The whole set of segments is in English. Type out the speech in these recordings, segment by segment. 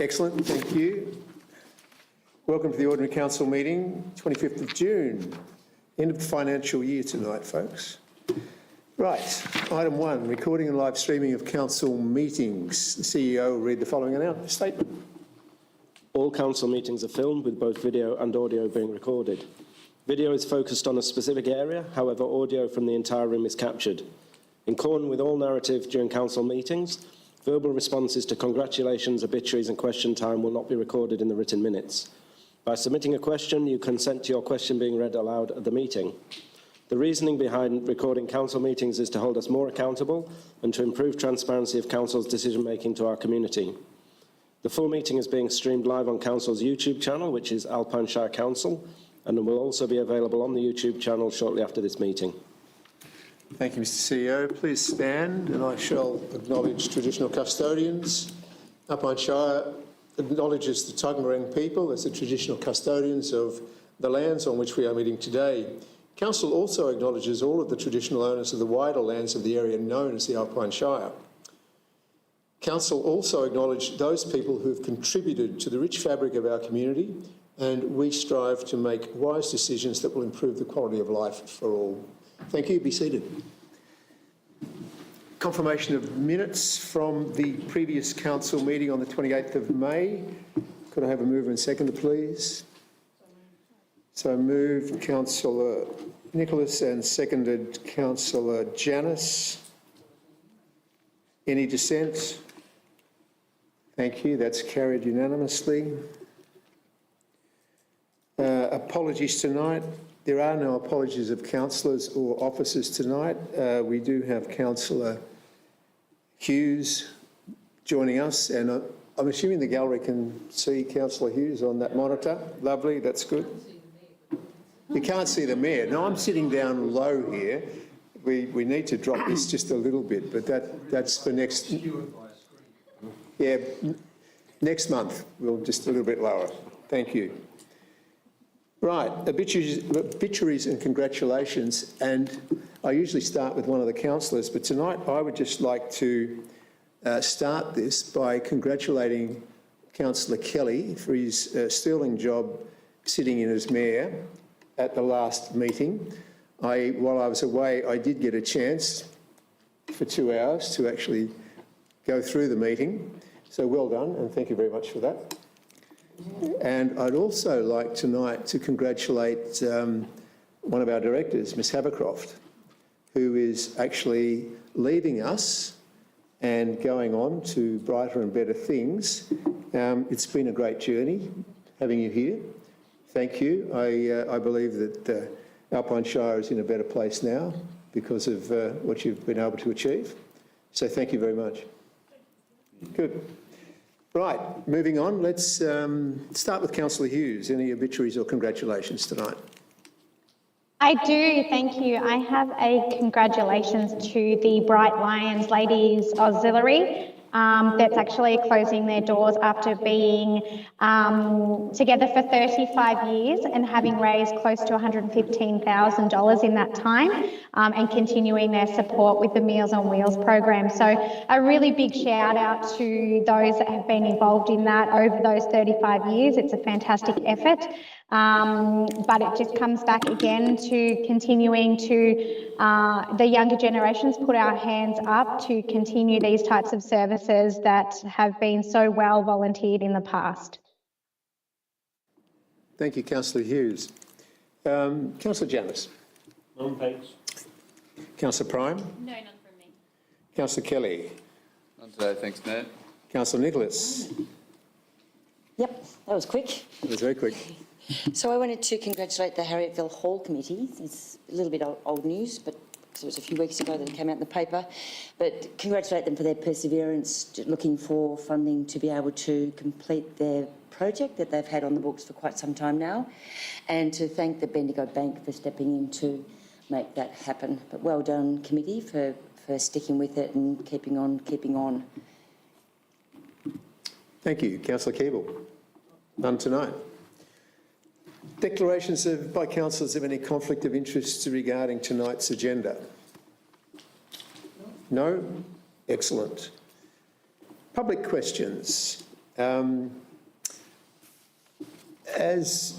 Excellent, thank you. Welcome to the Ordinary Council meeting, 25th of June. End of the financial year tonight, folks. Right, item 1, recording and live streaming of council meetings. The CEO will read the following statement. All council meetings are filmed with both video and audio being recorded. Video is focused on a specific area, however audio from the entire room is captured. In accordance with all narrative during council meetings, verbal responses to congratulations, obituaries and question time will not be recorded in the written minutes. By submitting a question, you consent to your question being read aloud at the meeting. The reasoning behind recording council meetings is to hold us more accountable and to improve transparency of council's decision-making to our community. The full meeting is being streamed live on council's YouTube channel, which is Alpine Shire Council, and will also be available on the YouTube channel shortly after this meeting. Thank you, Mr. CEO. Please stand and I shall acknowledge traditional custodians. Alpine Shire acknowledges the Tuggeranong people as the traditional custodians of the lands on which we are meeting today. Council also acknowledges all of the traditional owners of the wider lands of the area known as the Alpine Shire. Council also acknowledge those people who have contributed to the rich fabric of our community, and we strive to make wise decisions that will improve the quality of life for all. Thank you. Be seated. Confirmation of minutes from the previous council meeting on the 28th of May. Could I have a mover and seconder, please? So moved, Councillor Nicholas, and seconded, Councillor Janus. Any dissent? Thank you. That's carried unanimously. Apologies tonight. There are no apologies of councillors or officers tonight. We do have Councillor Hughes joining us, and I'm assuming the gallery can see Councillor Hughes on that monitor. Lovely, that's good. You can't see the mayor. No, I'm sitting down low here. We need to drop this just a little bit, but that's for next... Yeah, next month we'll just a little bit lower. Thank you. Right, obituaries and congratulations, and I usually start with one of the councillors, but tonight I would just like to start this by congratulating Councillor Kelly for his sterling job sitting in as mayor at the last meeting. While I was away, I did get a chance for 2 hours to actually go through the meeting, so well done and thank you very much for that. And I'd also like tonight to congratulate one of our directors, Ms Habercroft, who is actually leaving us and going on to brighter and better things. It's been a great journey having you here. Thank you. I believe that Alpine Shire is in a better place now because of what you've been able to achieve. So thank you very much. Good. Right, moving on, let's start with Councillor Hughes. Any obituaries or congratulations tonight? I do, thank you. I have a congratulations to the Bright Lions Ladies Auxiliary that's actually closing their doors after being together for 35 years and having raised close to $115,000 in that time and continuing their support with the Meals on Wheels program. So a really big shout out to those that have been involved in that over those 35 years. It's a fantastic effort. But it just comes back again to continuing to the younger generations put our hands up to continue these types of services that have been so well volunteered in the past. Thank you, Councillor Hughes. Councillor Janus. None, thanks. Councillor Prime. No, none from me. Councillor Kelly. None today, thanks, Matt. Councillor Nicholas. Yep, that was quick. It was very quick. So I wanted to congratulate the Harrietville Hall Committee. It's a little bit old news, but because it was a few weeks ago that it came out in the paper. But congratulate them for their perseverance, looking for funding to be able to complete their project that they've had on the books for quite some time now. And to thank the Bendigo Bank for stepping in to make that happen. But well done, committee, for sticking with it and keeping on, keeping on. Thank you. Councillor Keeble. None tonight. Declarations by councillors of any conflict of interest regarding tonight's agenda? No? Excellent. Public questions. As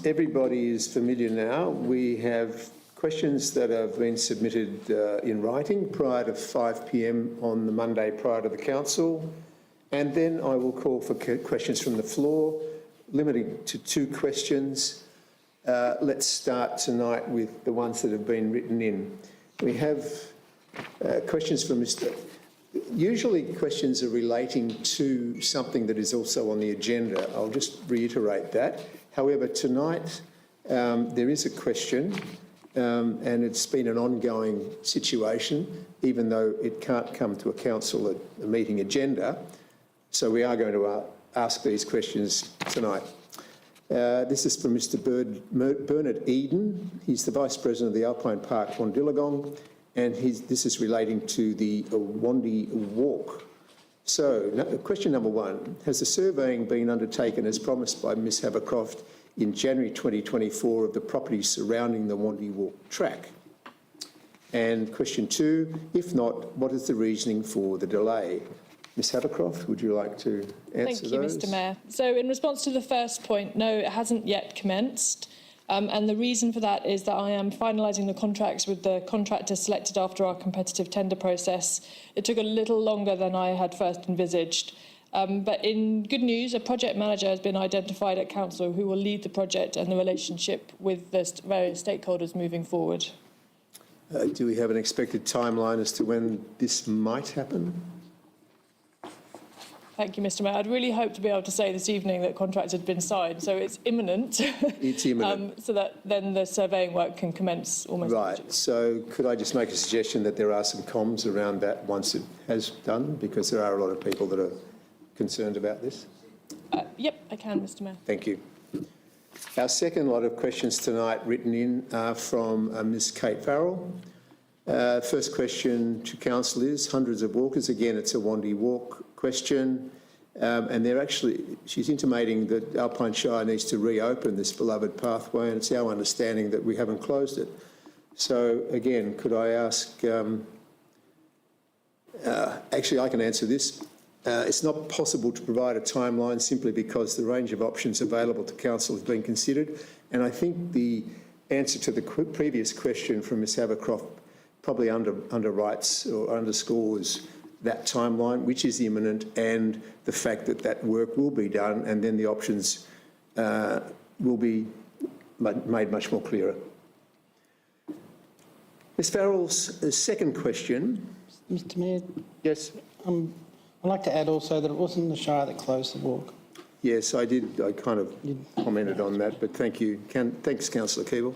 everybody is familiar now, we have questions that have been submitted in writing prior to 5 p.m. on the Monday prior to the council, and then I will call for questions from the floor, limiting to 2 questions. Let's start tonight with the ones that have been written in. We have questions from Mr. Usually questions are relating to something that is also on the agenda. I'll just reiterate that. However, tonight there is a question and it's been an ongoing situation, even though it can't come to a council a meeting agenda. So we are going to ask these questions tonight. This is from Mr. Bernard Eden. He's the Vice President of the Alpine Park Wandillagong, and this is relating to the Wandi Walk. So, question number 1, has the surveying been undertaken as promised by Ms Havercroft in January 2024 of the properties surrounding the Wandi Walk track? And question 2, if not, what is the reasoning for the delay? Ms Havercroft, would you like to answer those? Thank you, Mr Mayor. So in response to the first point, no, it hasn't yet commenced. And the reason for that is that I am finalising the contracts with the contractor selected after our competitive tender process. It took a little longer than I had first envisaged. But in good news, a project manager has been identified at council who will lead the project and the relationship with the various stakeholders moving forward. Do we have an expected timeline as to when this might happen? Thank you, Mr Mayor. I'd really hoped to be able to say this evening that contracts had been signed, so it's imminent. It's imminent. So that then the surveying work can commence almost immediately. Right, so could I just make a suggestion that there are some comms around that once it has done, because there are a lot of people that are concerned about this? Yep, I can, Mr Mayor. Thank you. Our second lot of questions tonight written in are from Ms Kate Farrell. First question to council is hundreds of walkers. Again, it's a Wandi Walk question. And she's intimating that Alpine Shire needs to reopen this beloved pathway, and it's our understanding that we haven't closed it. So again, could I ask, actually I can answer this. It's not possible to provide a timeline simply because the range of options available to council has been considered. And I think the answer to the previous question from Ms Havercroft probably underwrites or underscores that timeline, which is imminent, and the fact that that work will be done, and then the options will be made much more clearer. Ms Farrell's second question. Mr Mayor, Yes. I'd like to add also that it wasn't the Shire that closed the walk. Yes, I did. I kind of commented on that, but thank you. Thanks, Councillor Keeble.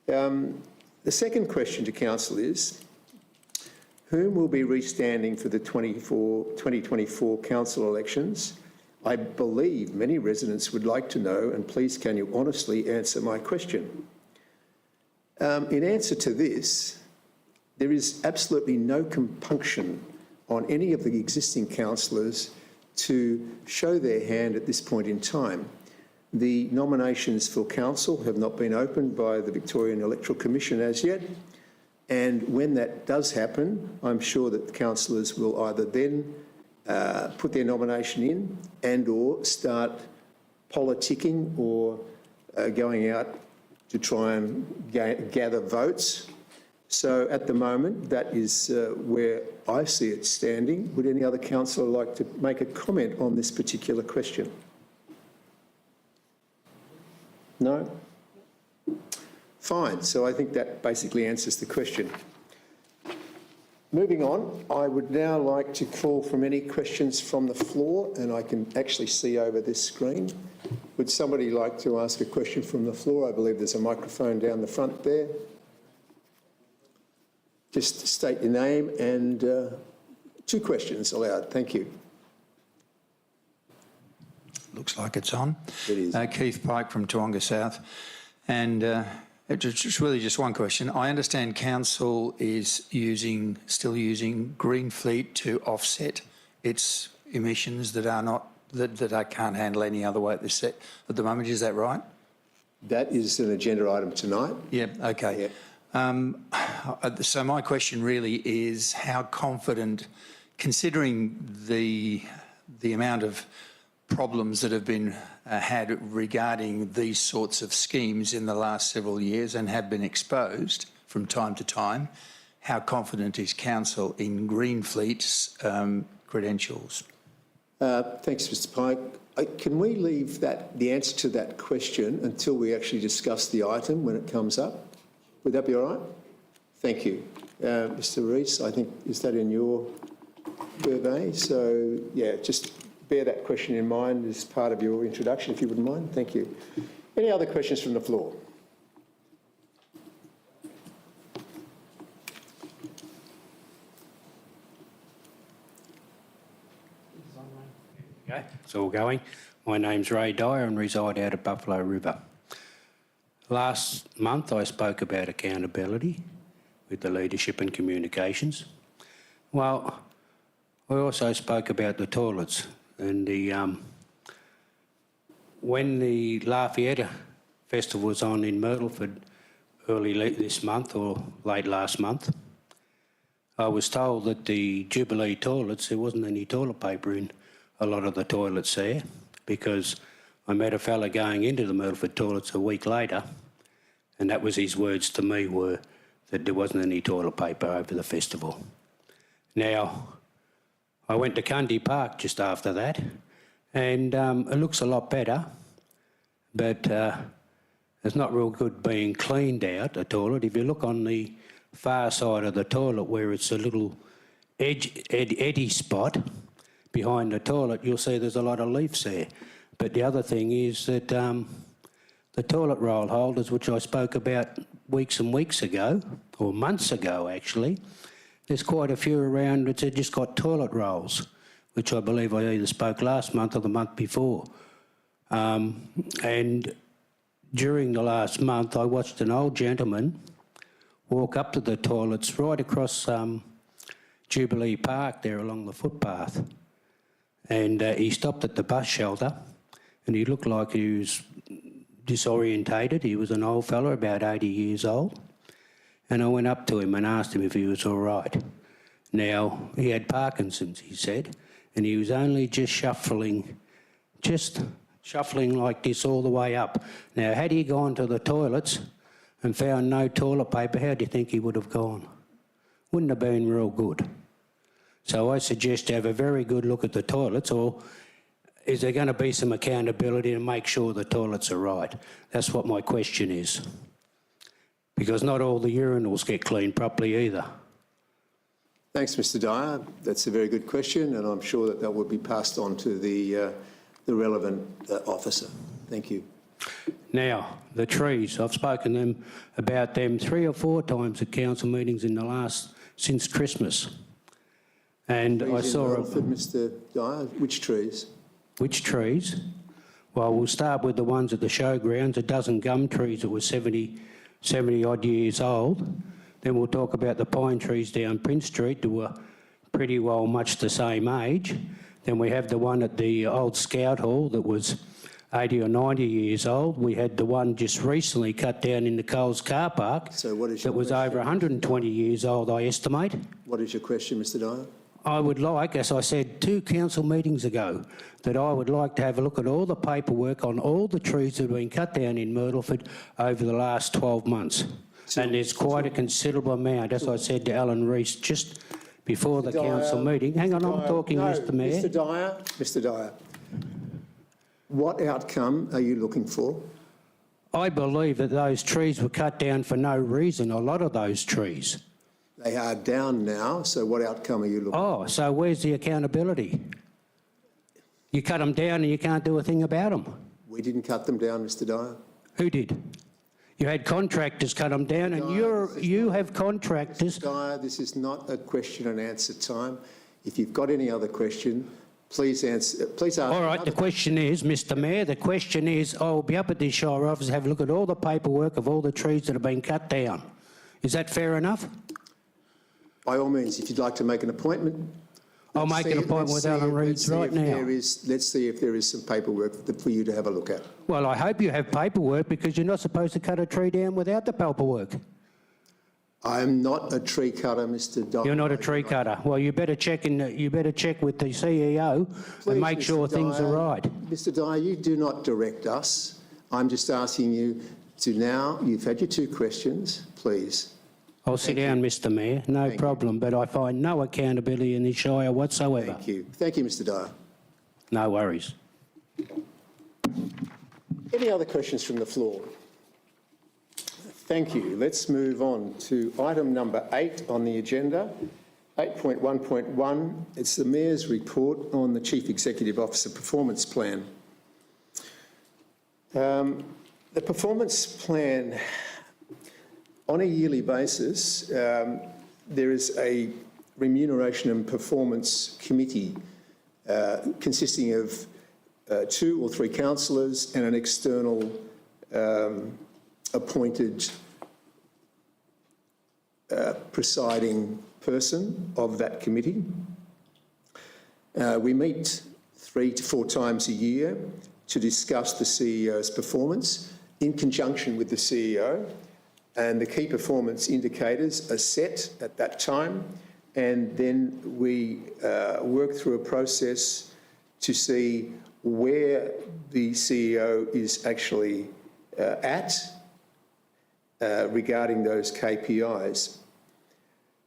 The second question to council is, whom will be restanding for the 2024 council elections? I believe many residents would like to know, and please can you honestly answer my question? In answer to this, there is absolutely no compunction on any of the existing councillors to show their hand at this point in time. The nominations for council have not been opened by the Victorian Electoral Commission as yet, and when that does happen, I'm sure that the councillors will either then put their nomination in and or start politicking or going out to try and gather votes. So at the moment, that is where I see it standing. Would any other councillor like to make a comment on this particular question? No? Fine. So I think that basically answers the question. Moving on, I would now like to call from any questions from the floor, and I can actually see over this screen. Would somebody like to ask a question from the floor? I believe there's a microphone down the front there. Just state your name and 2 questions allowed. Thank you. Looks like it's on. It is. Keith Pike from Toowoomba South. And it's really just one question. I understand council is still using Greenfleet to offset its emissions that I can't handle any other way at the moment. Is that right? That is an agenda item tonight. Yeah, okay. Yeah. So my question really is how confident, considering the amount of problems that have been had regarding these sorts of schemes in the last several years and have been exposed from time to time. How confident is council in Greenfleet's credentials? Thanks, Mr Pike. Can we leave the answer to that question until we actually discuss the item when it comes up? Would that be all right? Thank you. Mr Rees, I think, is that in your purvey? So, yeah, just bear that question in mind as part of your introduction, if you wouldn't mind. Thank you. Any other questions from the floor? Okay, it's all going. My name's Ray Dyer and reside out at Buffalo River. Last month I spoke about accountability with the leadership and communications. Well, I also spoke about the toilets and when the Lafayette Festival was on in Myrtleford early this month or late last month, I was told that the Jubilee toilets, there wasn't any toilet paper in a lot of the toilets there, because I met a fella going into the Myrtleford toilets a week later, and that was his words to me, were that there wasn't any toilet paper over the festival. Now, I went to Cundy Park just after that, and it looks a lot better, but it's not real good being cleaned out, the toilet. If you look on the far side of the toilet where it's a little eddy spot behind the toilet, you'll see there's a lot of leaves there. But the other thing is that the toilet roll holders, which I spoke about weeks and weeks ago, or months ago actually, there's quite a few around that have just got toilet rolls, which I believe I either spoke last month or the month before. And during the last month, I watched an old gentleman walk up to the toilets right across Jubilee Park there along the footpath. And he stopped at the bus shelter and he looked like he was disorientated. He was an old fella, about 80 years old. And I went up to him and asked him if he was all right. Now, he had Parkinson's, he said, and he was only just shuffling like this all the way up. Now, had he gone to the toilets and found no toilet paper, how do you think he would have gone? Wouldn't have been real good. So I suggest you have a very good look at the toilets, or is there going to be some accountability to make sure the toilets are right? That's what my question is. Because not all the urinals get cleaned properly either. Thanks, Mr Dyer. That's a very good question, and I'm sure that will be passed on to the relevant officer. Thank you. Now, the trees, I've spoken about them 3 or 4 times at council meetings since Christmas. And I saw Mr Dyer, which trees? Which trees? Well, we'll start with the ones at the showgrounds, a dozen gum trees that were 70 odd years old. Then we'll talk about the pine trees down Prince Street that were pretty well much the same age. Then we have the one at the old Scout Hall that was 80 or 90 years old. We had the one just recently cut down in the Coles car park that was over 120 years old, I estimate. What is your question, Mr Dyer? I would like, as I said 2 council meetings ago, that I would like to have a look at all the paperwork on all the trees that have been cut down in Myrtleford over the last 12 months. And there's quite a considerable amount, as I said to Alan Rees just before the council meeting. Hang on, I'm talking, Mr Mayor. Mr Dyer, what outcome are you looking for? I believe that those trees were cut down for no reason, a lot of those trees. They are down now, so what outcome are you looking for? Oh, so where's the accountability? You cut them down and you can't do a thing about them. We didn't cut them down, Mr Dyer. Who did? You had contractors cut them down, and you have contractors. Mr Dyer, this is not a question and answer time. If you've got any other question, please answer. Please ask. All right, the question is, Mr Mayor, the question is, I will be up at the Shire office, have a look at all the paperwork of all the trees that have been cut down. Is that fair enough? By all means, if you'd like to make an appointment. I'll make an appointment with Alan Rees right now. Let's see if there is some paperwork for you to have a look at. Well, I hope you have paperwork, because you're not supposed to cut a tree down without the paperwork. I'm not a tree cutter, Mr. Dyer. You're not a tree cutter. Well, you better check with the CEO Please, and make sure Mr. things are Dyer. right. Mr. Dyer, you do not direct us. I'm just asking you to now, you've had your 2 questions, please. I'll sit down, Mr. Mayor, no problem, but I find no accountability in this Shire whatsoever. Thank you. Thank you, Mr. Dyer. No worries. Any other questions from the floor? Thank you. Let's move on to item number 8 on the agenda. 8.1.1, it's the Mayor's report on the Chief Executive Officer Performance Plan. The performance plan, on a yearly basis, there is a remuneration and performance committee consisting of 2 or 3 councillors and an external appointed presiding person of that committee. We meet 3 to 4 times a year to discuss the CEO's performance in conjunction with the CEO, and the key performance indicators are set at that time, and then we work through a process to see where the CEO is actually at regarding those KPIs.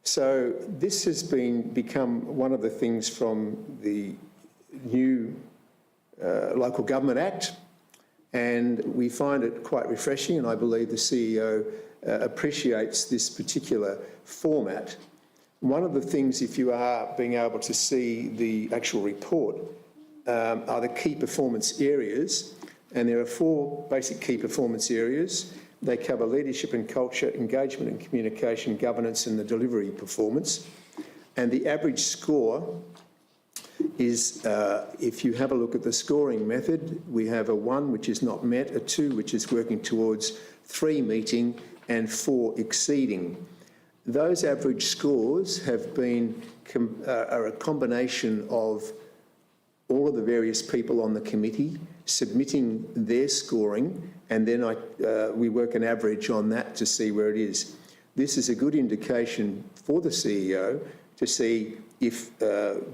So this has become one of the things from the new Local Government Act, and we find it quite refreshing, and I believe the CEO appreciates this particular format. One of the things, if you are being able to see the actual report, are the key performance areas, and there are 4 basic key performance areas. They cover leadership and culture, engagement and communication, governance and the delivery performance. And the average score is, if you have a look at the scoring method, we have a 1 which is not met, a 2 which is working towards, 3 meeting and 4 exceeding. Those average scores have been are a combination of all of the various people on the committee submitting their scoring, and then we work an average on that to see where it is. This is a good indication for the CEO to see if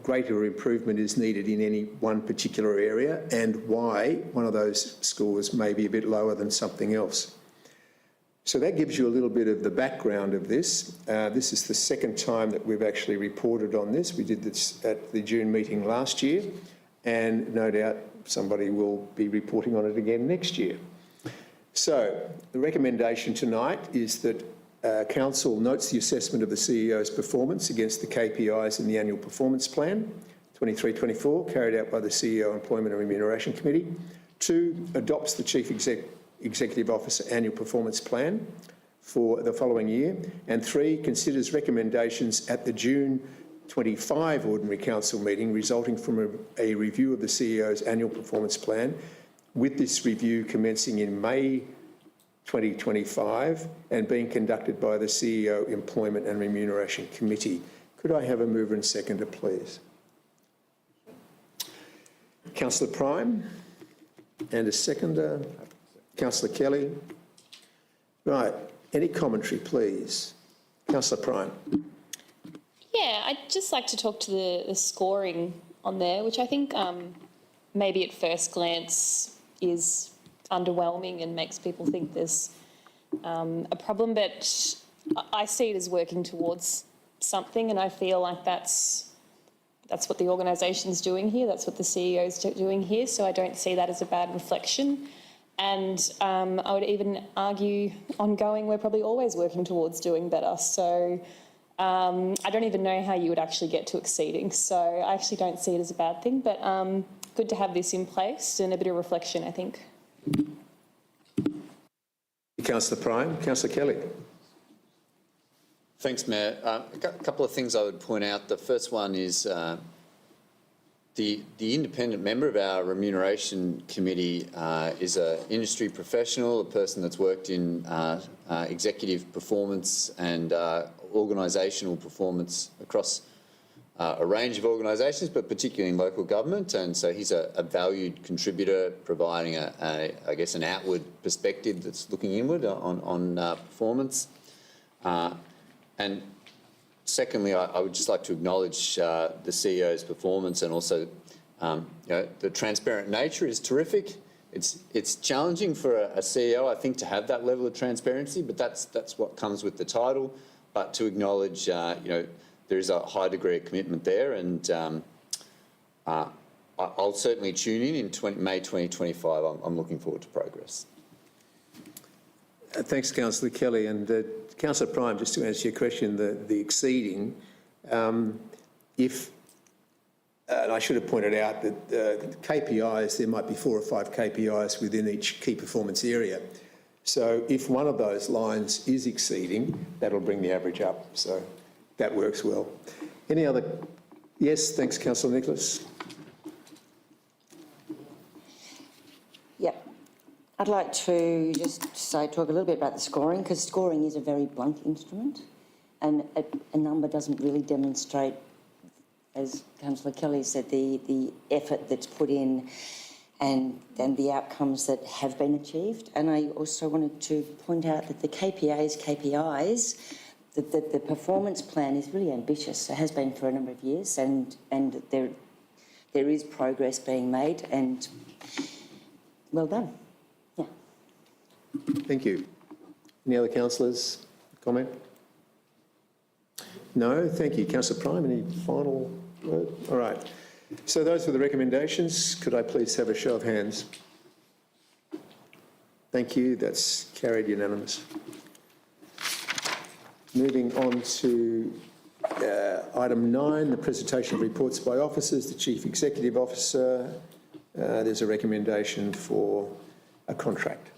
greater improvement is needed in any one particular area and why one of those scores may be a bit lower than something else. So that gives you a little bit of the background of this. This is the 2nd time that we've actually reported on this. We did this at the June meeting last year, and no doubt somebody will be reporting on it again next year. So the recommendation tonight is that Council notes the assessment of the CEO's performance against the KPIs in the annual performance plan 23-24 carried out by the CEO Employment and Remuneration Committee. 2, adopts the Chief Executive Officer annual performance plan for the following year. And 3, considers recommendations at the June 25 Ordinary Council meeting resulting from a review of the CEO's annual performance plan, with this review commencing in May 2025 and being conducted by the CEO Employment and Remuneration Committee. Could I have a mover and seconder, please? Councillor Prime, and a seconder, Councillor Kelly. Right, any commentary, please? Councillor Prime. Yeah, I'd just like to talk to the scoring on there, which I think maybe at first glance is underwhelming and makes people think there's a problem, but I see it as working towards something, and I feel like that's what the organisation's doing here, that's what the CEO's doing here, so I don't see that as a bad reflection. And I would even argue ongoing we're probably always working towards doing better, so I don't even know how you would actually get to exceeding, so I actually don't see it as a bad thing, but good to have this in place and a bit of reflection, I think. Councillor Prime. Councillor Kelly. Thanks, Mayor. A couple of things I would point out. The first one is the independent member of our Remuneration Committee is an industry professional, a person that's worked in executive performance and organisational performance across a range of organisations, but particularly in local government. And so he's a valued contributor, providing I guess, an outward perspective that's looking inward on performance. And secondly, I would just like to acknowledge the CEO's performance, and also the transparent nature is terrific. It's challenging for a CEO, I think, to have that level of transparency, but that's what comes with the title. But to acknowledge, there is a high degree of commitment there, and I'll certainly tune in May 2025. I'm looking forward to progress. Thanks, Councillor Kelly. And Councillor Prime, just to answer your question, the exceeding, and I should have pointed out that KPIs, there might be 4 or 5 KPIs within each key performance area. So if one of those lines is exceeding, that'll bring the average up. So that works well. Any other? Yes, thanks, Councillor Nicholas. Yep. I'd like to just talk a little bit about the scoring, because scoring is a very blunt instrument, and a number doesn't really demonstrate, as Councillor Kelly said, the effort that's put in and the outcomes that have been achieved. And I also wanted to point out that the KPIs, the performance plan is really ambitious. It has been for a number of years, and there is progress being made, and well done. Yeah. Thank you. Any other councillors comment? No, thank you. Councillor Prime, any final word? All right. So those were the recommendations. Could I please have a show of hands? Thank you. That's carried unanimous. Moving on to item 9, the presentation of reports by officers. The Chief Executive Officer, there's a recommendation for a contract.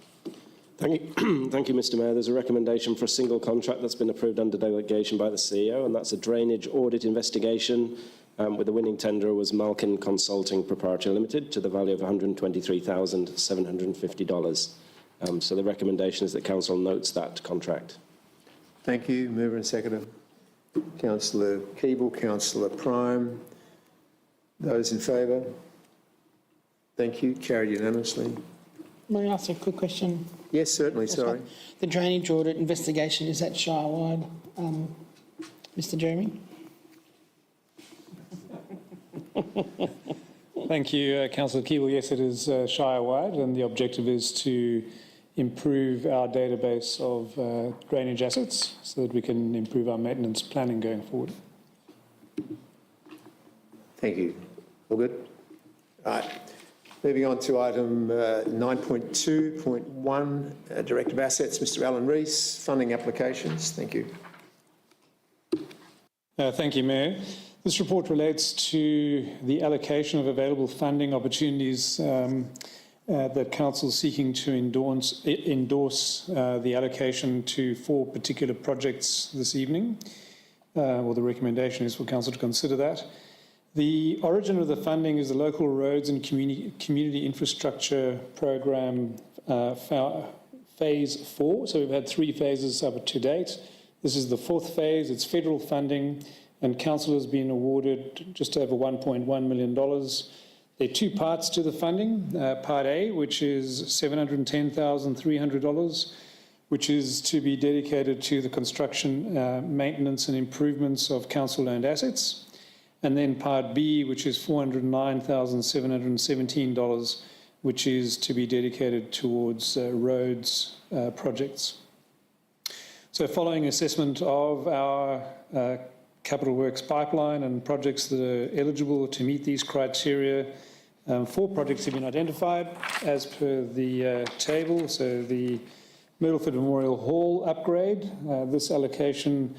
Thank you, Mr Mayor. There's a recommendation for a single contract that's been approved under delegation by the CEO, and that's a drainage audit investigation with the winning tender was Malkin Consulting Proprietary Limited to the value of $123,750. So the recommendation is that Council notes that contract. Thank you. Mover and seconder. Councillor Keeble, Councillor Prime. Those in favour? Thank you. Carried unanimously. May I ask a quick question? Yes, certainly. Sorry. The drainage audit investigation, is that Shire-wide, Mr Jeremy? Thank you, Councillor Keeble. Yes, it is Shire-wide, and the objective is to improve our database of drainage assets so that we can improve our maintenance planning going forward. Thank you. All good? Right. Moving on to item 9.2.1, Director of Assets, Mr Alan Rees, funding applications. Thank you. Thank you, Mayor. This report relates to the allocation of available funding opportunities that Council is seeking to endorse the allocation to 4 particular projects this evening. Or the recommendation is for Council to consider that. The origin of the funding is the Local Roads and Community Infrastructure Program Phase 4. So we've had 3 phases up to date. This is the 4th phase. It's federal funding, and Council has been awarded just over $1.1 million. There are 2 parts to the funding. Part A, which is $710,300, which is to be dedicated to the construction, maintenance and improvements of council-owned assets. And then Part B, which is $409,717, which is to be dedicated towards roads projects. So following assessment of our capital works pipeline and projects that are eligible to meet these criteria, 4 projects have been identified as per the table. So the Myrtleford Memorial Hall upgrade, this allocation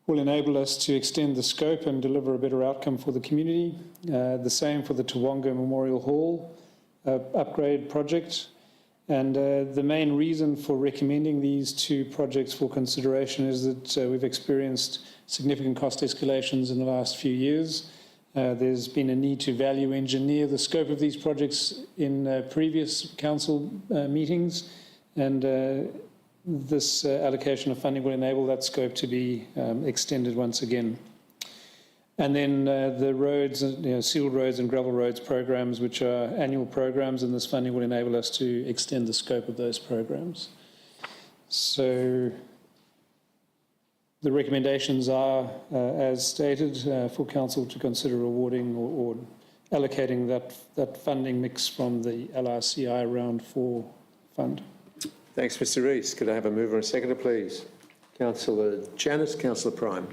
will enable us to extend the scope and deliver a better outcome for the community. The same for the Tawonga Memorial Hall upgrade project. And the main reason for recommending these 2 projects for consideration is that we've experienced significant cost escalations in the last few years. There's been a need to value engineer the scope of these projects in previous council meetings, and this allocation of funding will enable that scope to be extended once again. And then the roads, sealed roads and gravel roads programs, which are annual programs, and this funding will enable us to extend the scope of those programs. So the recommendations are, as stated, for council to consider awarding or allocating that funding mix from the LRCI Round 4 fund. Thanks, Mr Rees. Could I have a mover and a seconder, please? Councillor Janus, Councillor Prime.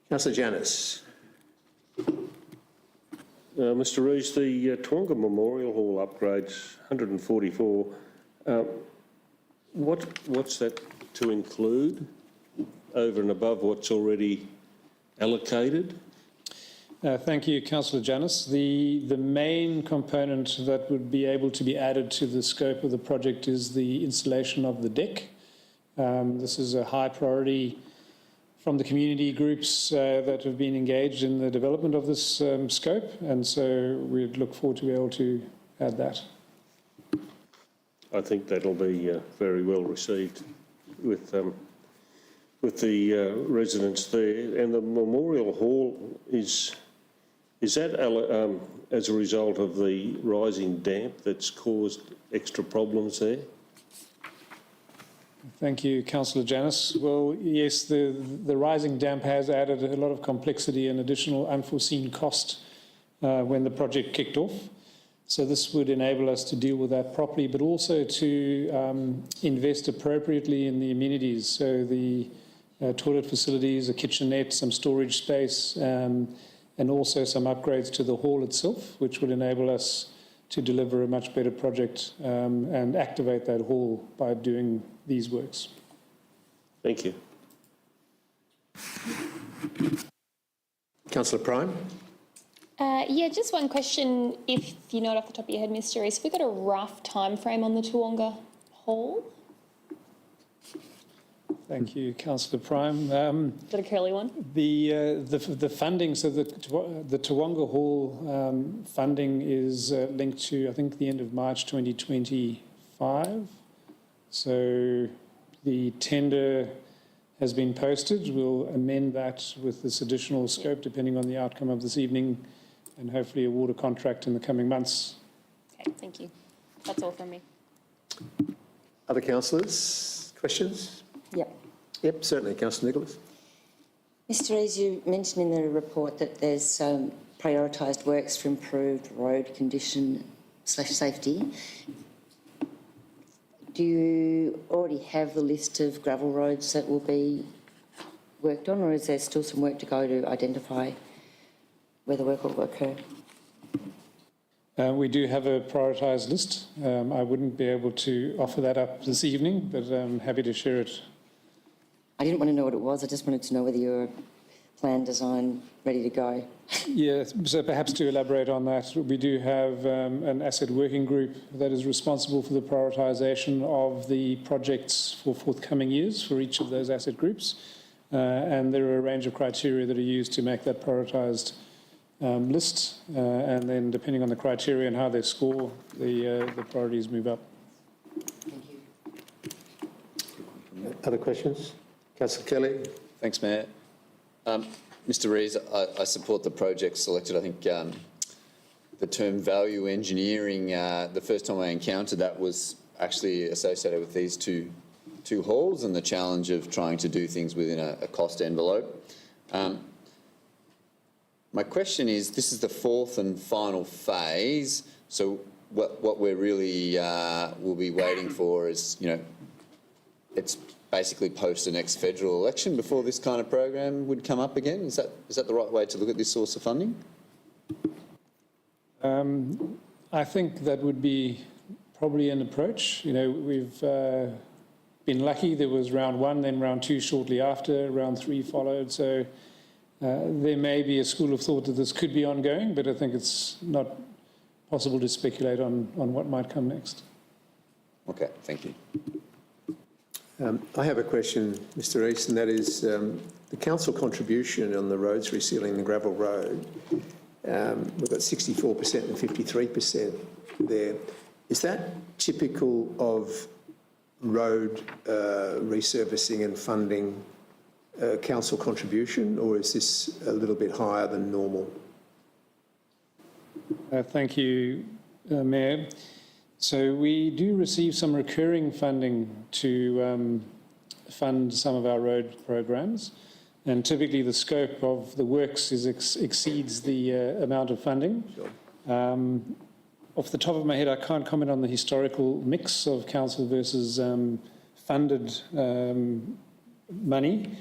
Councillor Janus. Mr Rees, the Toowoomba Memorial Hall upgrades, 144, what's that to include over and above what's already allocated? Thank you, Councillor Janus. The main component that would be able to be added to the scope of the project is the installation of the deck. This is a high priority from the community groups that have been engaged in the development of this scope, and so we'd look forward to be able to add that. I think that'll be very well received with the residents there. And the Memorial Hall is that as a result of the rising damp that's caused extra problems there? Thank you, Councillor Janus. Well, yes, the rising damp has added a lot of complexity and additional unforeseen cost when the project kicked off. So this would enable us to deal with that properly, but also to invest appropriately in the amenities. So the toilet facilities, a kitchenette, some storage space, and also some upgrades to the hall itself, which would enable us to deliver a much better project and activate that hall by doing these works. Thank you. Councillor Prime. Yeah, just one question, if you know it off the top of your head, Mr Rees. Have we got a rough time frame on the Toowoomba Hall? Thank you, Councillor Prime. Is that a curly one? The funding, so the Toowoomba Hall funding is linked to, I think, the end of March 2025. So the tender has been posted. We'll amend that with this additional scope depending on the outcome of this evening and hopefully award a contract in the coming months. Okay, thank you. That's all from me. Other councillors? Questions? Yep. Yep, certainly. Councillor Nicholas. Mr Rees, you mentioned in the report that there's prioritised works for improved road condition / safety. Do you already have the list of gravel roads that will be worked on, or is there still some work to go to identify where the work will occur? We do have a prioritised list. I wouldn't be able to offer that up this evening, but I'm happy to share it. I didn't want to know what it was. I just wanted to know whether you're plan, design, ready to go. Yeah, so perhaps to elaborate on that, we do have an asset working group that is responsible for the prioritisation of the projects for forthcoming years for each of those asset groups. And there are a range of criteria that are used to make that prioritised list. And then depending on the criteria and how they score, the priorities move up. Thank you. Other questions? Councillor Kelly. Thanks, Mayor. Mr Rees, I support the project selected. I think the term value engineering, the first time I encountered that was actually associated with these two halls and the challenge of trying to do things within a cost envelope. My question is, this is the fourth and final phase, so what we're really will be waiting for is, it's basically post the next federal election before this kind of program would come up again? Is that the right way to look at this source of funding? I think that would be probably an approach. We've been lucky. There was round 1, then round 2 shortly after, round 3 followed. So there may be a school of thought that this could be ongoing, but I think it's not possible to speculate on what might come next. Okay, thank you. I have a question, Mr Rees, and that is the council contribution on the roads resealing the gravel road. We've got 64% and 53% there. Is that typical of road resurfacing and funding council contribution, or is this a little bit higher than normal? Thank you, Mayor. So we do receive some recurring funding to fund some of our road programs. And typically the scope of the works exceeds the amount of funding. Off the top of my head, I can't comment on the historical mix of council versus funded money.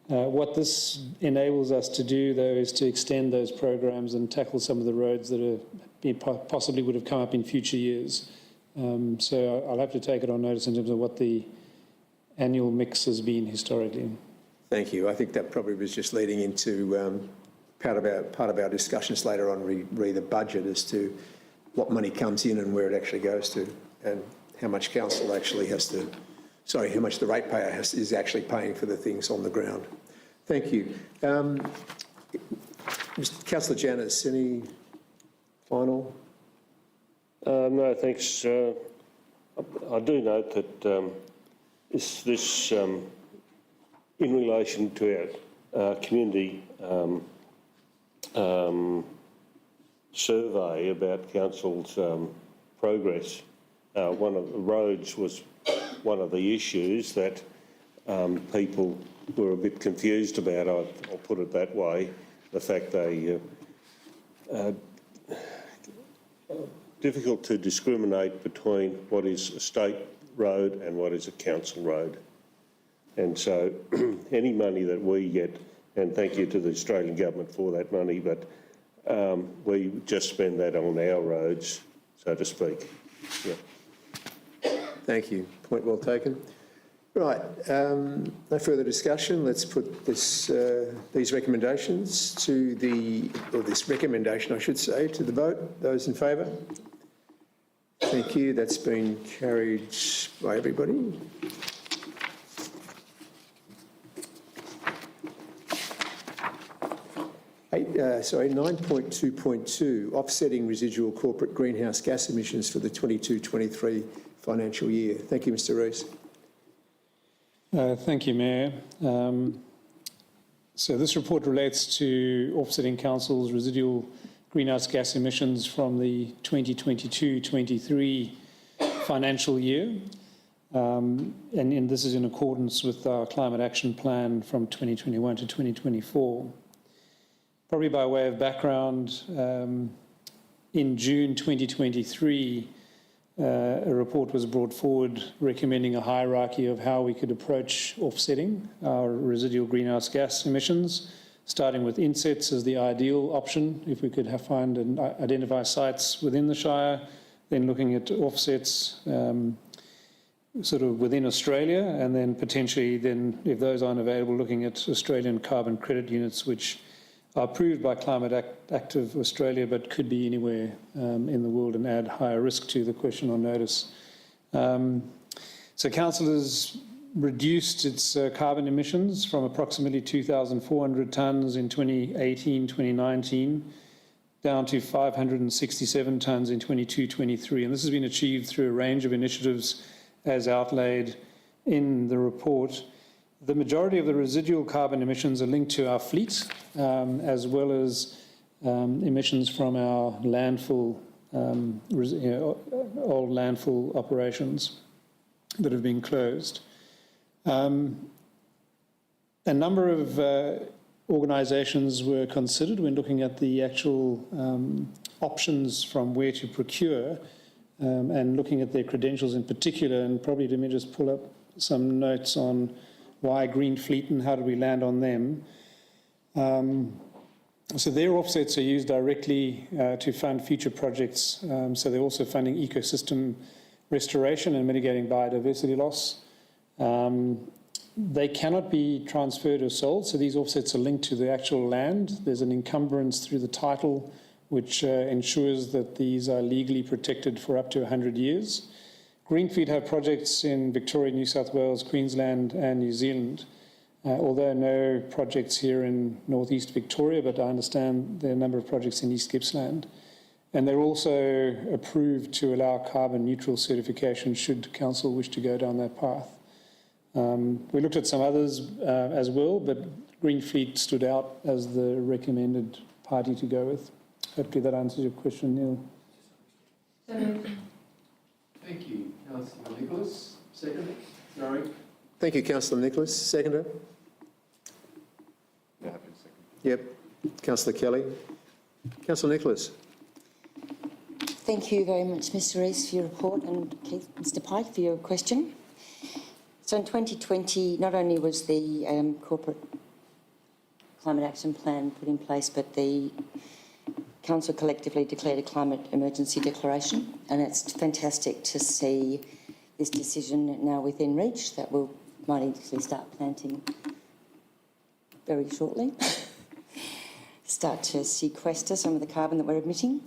What this enables us to do, though, is to extend those programs and tackle some of the roads that possibly would have come up in future years. So I'll have to take it on notice in terms of what the annual mix has been historically. Thank you. I think that probably was just leading into part of our discussions later on, re the budget, as to what money comes in and where it actually goes to, and how much council actually has to, how much the ratepayer is actually paying for the things on the ground. Thank you. Councillor Janus, any final? No, thanks. I do note that this in relation to our community survey about council's progress, one of the roads was one of the issues that people were a bit confused about. I'll put it that way. The fact they difficult to discriminate between what is a state road and what is a council road. And so any money that we get, and thank you to the Australian government for that money, but we just spend that on our roads, so to speak. Yeah. Thank you. Point well taken. Right, no further discussion. Let's put these recommendations to this recommendation, I should say, to the vote. Those in favour? Thank you. That's been carried by everybody. Sorry, 9.2.2, offsetting residual corporate greenhouse gas emissions for the 22-23 financial year. Thank you, Mr. Rees. Thank you, Mayor. So this report relates to offsetting council's residual greenhouse gas emissions from the 2022-23 financial year. And this is in accordance with our climate action plan from 2021 to 2024. Probably by way of background, in June 2023, a report was brought forward recommending a hierarchy of how we could approach offsetting our residual greenhouse gas emissions, starting with insets as the ideal option, if we could find and identify sites within the Shire, then looking at offsets sort of within Australia, and then potentially, then if those aren't available, looking at Australian carbon credit units, which are approved by Climate Active Australia, but could be anywhere in the world and add higher risk to the question on notice. So council has reduced its carbon emissions from approximately 2,400 tonnes in 2018-2019 down to 567 tonnes in 22-23. And this has been achieved through a range of initiatives as outlaid in the report. The majority of the residual carbon emissions are linked to our fleet, as well as emissions from our landfill, old landfill operations that have been closed. A number of organisations were considered when looking at the actual options from where to procure and looking at their credentials in particular. And probably let me just pull up some notes on why Green Fleet and how do we land on them. So their offsets are used directly to fund future projects. So they're also funding ecosystem restoration and mitigating biodiversity loss. They cannot be transferred or sold, so these offsets are linked to the actual land. There's an encumbrance through the title, which ensures that these are legally protected for up to 100 years. Greenfleet have projects in Victoria, New South Wales, Queensland and New Zealand, although no projects here in northeast Victoria, but I understand there are a number of projects in East Gippsland. And they're also approved to allow carbon neutral certification should council wish to go down that path. We looked at some others as well, but Greenfleet stood out as the recommended party to go with. Hopefully that answers your question, Neil. Thank you. Councillor Nicholas, second. Sorry. Thank you, Councillor Nicholas. Seconder? Yep. Councillor Kelly. Councillor Nicholas. Thank you very much, Mr Rees, for your report, and Keith, Mr Pike, for your question. So in 2020, not only was the corporate climate action plan put in place, but the council collectively declared a climate emergency declaration, and it's fantastic to see this decision now within reach that we might actually start planting very shortly, start to sequester some of the carbon that we're emitting.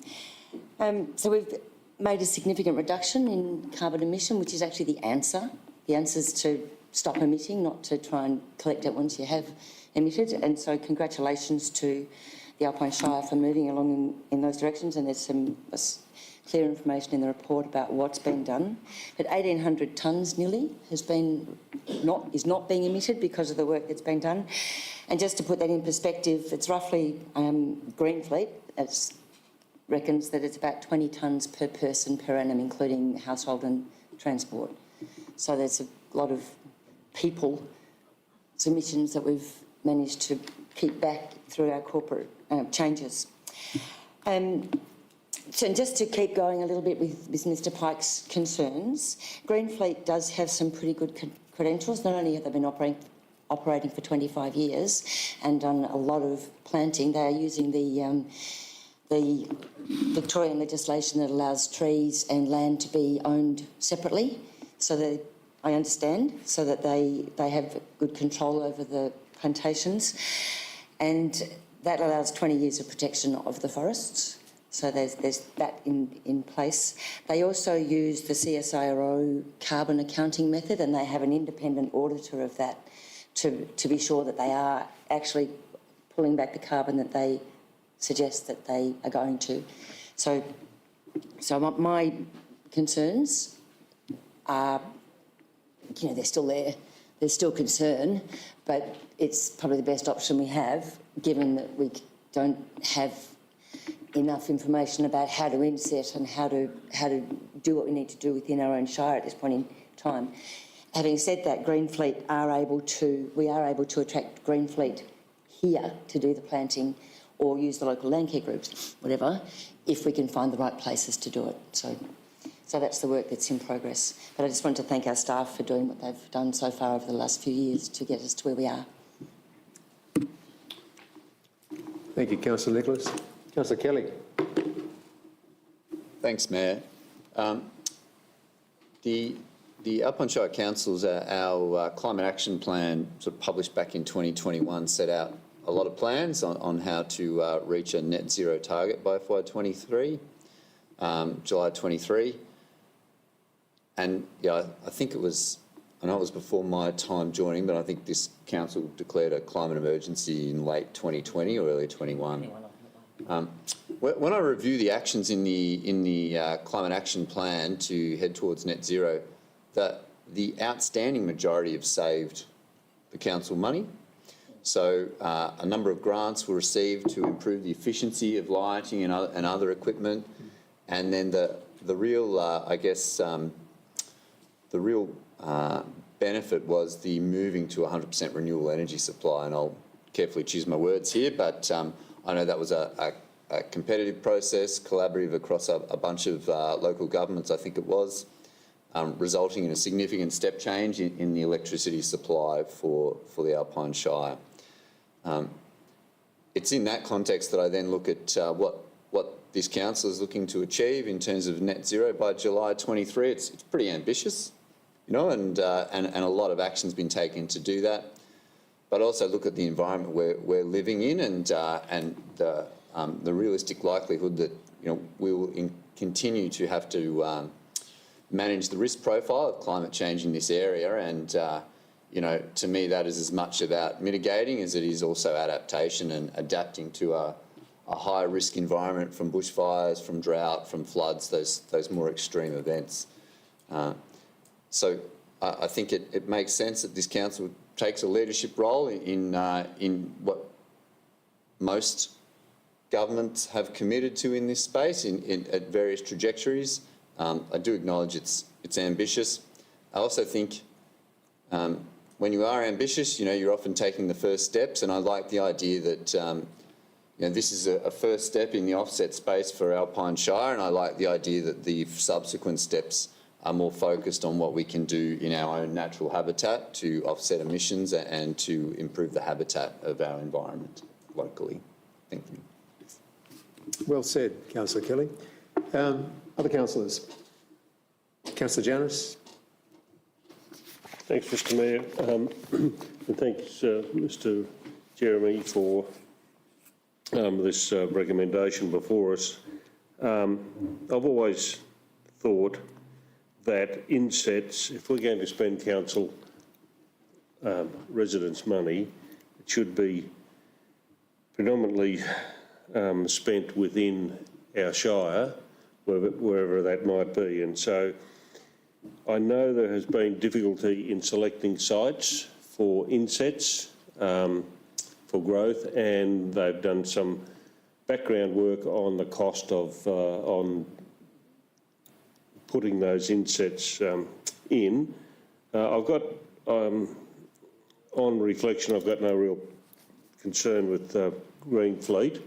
So we've made a significant reduction in carbon emission, which is actually the answer. The answer is to stop emitting, not to try and collect it once you have emitted. And so congratulations to the Alpine Shire for moving along in those directions, and there's some clear information in the report about what's been done. But 1,800 tonnes nearly is not being emitted because of the work that's been done. And just to put that in perspective, it's roughly Greenfleet reckons that it's about 20 tonnes per person per annum, including household and transport. So there's a lot of people's emissions that we've managed to keep back through our corporate changes. So just to keep going a little bit with Mr Pike's concerns, Greenfleet does have some pretty good credentials. Not only have they been operating for 25 years and done a lot of planting, they are using the Victorian legislation that allows trees and land to be owned separately, so that I understand, so that they have good control over the plantations, and that allows 20 years of protection of the forests. So there's that in place. They also use the CSIRO carbon accounting method, and they have an independent auditor of that to be sure that they are actually pulling back the carbon that they suggest that they are going to. So my concerns are, you know, they're still there. There's still concern, but it's probably the best option we have, given that we don't have enough information about how to inset and how to do what we need to do within our own shire at this point in time. Having said that, Greenfleet we are able to attract Greenfleet here to do the planting, or use the local land care groups, whatever, if we can find the right places to do it. So that's the work that's in progress. But I just want to thank our staff for doing what they've done so far over the last few years to get us to where we are. Thank you, Councillor Nicholas. Councillor Kelly. Thanks, Mayor. The Alpine Shire Council's our climate action plan, sort of published back in 2021, set out a lot of plans on how to reach a net zero target by FY23, July 23. And yeah, I think it was, I know it was before my time joining, but I think this council declared a climate emergency in late 2020 or early 21. When I review the actions in the climate action plan to head towards net zero, the outstanding majority have saved the council money. So a number of grants were received to improve the efficiency of lighting and other equipment, and then the real, I guess, the real benefit was the moving to 100% renewable energy supply. And I'll carefully choose my words here, but I know that was a competitive process, collaborative across a bunch of local governments, I think it was, resulting in a significant step change in the electricity supply for the Alpine Shire. It's in that context that I then look at what this council is looking to achieve in terms of net zero by July 23. It's pretty ambitious, you know, and a lot of action's been taken to do that. But also look at the environment we're living in, and the realistic likelihood that, you know, we will continue to have to manage the risk profile of climate change in this area. And you know, to me, that is as much about mitigating as it is also adaptation and adapting to a high risk environment from bushfires, from drought, from floods, those more extreme events. So I think it makes sense that this council takes a leadership role in what most governments have committed to in this space at various trajectories. I do acknowledge it's ambitious. I also think when you are ambitious, you're often taking the first steps, and I like the idea that this is a first step in the offset space for Alpine Shire, and I like the idea that the subsequent steps are more focused on what we can do in our own natural habitat to offset emissions and to improve the habitat of our environment locally. Thank you. Well said, Councillor Kelly. Other councillors? Councillor Janus? Thanks, Mr Mayor. And thanks, Mr Jeremy, for this recommendation before us. I've always thought that insets, if we're going to spend council residents' money, it should be predominantly spent within our shire, wherever that might be. And so I know there has been difficulty in selecting sites for insets for growth, and they've done some background work on the cost of on putting those insets in. I've got, on reflection, I've got no real concern with Green Fleet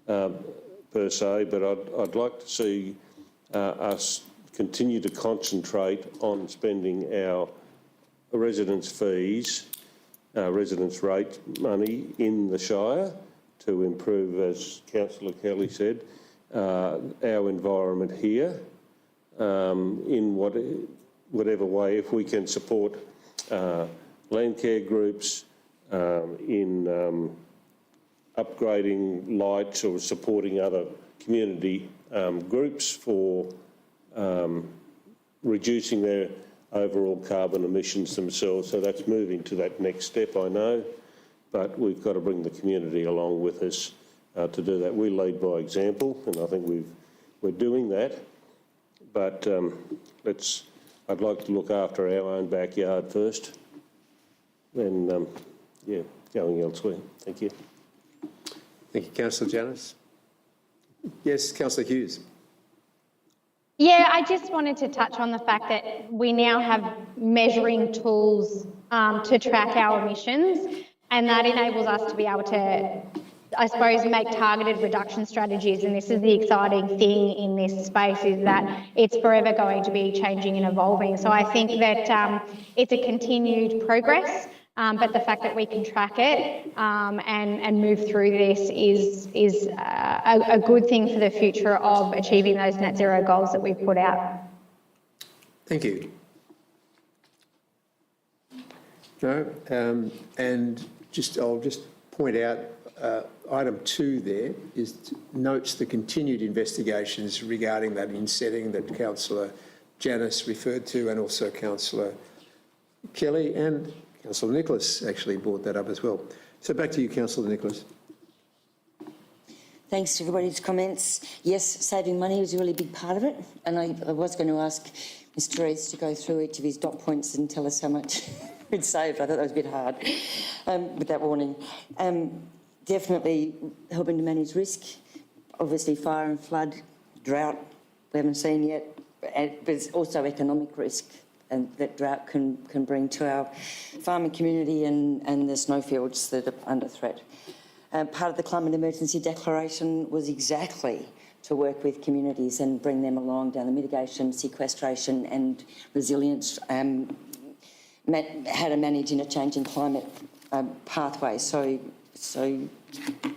per se, but I'd like to see us continue to concentrate on spending our residents' fees, residents' rate money in the Shire to improve, as Councillor Kelly said, our environment here in whatever way. If we can support land care groups in upgrading lights or supporting other community groups for reducing their overall carbon emissions themselves. So that's moving to that next step, I know, but we've got to bring the community along with us to do that. We lead by example, and I think we're doing that. But I'd like to look after our own backyard first, and going elsewhere. Thank you. Thank you, Councillor Janus. Yes, Councillor Hughes. Yeah, I just wanted to touch on the fact that we now have measuring tools to track our emissions, and that enables us to be able to, I suppose, make targeted reduction strategies. And this is the exciting thing in this space, is that it's forever going to be changing and evolving. So I think that it's a continued progress, but the fact that we can track it and move through this is a good thing for the future of achieving those net zero goals that we've put out. Thank you. No, and I'll just point out item 2 there notes the continued investigations regarding that insetting that Councillor Janus referred to, and also Councillor Kelly and Councillor Nicholas actually brought that up as well. So back to you, Councillor Nicholas. Thanks to everybody's comments. Yes, saving money was a really big part of it, and I was going to ask Mr Rees to go through each of his dot points and tell us how much we'd saved. I thought that was a bit hard with that warning. Definitely helping to manage risk. Obviously fire and flood, drought we haven't seen yet, but it's also economic risk, and that drought can bring to our farming community and the snowfields that are under threat. Part of the climate emergency declaration was exactly to work with communities and bring them along down the mitigation, sequestration and resilience, how to manage in a changing climate pathway. So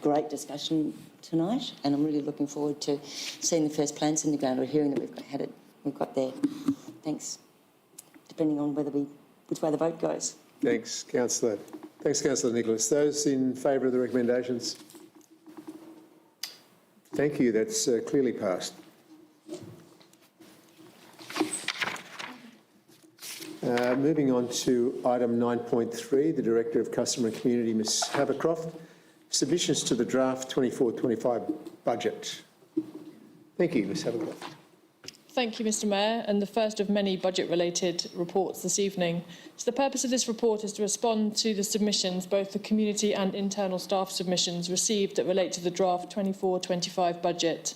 great discussion tonight, and I'm really looking forward to seeing the first plans in the ground, or hearing that we've got there. Thanks. Depending on which way the vote goes. Thanks, Councillor. Thanks, Councillor Nicholas. Those in favour of the recommendations? Thank you. That's clearly passed. Moving on to item 9.3, the Director of Customer and Community, Ms Havercroft. Submissions to the draft 24-25 budget. Thank you, Ms Havercroft. Thank you, Mr Mayor, and the first of many budget-related reports this evening. So the purpose of this report is to respond to the submissions, both the community and internal staff submissions received that relate to the draft 24-25 budget.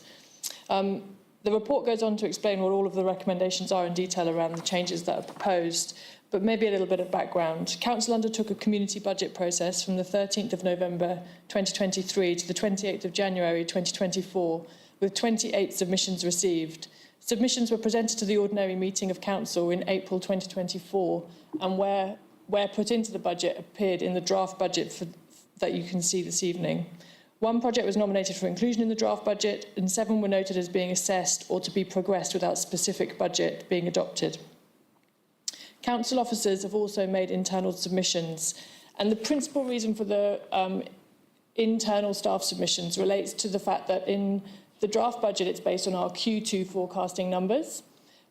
The report goes on to explain what all of the recommendations are in detail around the changes that are proposed, but maybe a little bit of background. Council undertook a community budget process from the 13th of November 2023 to the 28th of January 2024, with 28 submissions received. Submissions were presented to the ordinary meeting of Council in April 2024, and where put into the budget appeared in the draft budget that you can see this evening. 1 project was nominated for inclusion in the draft budget, and 7 were noted as being assessed or to be progressed without specific budget being adopted. Council officers have also made internal submissions, and the principal reason for the internal staff submissions relates to the fact that in the draft budget it's based on our Q2 forecasting numbers,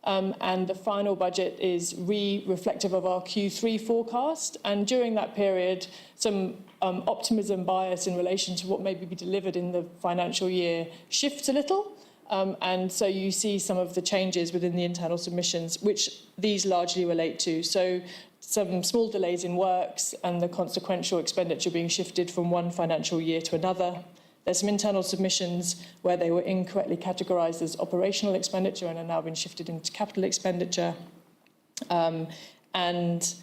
and the final budget is reflective of our Q3 forecast. And during that period, some optimism bias in relation to what may be delivered in the financial year shifts a little. And so you see some of the changes within the internal submissions, which these largely relate to. So some small delays in works and the consequential expenditure being shifted from one financial year to another. There's some internal submissions where they were incorrectly categorised as operational expenditure and are now been shifted into capital expenditure, and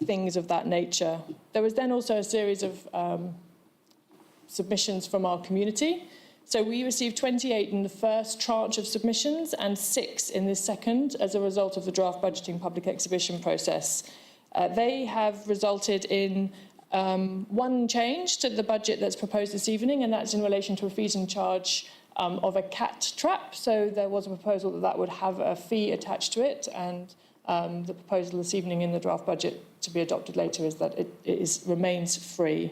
things of that nature. There was then also a series of submissions from our community. So we received 28 in the first tranche of submissions and 6 in this second as a result of the draft budgeting public exhibition process. They have resulted in one change to the budget that's proposed this evening, and that's in relation to a fees and charge of a cat trap. So there was a proposal that would have a fee attached to it, and the proposal this evening in the draft budget to be adopted later is that it remains free.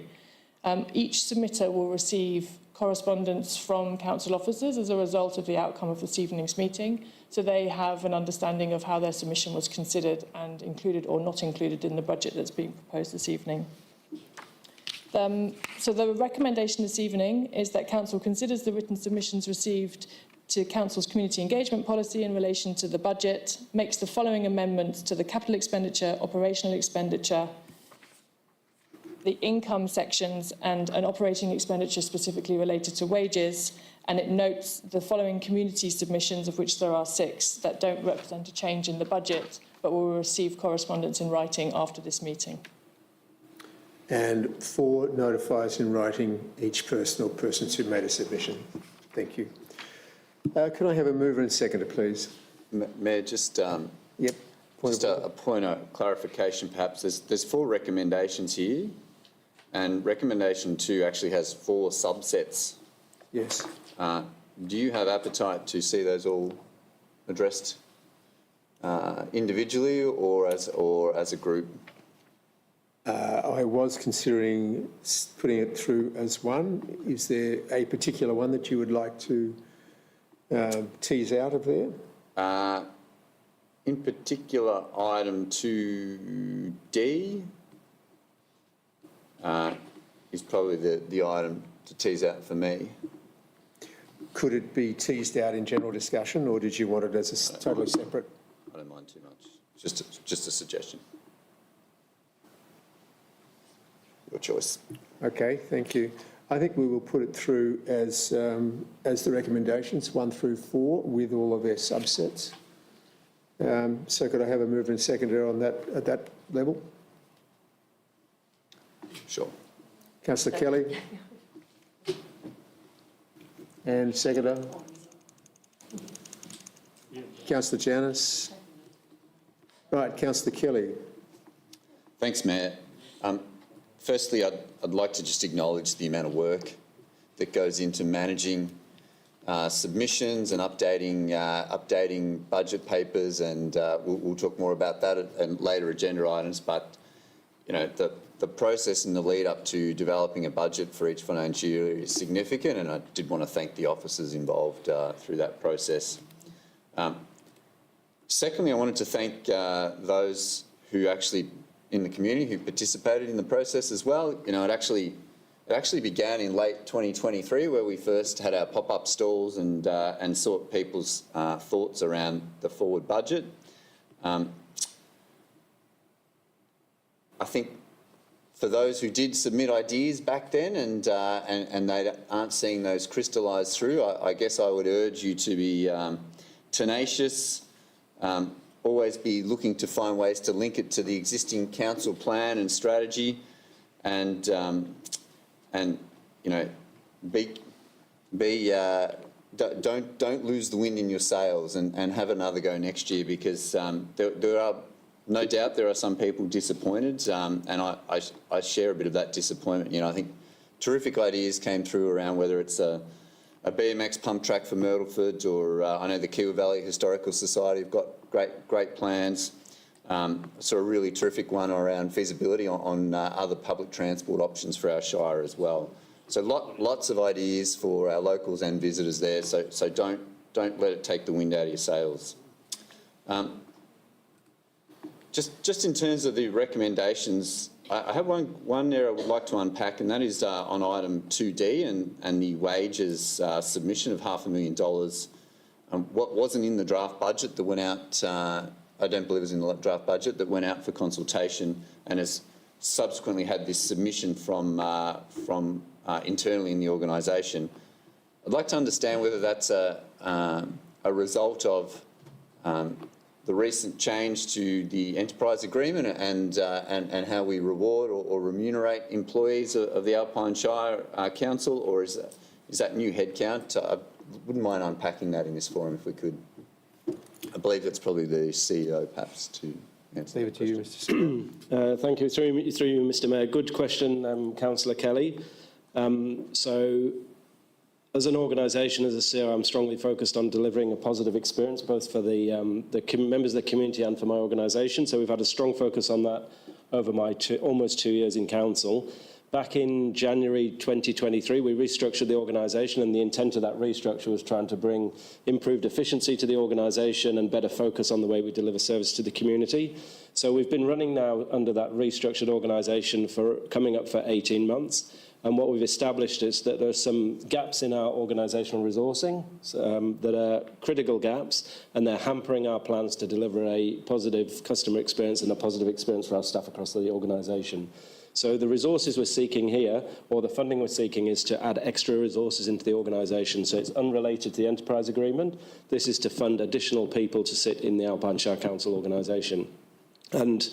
Each submitter will receive correspondence from council officers as a result of the outcome of this evening's meeting, so they have an understanding of how their submission was considered and included or not included in the budget that's being proposed this evening. So the recommendation this evening is that Council considers the written submissions received to Council's community engagement policy in relation to the budget, makes the following amendments to the capital expenditure, operational expenditure, the income sections and an operating expenditure specifically related to wages, and it notes the following community submissions, of which there are 6, that don't represent a change in the budget, but will receive correspondence in writing after this meeting. And 4 notifies in writing each person or persons who made a submission. Thank you. Can I have a mover and seconder, please? Mayor, just Yep. just a point of clarification, perhaps. There's 4 recommendations here, and recommendation 2 actually has 4 subsets. Yes. Do you have appetite to see those all addressed individually or as a group? I was considering putting it through as one. Is there a particular one that you would like to tease out of there? In particular, item 2D is probably the item to tease out for me. Could it be teased out in general discussion, or did you want it as a totally separate? I don't mind too much. Just a suggestion. Your choice. Okay, thank you. I think we will put it through as the recommendations 1 through 4 with all of their subsets. So could I have a mover and seconder on that at that level? Sure. Councillor Kelly. And seconder. Councillor Janus. Right, Councillor Kelly. Thanks, Mayor. Firstly, I'd like to just acknowledge the amount of work that goes into managing submissions and updating budget papers, and we'll talk more about that and later agenda items. But you know, the process and the lead up to developing a budget for each financial year is significant, and I did want to thank the officers involved through that process. Secondly, I wanted to thank those who actually in the community who participated in the process as well. You know, it actually began in late 2023, where we first had our pop-up stalls and sought people's thoughts around the forward budget. I think for those who did submit ideas back then and they aren't seeing those crystallised through, I guess I would urge you to be tenacious, always be looking to find ways to link it to the existing council plan and strategy, and you know, don't lose the wind in your sails and have another go next year, because there are no doubt there are some people disappointed, and I share a bit of that disappointment. You know, I think terrific ideas came through around whether it's a BMX pump track for Myrtleford, or I know the Kiwa Valley Historical Society have got great plans. So a really terrific one around feasibility on other public transport options for our Shire as well. So lots of ideas for our locals and visitors there. So don't let it take the wind out of your sails. Just in terms of the recommendations, I have one area I would like to unpack, and that is on item 2D and the wages submission of $500,000. What wasn't in the draft budget that went out, I don't believe it was in the draft budget, that went out for consultation and has subsequently had this submission from internally in the organisation. I'd like to understand whether that's a result of the recent change to the enterprise agreement and how we reward or remunerate employees of the Alpine Shire Council, or is that new headcount? I wouldn't mind unpacking that in this forum if we could. I believe that's probably the CEO perhaps to answer. Leave it to you, Mr. Speaker. Thank you. Through you, Mr. Mayor. Good question, Councillor Kelly. So, as an organisation, as a CEO, I'm strongly focused on delivering a positive experience, both for the members of the community and for my organisation. So we've had a strong focus on that over my almost 2 years in council. Back in January 2023, we restructured the organisation, and the intent of that restructure was trying to bring improved efficiency to the organisation and better focus on the way we deliver service to the community. So we've been running now under that restructured organisation for coming up for 18 months. And what we've established is that there are some gaps in our organisational resourcing that are critical gaps, and they're hampering our plans to deliver a positive customer experience and a positive experience for our staff across the organisation. So the resources we're seeking here, or the funding we're seeking, is to add extra resources into the organisation. So it's unrelated to the enterprise agreement. This is to fund additional people to sit in the Alpine Shire Council organisation. And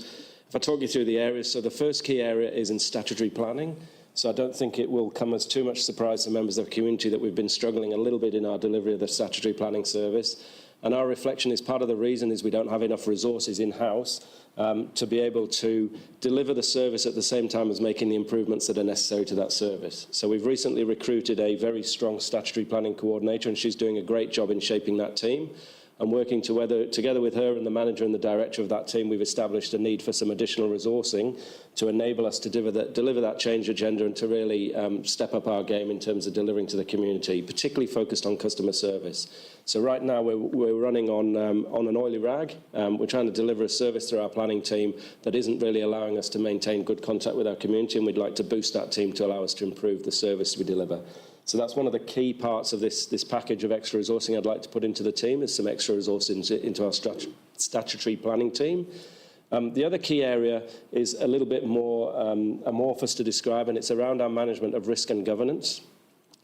if I talk you through the areas, so the first key area is in statutory planning. So I don't think it will come as too much surprise to members of the community that we've been struggling a little bit in our delivery of the statutory planning service. And our reflection is part of the reason is we don't have enough resources in-house to be able to deliver the service at the same time as making the improvements that are necessary to that service. So we've recently recruited a very strong statutory planning coordinator, and she's doing a great job in shaping that team. And working together with her and the manager and the director of that team, we've established a need for some additional resourcing to enable us to deliver that change agenda and to really step up our game in terms of delivering to the community, particularly focused on customer service. So right now we're running on an oily rag. We're trying to deliver a service through our planning team that isn't really allowing us to maintain good contact with our community, and we'd like to boost that team to allow us to improve the service we deliver. So that's one of the key parts of this package of extra resourcing I'd like to put into the team, is some extra resources into our statutory planning team. The other key area is a little bit more amorphous to describe, and it's around our management of risk and governance.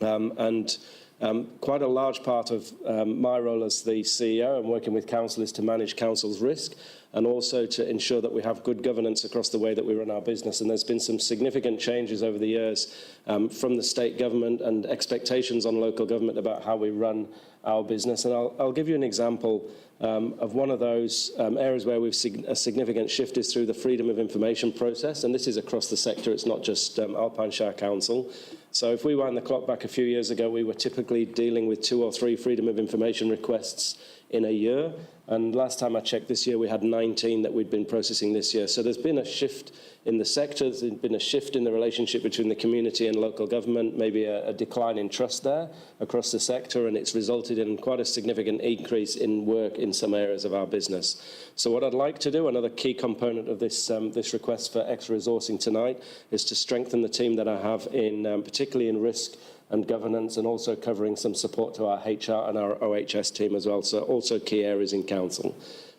Quite a large part of my role as the CEO and working with council is to manage council's risk, and also to ensure that we have good governance across the way that we run our business. And there's been some significant changes over the years from the state government and expectations on local government about how we run our business. And I'll give you an example of one of those areas where we've seen a significant shift is through the freedom of information process. And this is across the sector. It's not just Alpine Shire Council. So if we wind the clock back a few years ago, we were typically dealing with 2 or 3 freedom of information requests in a year. And last time I checked this year, we had 19 that we'd been processing this year. So there's been a shift in the sector. There's been a shift in the relationship between the community and local government, maybe a decline in trust there across the sector, and it's resulted in quite a significant increase in work in some areas of our business. So what I'd like to do, another key component of this request for extra resourcing tonight, is to strengthen the team that I have in, particularly in risk and governance, and also covering some support to our HR and our OHS team as well. So also key areas in council.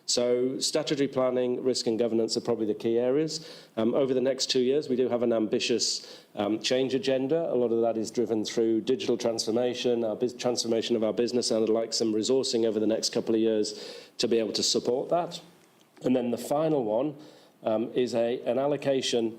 So statutory planning, risk and governance are probably the key areas. Over the next 2 years, we do have an ambitious change agenda. A lot of that is driven through digital transformation, transformation of our business, and I'd like some resourcing over the next couple of years to be able to support that. And then the final one is an allocation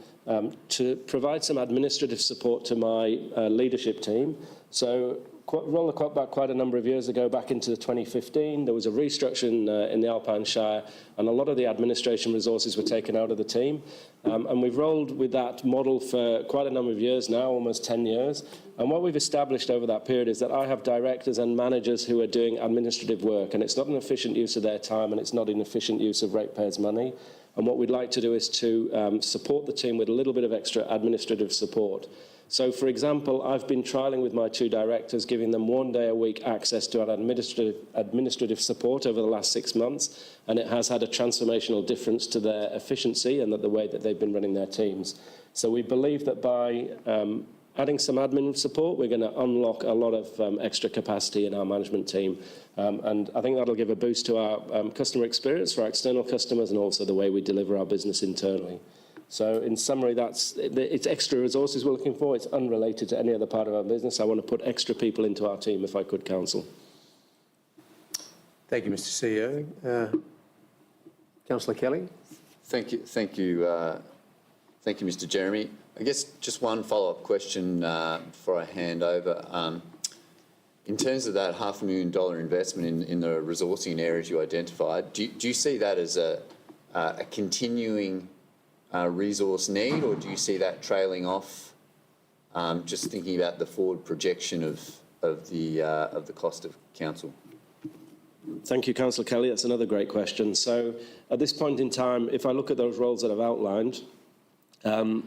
to provide some administrative support to my leadership team. So roll the clock back quite a number of years ago, back into 2015, there was a restructure in the Alpine Shire, and a lot of the administration resources were taken out of the team. And we've rolled with that model for quite a number of years now, almost 10 years. And what we've established over that period is that I have directors and managers who are doing administrative work, and it's not an efficient use of their time, and it's not an efficient use of ratepayers' money. And what we'd like to do is to support the team with a little bit of extra administrative support. So, for example, I've been trialling with my 2 directors, giving them 1 day a week access to an administrative support over the last 6 months, and it has had a transformational difference to their efficiency and the way that they've been running their teams. So we believe that by adding some admin support, we're going to unlock a lot of extra capacity in our management team. And I think that'll give a boost to our customer experience for our external customers and also the way we deliver our business internally. So in summary, it's extra resources we're looking for. It's unrelated to any other part of our business. I want to put extra people into our team if I could, Council. Thank you, Mr CEO. Councillor Kelly. Thank you, Mr. Jeremy. I guess just one follow-up question before I hand over. In terms of that $500,000 investment in the resourcing areas you identified, do you see that as a continuing resource need, or do you see that trailing off? Just thinking about the forward projection of the cost of council. Thank you, Councillor Kelly. That's another great question. So at this point in time, if I look at those roles that I've outlined,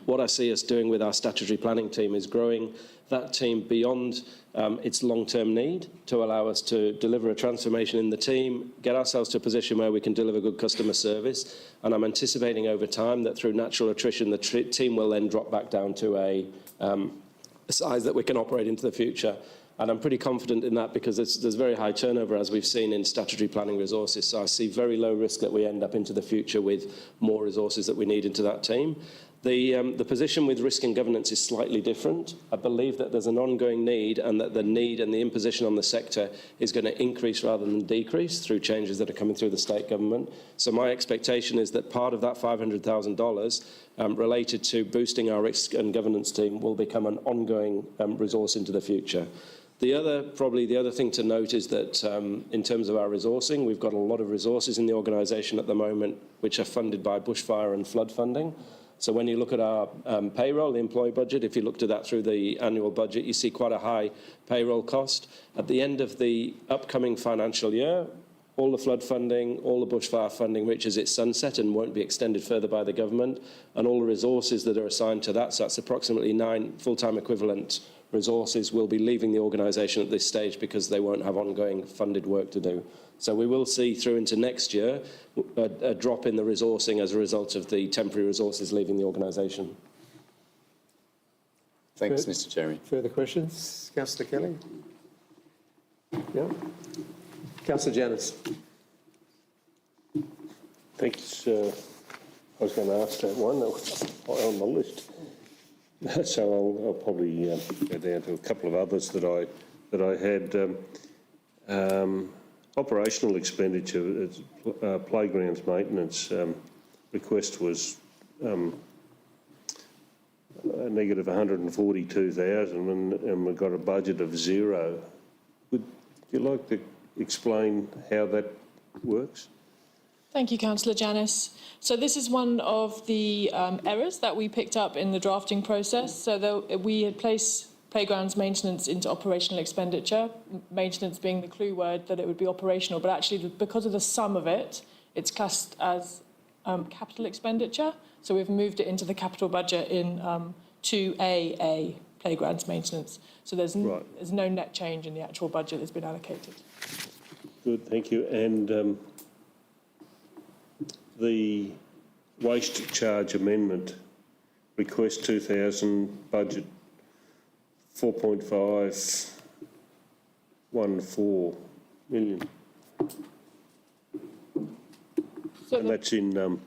what I see us doing with our statutory planning team is growing that team beyond its long-term need to allow us to deliver a transformation in the team, get ourselves to a position where we can deliver good customer service. And I'm anticipating over time that through natural attrition, the team will then drop back down to a size that we can operate into the future. And I'm pretty confident in that because there's very high turnover, as we've seen in statutory planning resources. So I see very low risk that we end up into the future with more resources that we need into that team. The position with risk and governance is slightly different. I believe that there's an ongoing need, and that the need and the imposition on the sector is going to increase rather than decrease through changes that are coming through the state government. So my expectation is that part of that $500,000 related to boosting our risk and governance team will become an ongoing resource into the future. The other thing to note is that in terms of our resourcing, we've got a lot of resources in the organisation at the moment which are funded by bushfire and flood funding. So when you look at our payroll, the employee budget, if you looked at that through the annual budget, you see quite a high payroll cost. At the end of the upcoming financial year, all the flood funding, all the bushfire funding reaches its sunset and won't be extended further by the government, and all the resources that are assigned to that, so that's approximately 9 full-time equivalent resources, will be leaving the organisation at this stage because they won't have ongoing funded work to do. So we will see through into next year a drop in the resourcing as a result of the temporary resources leaving the organisation. Thanks, Mr. Jeremy. Further questions? Councillor Kelly? Yeah. Councillor Janus. Thanks. I was going to ask that one. That was on the list. So I'll probably go down to a couple of others that I had. Operational expenditure, playgrounds maintenance request was a negative 142,000, and we've got a budget of 0. Would you like to explain how that works? Thank you, Councillor Janus. So this is one of the errors that we picked up in the drafting process. So we had placed playgrounds maintenance into operational expenditure, maintenance being the clue word that it would be operational, but actually because of the sum of it, it's classed as capital expenditure. So we've moved it into the capital budget in 2AA, playgrounds maintenance. So there's no net change in the actual budget that's been allocated. Good, thank you. And the waste charge amendment request 2000 budget 4.514 million. And that's in,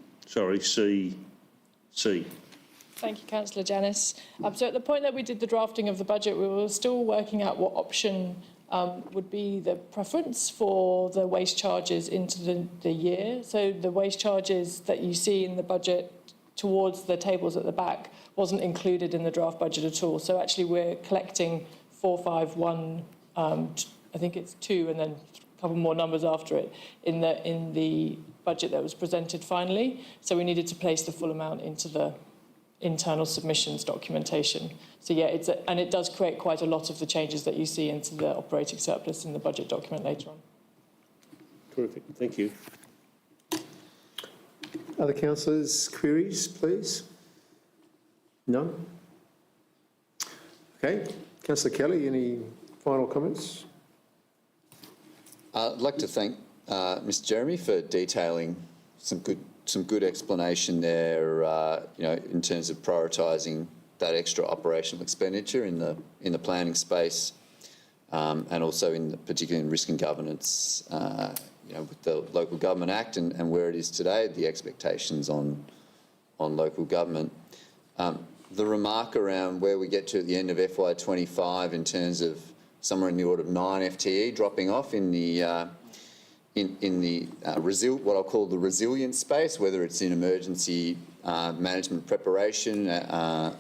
C. Thank you, Councillor Janis. So at the point that we did the drafting of the budget, we were still working out what option would be the preference for the waste charges into the year. So the waste charges that you see in the budget towards the tables at the back wasn't included in the draft budget at all. So actually we're collecting 451, I think it's 2 and then a couple more numbers after it in the budget that was presented finally. So we needed to place the full amount into the internal submissions documentation. So yeah, and it does create quite a lot of the changes that you see into the operating surplus in the budget document later on. Terrific, thank you. Other councillors' queries, please? None? Okay. Councillor Kelly, any final comments? I'd like to thank Mr. Jeremy for detailing some good explanation there, in terms of prioritising that extra operational expenditure in the planning space, and also particularly in risk and governance, with the Local Government Act and where it is today, the expectations on local government. The remark around where we get to at the end of FY25 in terms of somewhere in the order of 9 FTE dropping off in the what I'll call the resilience space, whether it's in emergency management preparation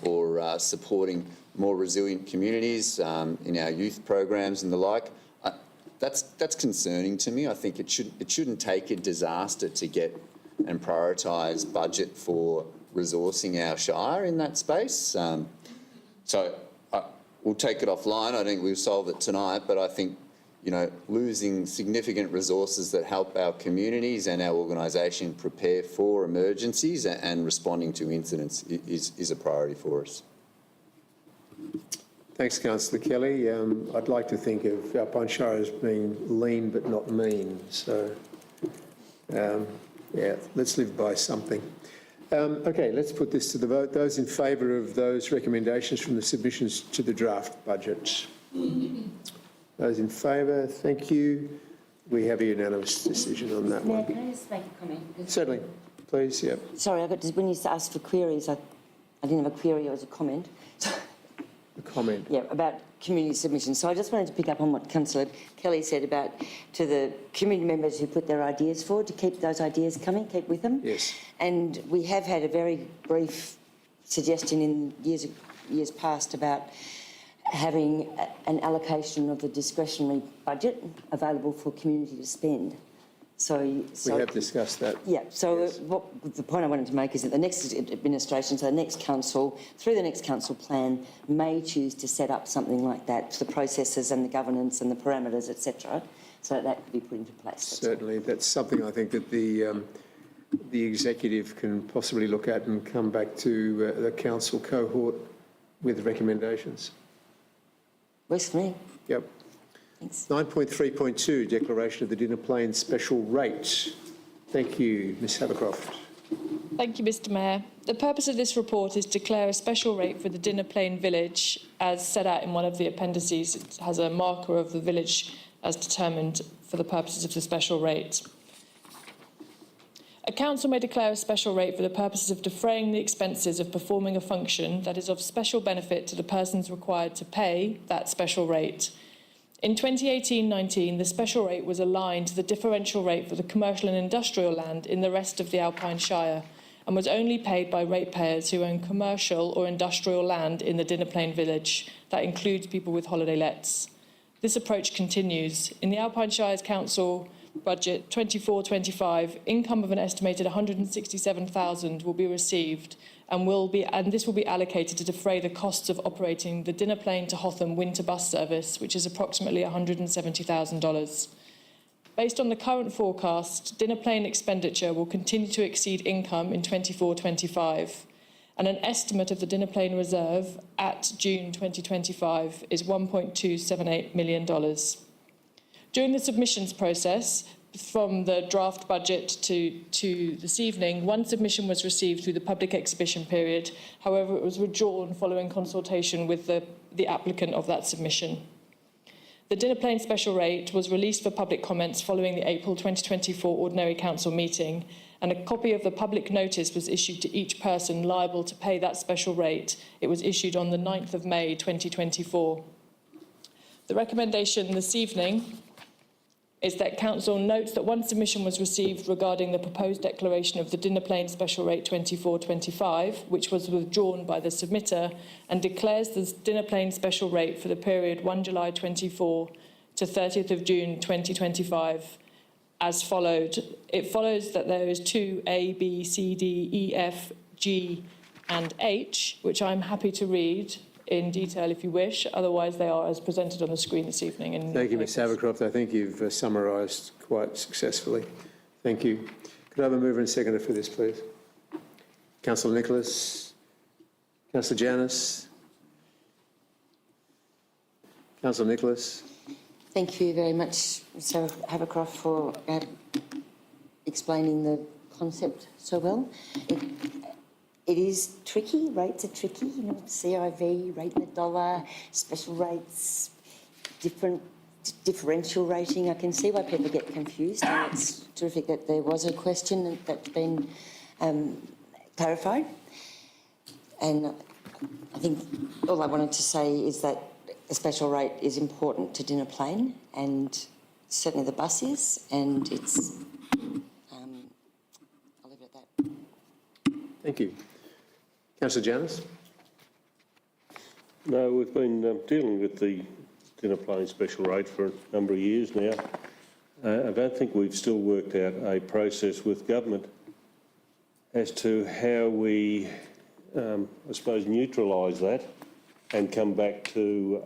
or supporting more resilient communities in our youth programs and the like. That's concerning to me. I think it shouldn't take a disaster to get and prioritise budget for resourcing our shire in that space. So we'll take it offline. I think we'll solve it tonight, but I think losing significant resources that help our communities and our organisation prepare for emergencies and responding to incidents is a priority for us. Thanks, Councillor Kelly. I'd like to think of Alpine Shire as being lean but not mean. So, let's live by something. Okay, let's put this to the vote. Those in favour of those recommendations from the submissions to the draft budget? Those in favour, thank you. We have a unanimous decision on that Mayor, one. can I just make a comment? Certainly, please, yeah. Sorry, when you asked for queries, I didn't have a query, it was a comment. A comment. Yeah, about community submissions. So I just wanted to pick up on what Councillor Kelly said about to the community members who put their ideas forward to keep those ideas coming, keep with them. Yes. And we have had a very brief suggestion in years past about having an allocation of the discretionary budget available for community to spend. So We have discussed that. yeah, so Yes. the point I wanted to make is that the next administration, so the next council, through the next council plan, may choose to set up something like that, the processes and the governance and the parameters, etc., so that could be put into place. Certainly, that's something I think that the executive can possibly look at and come back to the council cohort with recommendations. Works for me. Yep. Thanks. 9.3.2, declaration of the Dinner Plain special rate. Thank you, Ms Havercroft. Thank you, Mr Mayor. The purpose of this report is to declare a special rate for the Dinner Plain village as set out in one of the appendices. It has a marker of the village as determined for the purposes of the special rate. A council may declare a special rate for the purposes of defraying the expenses of performing a function that is of special benefit to the persons required to pay that special rate. In 2018-19, the special rate was aligned to the differential rate for the commercial and industrial land in the rest of the Alpine Shire and was only paid by ratepayers who own commercial or industrial land in the Dinner Plain village. That includes people with holiday lets. This approach continues. In the Alpine Shire's council budget 24-25, income of an estimated $167,000 will be received and this will be allocated to defray the costs of operating the Dinner Plain to Hotham winter bus service, which is approximately $170,000. Based on the current forecast, Dinner Plain expenditure will continue to exceed income in 24-25, and an estimate of the Dinner Plain reserve at June 2025 is $1.278 million. During the submissions process, from the draft budget to this evening, one submission was received through the public exhibition period. However, it was withdrawn following consultation with the applicant of that submission. The Dinner Plain special rate was released for public comments following the April 2024 Ordinary Council meeting, and a copy of the public notice was issued to each person liable to pay that special rate. It was issued on the 9th of May 2024. The recommendation this evening is that Council notes that one submission was received regarding the proposed declaration of the Dinner Plain special rate 24-25, which was withdrawn by the submitter, and declares the Dinner Plain special rate for the period 1 July 24 to 30th of June 2025 as followed. It follows that there is 2 A, B, C, D, E, F, G and H, which I'm happy to read in detail if you wish. Otherwise, they are as presented on the screen this evening. Thank you, Ms Havercroft. I think you've summarised quite successfully. Thank you. Could I have a mover and seconder for this, please? Councillor Nicholas. Councillor Janus. Councillor Nicholas. Thank you very much, Mr Havercroft, for explaining the concept so well. It is tricky, rates are tricky, you know, CIV, rate in the dollar, special rates, differential rating. I can see why people get confused, and it's terrific that there was a question that's been clarified. And I think all I wanted to say is that a special rate is important to Dinner Plain, and certainly the bus is, and it's, I'll leave it at that. Thank you. Councillor Janus. No, we've been dealing with the Dinner Plain special rate for a number of years now. I don't think we've still worked out a process with government as to how we, I suppose, neutralise that and come back to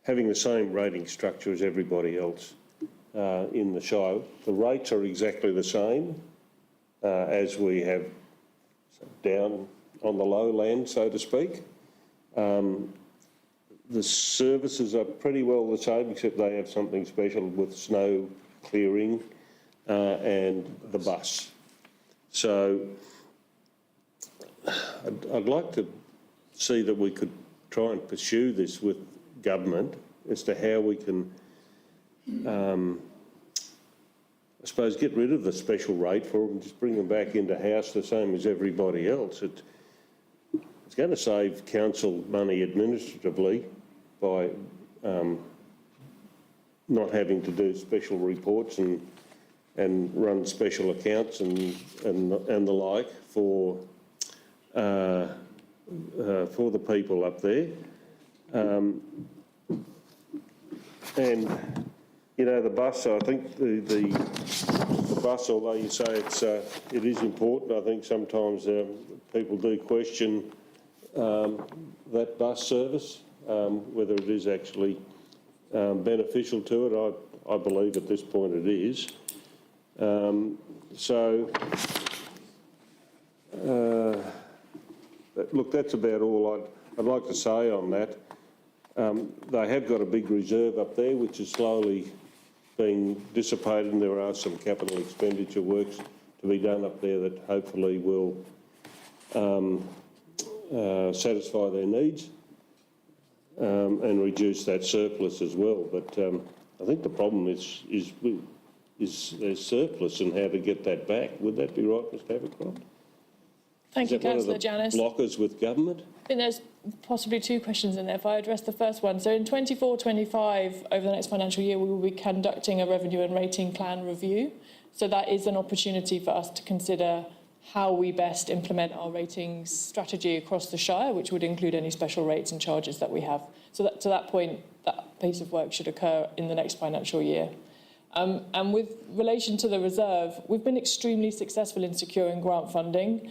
having the same rating structure as everybody else in the Shire. The rates are exactly the same as we have down on the lowland, so to speak. The services are pretty well the same, except they have something special with snow clearing and the bus. So I'd like to see that we could try and pursue this with government as to how we can, I suppose, get rid of the special rate for them, just bring them back into house the same as everybody else. It's going to save council money administratively by not having to do special reports and run special accounts and the like for the people up there. And you know, the bus, I think the bus, although you say it is important, I think sometimes people do question that bus service, whether it is actually beneficial to it. I believe at this point it is. Look, that's about all I'd like to say on that. They have got a big reserve up there, which is slowly being dissipated, and there are some capital expenditure works to be done up there that hopefully will satisfy their needs and reduce that surplus as well. But I think the problem is there's surplus and how to get that back. Would that be right, Mr Havercroft? Thank you, Councillor Janus. Blockers with government? I think there's possibly two questions in there. If I address the first one. So in 24-25, over the next financial year, we will be conducting a revenue and rating plan review. So that is an opportunity for us to consider how we best implement our ratings strategy across the Shire, which would include any special rates and charges that we have. So that, to that point, that piece of work should occur in the next financial year. And with relation to the reserve, we've been extremely successful in securing grant funding,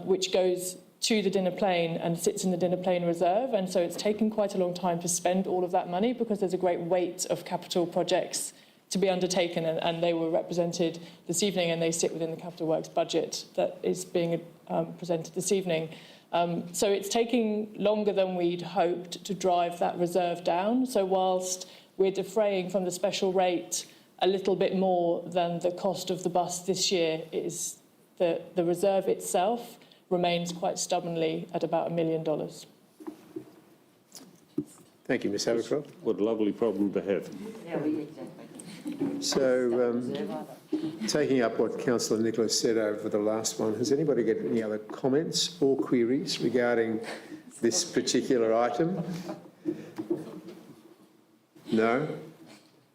which goes to the Dinner Plain and sits in the Dinner Plain Reserve. And so it's taken quite a long time to spend all of that money because there's a great weight of capital projects to be undertaken, and they were represented this evening, and they sit within the Capital Works budget that is being presented this evening. So it's taking longer than we'd hoped to drive that reserve down. So whilst we're defraying from the special rate a little bit more than the cost of the bus this year, is the reserve itself remains quite stubbornly at about $1 million. Thank you, Ms Havercroft. What a lovely problem to have. So, taking up what Councillor Nicholas said over the last one, has anybody got any other comments or queries regarding this particular item? No?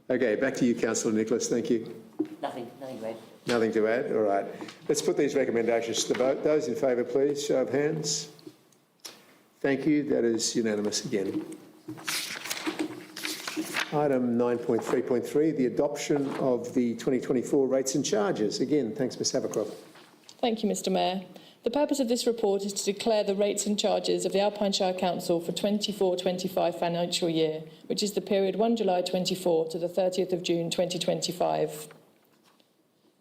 Okay, back to you, Councillor Nicholas. Thank you. Nothing to add. Nothing to add? All right. Let's put these recommendations to the vote. Those in favour, please, show of hands. Thank you. That is unanimous again. Item 9.3.3, the adoption of the 2024 rates and charges. Again, thanks, Ms Havercroft. Thank you, Mr Mayor. The purpose of this report is to declare the rates and charges of the Alpine Shire Council for 24-25 financial year, which is the period 1 July 24 to the 30th of June 2025.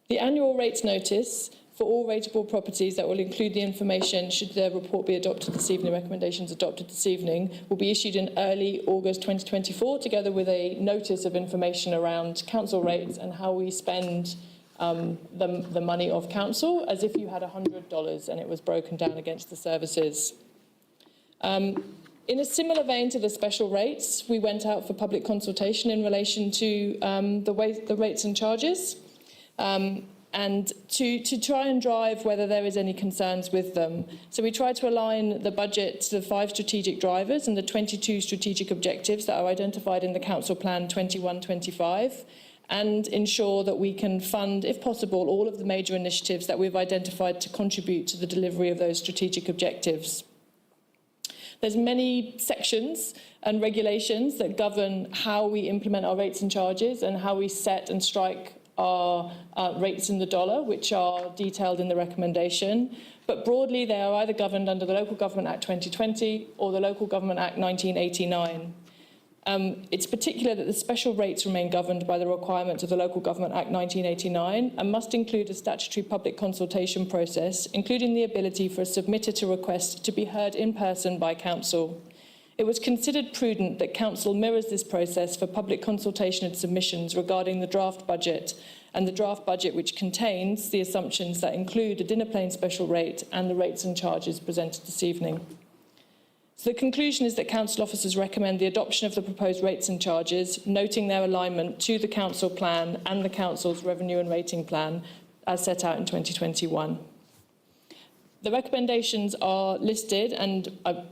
The annual rates notice for all rateable properties that will include the information should their report be adopted this evening, recommendations adopted this evening, will be issued in early August 2024, together with a notice of information around council rates and how we spend the money of council, as if you had $100 and it was broken down against the services. In a similar vein to the special rates, we went out for public consultation in relation to the rates and charges. And to try and drive whether there is any concerns with them. So we tried to align the budget to the 5 strategic drivers and the 22 strategic objectives that are identified in the Council Plan 21-25, and ensure that we can fund, if possible, all of the major initiatives that we've identified to contribute to the delivery of those strategic objectives. There's many sections and regulations that govern how we implement our rates and charges and how we set and strike our rates in the dollar, which are detailed in the recommendation. But broadly, they are either governed under the Local Government Act 2020 or the Local Government Act 1989. It's particular that the special rates remain governed by the requirements of the Local Government Act 1989 and must include a statutory public consultation process, including the ability for a submitter to request to be heard in person by council. It was considered prudent that Council mirrors this process for public consultation and submissions regarding the draft budget, and the draft budget which contains the assumptions that include a dinner plane special rate and the rates and charges presented this evening. So the conclusion is that Council officers recommend the adoption of the proposed rates and charges, noting their alignment to the Council Plan and the Council's Revenue and Rating Plan as set out in 2021. The recommendations are listed, and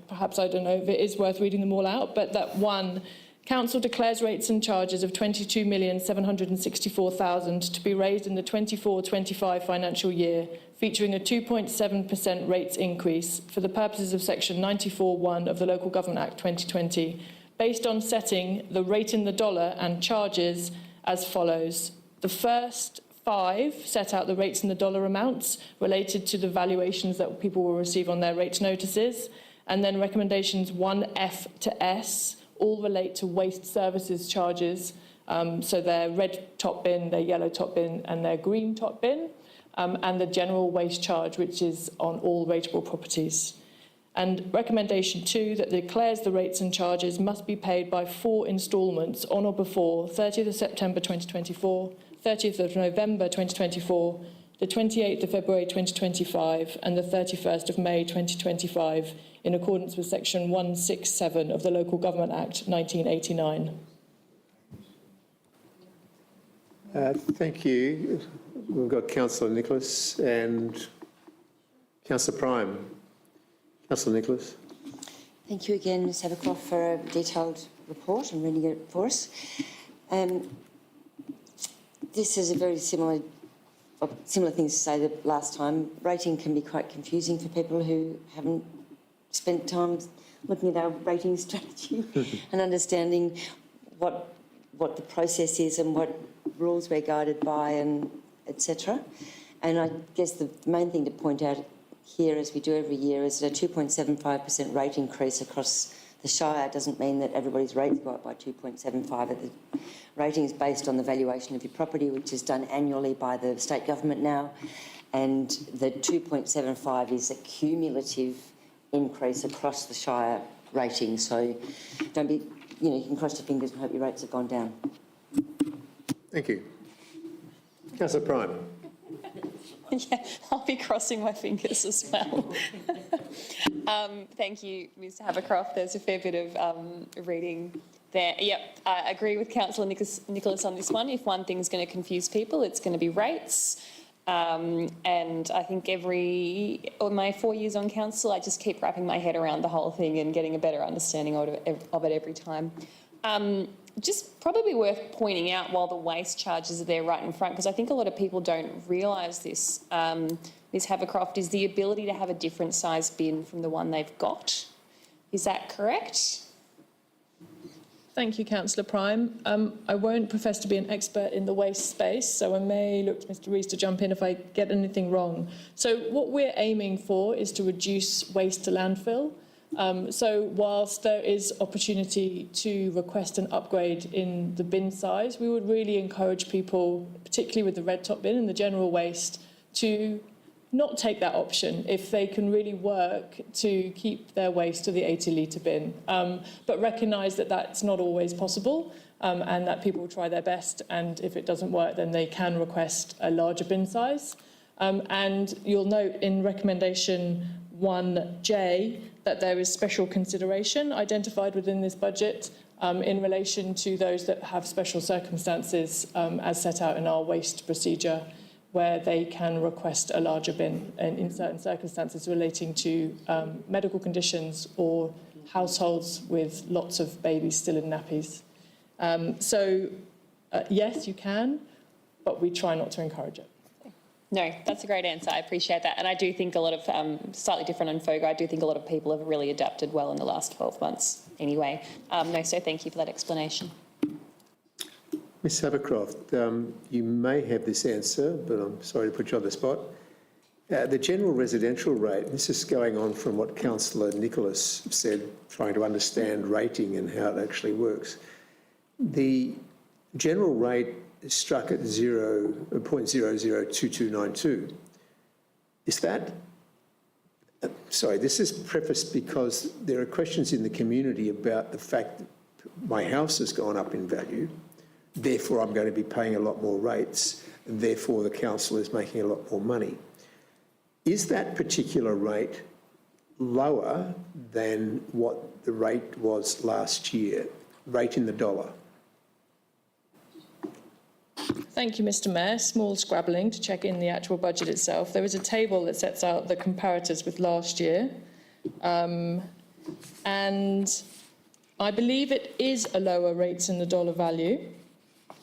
perhaps I don't know if it is worth reading them all out, but that 1, Council declares rates and charges of $22,764,000 to be raised in the 24-25 financial year, featuring a 2.7% rates increase for the purposes of Section 94(1) of the Local Government Act 2020, based on setting the rate in the dollar and charges as follows. The first 5 set out the rates in the dollar amounts related to the valuations that people will receive on their rates notices, and then recommendations 1F to S all relate to waste services charges, so their red top bin, their yellow top bin and their green top bin, and the general waste charge, which is on all rateable properties. And recommendation 2, that declares the rates and charges must be paid by 4 instalments on or before 30th of September 2024, 30th of November 2024, the 28th of February 2025 and the 31st of May 2025 in accordance with Section 167 of the Local Government Act 1989. Thank you. We've got Councillor Nicholas and Councillor Prime. Councillor Nicholas. Thank you again, Ms Havercroft, for a detailed report and reading it for us. This is a very similar thing to say that last time. Rating can be quite confusing for people who haven't spent time looking at our rating strategy and understanding what the process is and what rules we're guided by, and etc. And I guess the main thing to point out here, as we do every year, is that a 2.75% rate increase across the Shire doesn't mean that everybody's rates go up by 2.75. The rating is based on the valuation of your property, which is done annually by the state government now, and the 2.75 is a cumulative increase across the Shire rating. So don't be, you can cross your fingers and hope your rates have gone down. Thank you. Councillor Prime. Yeah, I'll be crossing my fingers as well. Thank you, Mr Havercroft. There's a fair bit of reading there. Yep, I agree with Councillor Nicholas on this one. If one thing's going to confuse people, it's going to be rates. And I think my 4 years on council, I just keep wrapping my head around the whole thing and getting a better understanding of it every time. Just probably worth pointing out while the waste charges are there right in front, because I think a lot of people don't realise this, Ms Havercroft, is the ability to have a different size bin from the one they've got. Is that correct? Thank you, Councillor Prime. I won't profess to be an expert in the waste space, so I may look to Mr Rees to jump in if I get anything wrong. So what we're aiming for is to reduce waste to landfill. So whilst there is opportunity to request an upgrade in the bin size, we would really encourage people, particularly with the red top bin and the general waste, to not take that option if they can really work to keep their waste to the 80 litre bin, but recognise that that's not always possible, and that people will try their best, and if it doesn't work then they can request a larger bin size. And you'll note in recommendation 1J that there is special consideration identified within this budget in relation to those that have special circumstances as set out in our waste procedure, where they can request a larger bin in certain circumstances relating to medical conditions or households with lots of babies still in nappies. Yes, you can, but we try not to encourage it. No, that's a great answer. I appreciate that. And I do think a lot of, slightly different on FOGA, I do think a lot of people have really adapted well in the last 12 months anyway. So thank you for that explanation. Ms Havercroft, you may have this answer, but I'm sorry to put you on the spot. The general residential rate, this is going on from what Councillor Nicholas said, trying to understand rating and how it actually works. The general rate is struck at 0.002292. Is that, sorry, this is prefaced because there are questions in the community about the fact that my house has gone up in value, therefore I'm going to be paying a lot more rates, and therefore the council is making a lot more money. Is that particular rate lower than what the rate was last year, rate in the dollar? Thank you, Mr Mayor. Small scrabbling to check in the actual budget itself. There is a table that sets out the comparators with last year. And I believe it is a lower rates in the dollar value,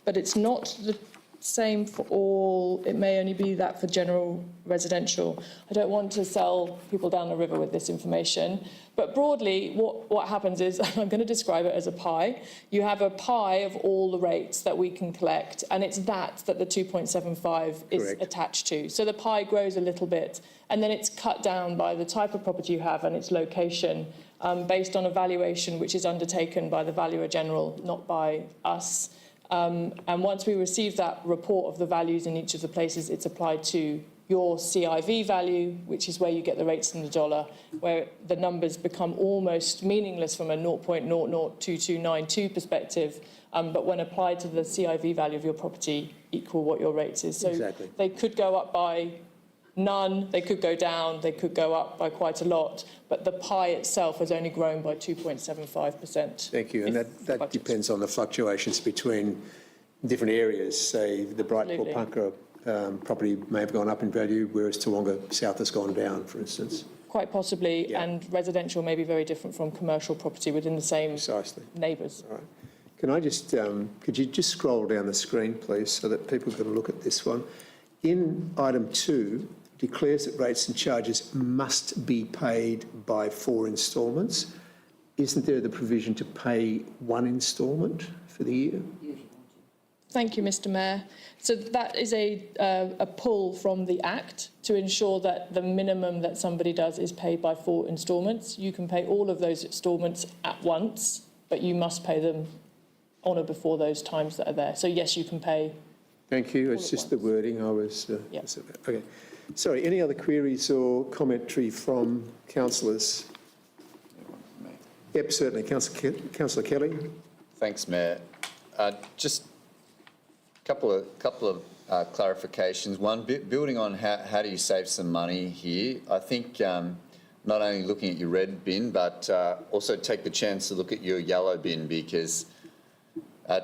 but it's not the same for all. It may only be that for general residential. I don't want to sell people down the river with this information, but broadly what happens is, I'm going to describe it as a pie. You have a pie of all the rates that we can collect, and it's that the 2.75 is Correct. attached to. So the pie grows a little bit, and then it's cut down by the type of property you have and its location, based on a valuation which is undertaken by the Valuer General, not by us. And once we receive that report of the values in each of the places, it's applied to your CIV value, which is where you get the rates in the dollar, where the numbers become almost meaningless from a 0.002292 perspective, but when applied to the CIV value of your property, equal what your rates is. So Exactly. They could go up by none, they could go down, they could go up by quite a lot, but the pie itself has only grown by 2.75%. Thank you. And that depends on the fluctuations between different areas. Say the Brightport Absolutely. Punker property may have gone up in value, whereas Toowoomba South has gone down, for instance. Quite possibly, Yeah. and residential may be very different from commercial property within the same Precisely. neighbours. All right. Can I just, could you just scroll down the screen, please, so that people can look at this one? In item 2, declares that rates and charges must be paid by 4 instalments. Isn't there the provision to pay 1 instalment for the year? Thank you, Mr Mayor. So that is a pull from the Act to ensure that the minimum that somebody does is paid by 4 instalments. You can pay all of those instalments at once, but you must pay them on or before those times that are there. So yes, you can pay. Thank you. All It's at just the once. wording I was... Yep. Okay. Sorry, any other queries or commentary from councillors? Yep, certainly. Councillor Kelly. Thanks, Mayor. Just a couple of clarifications. One, building on how do you save some money here, I think not only looking at your red bin, but also take the chance to look at your yellow bin, because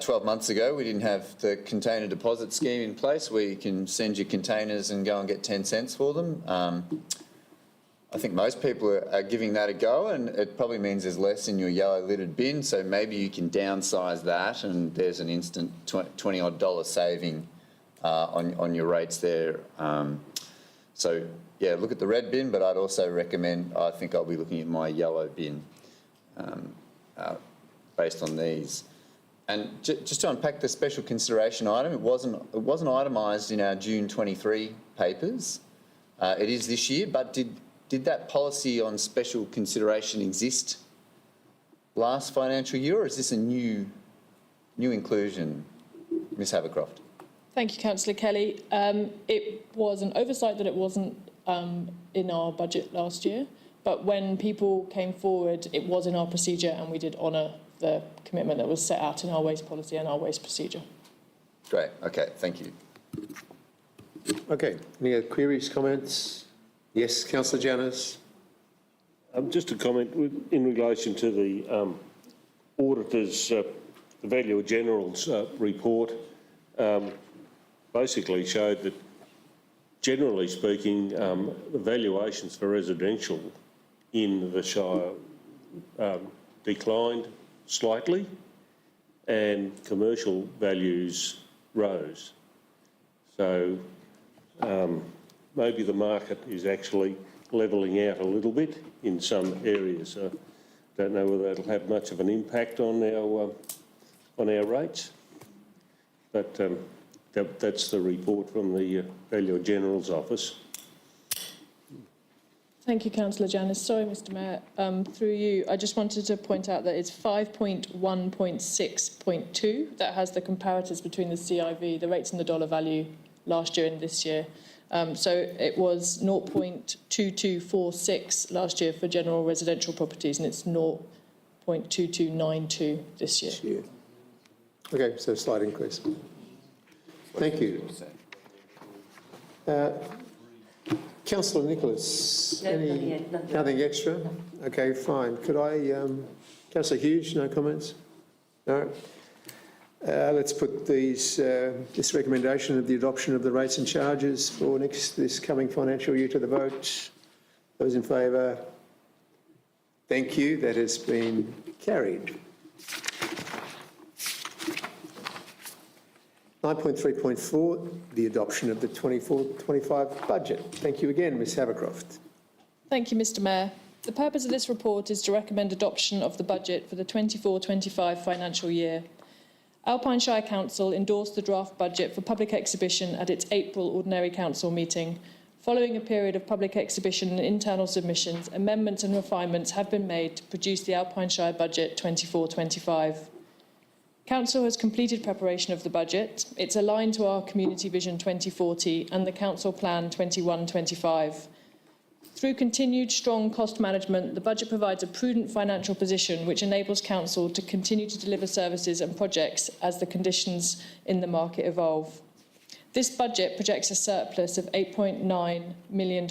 12 months ago we didn't have the container deposit scheme in place where you can send your containers and go and get 10 cents for them. I think most people are giving that a go, and it probably means there's less in your yellow lidded bin, so maybe you can downsize that and there's an instant $20 odd saving on your rates there. So yeah, look at the red bin, but I'd also recommend, I think I'll be looking at my yellow bin based on these. And just to unpack the special consideration item, it wasn't itemised in our June 23 papers. It is this year, but did that policy on special consideration exist last financial year, or is this a new inclusion, Ms Havercroft? Thank you, Councillor Kelly. It was an oversight that it wasn't in our budget last year, but when people came forward, it was in our procedure, and we did honour the commitment that was set out in our waste policy and our waste procedure. Great. Okay. Thank you. Okay. Any other queries, comments? Yes, Councillor Janus. Just a comment in relation to the auditor's, the Valuer General's report. Basically showed that, generally speaking, the valuations for residential in the Shire declined slightly, and commercial values rose. So maybe the market is actually levelling out a little bit in some areas. I don't know whether that'll have much of an impact on our rates, but that's the report from the Valuer General's office. Thank you, Councillor Janus. Sorry, Mr Mayor, through you, I just wanted to point out that it's 5.1.6.2 that has the comparators between the CIV, the rates and the dollar value last year and this year. So it was 0.2246 last year for general residential properties, and it's 0.2292 this year. Okay, so a slight increase. Thank you. Councillor Nicholas, nothing extra? Okay, fine. Could I, Councillor Hughes, no comments? No? Let's put this recommendation of the adoption of the rates and charges for this coming financial year to the vote. Those in favour? Thank you. That has been carried. 9.3.4, the adoption of the 24-25 budget. Thank you again, Ms Havercroft. Thank you, Mr Mayor. The purpose of this report is to recommend adoption of the budget for the 24-25 financial year. Alpine Shire Council endorsed the draft budget for public exhibition at its April Ordinary Council meeting. Following a period of public exhibition and internal submissions, amendments and refinements have been made to produce the Alpine Shire Budget 24-25. Council has completed preparation of the budget. It's aligned to our Community Vision 2040 and the Council Plan 21-25. Through continued strong cost management, the budget provides a prudent financial position which enables Council to continue to deliver services and projects as the conditions in the market evolve. This budget projects a surplus of $8.9 million,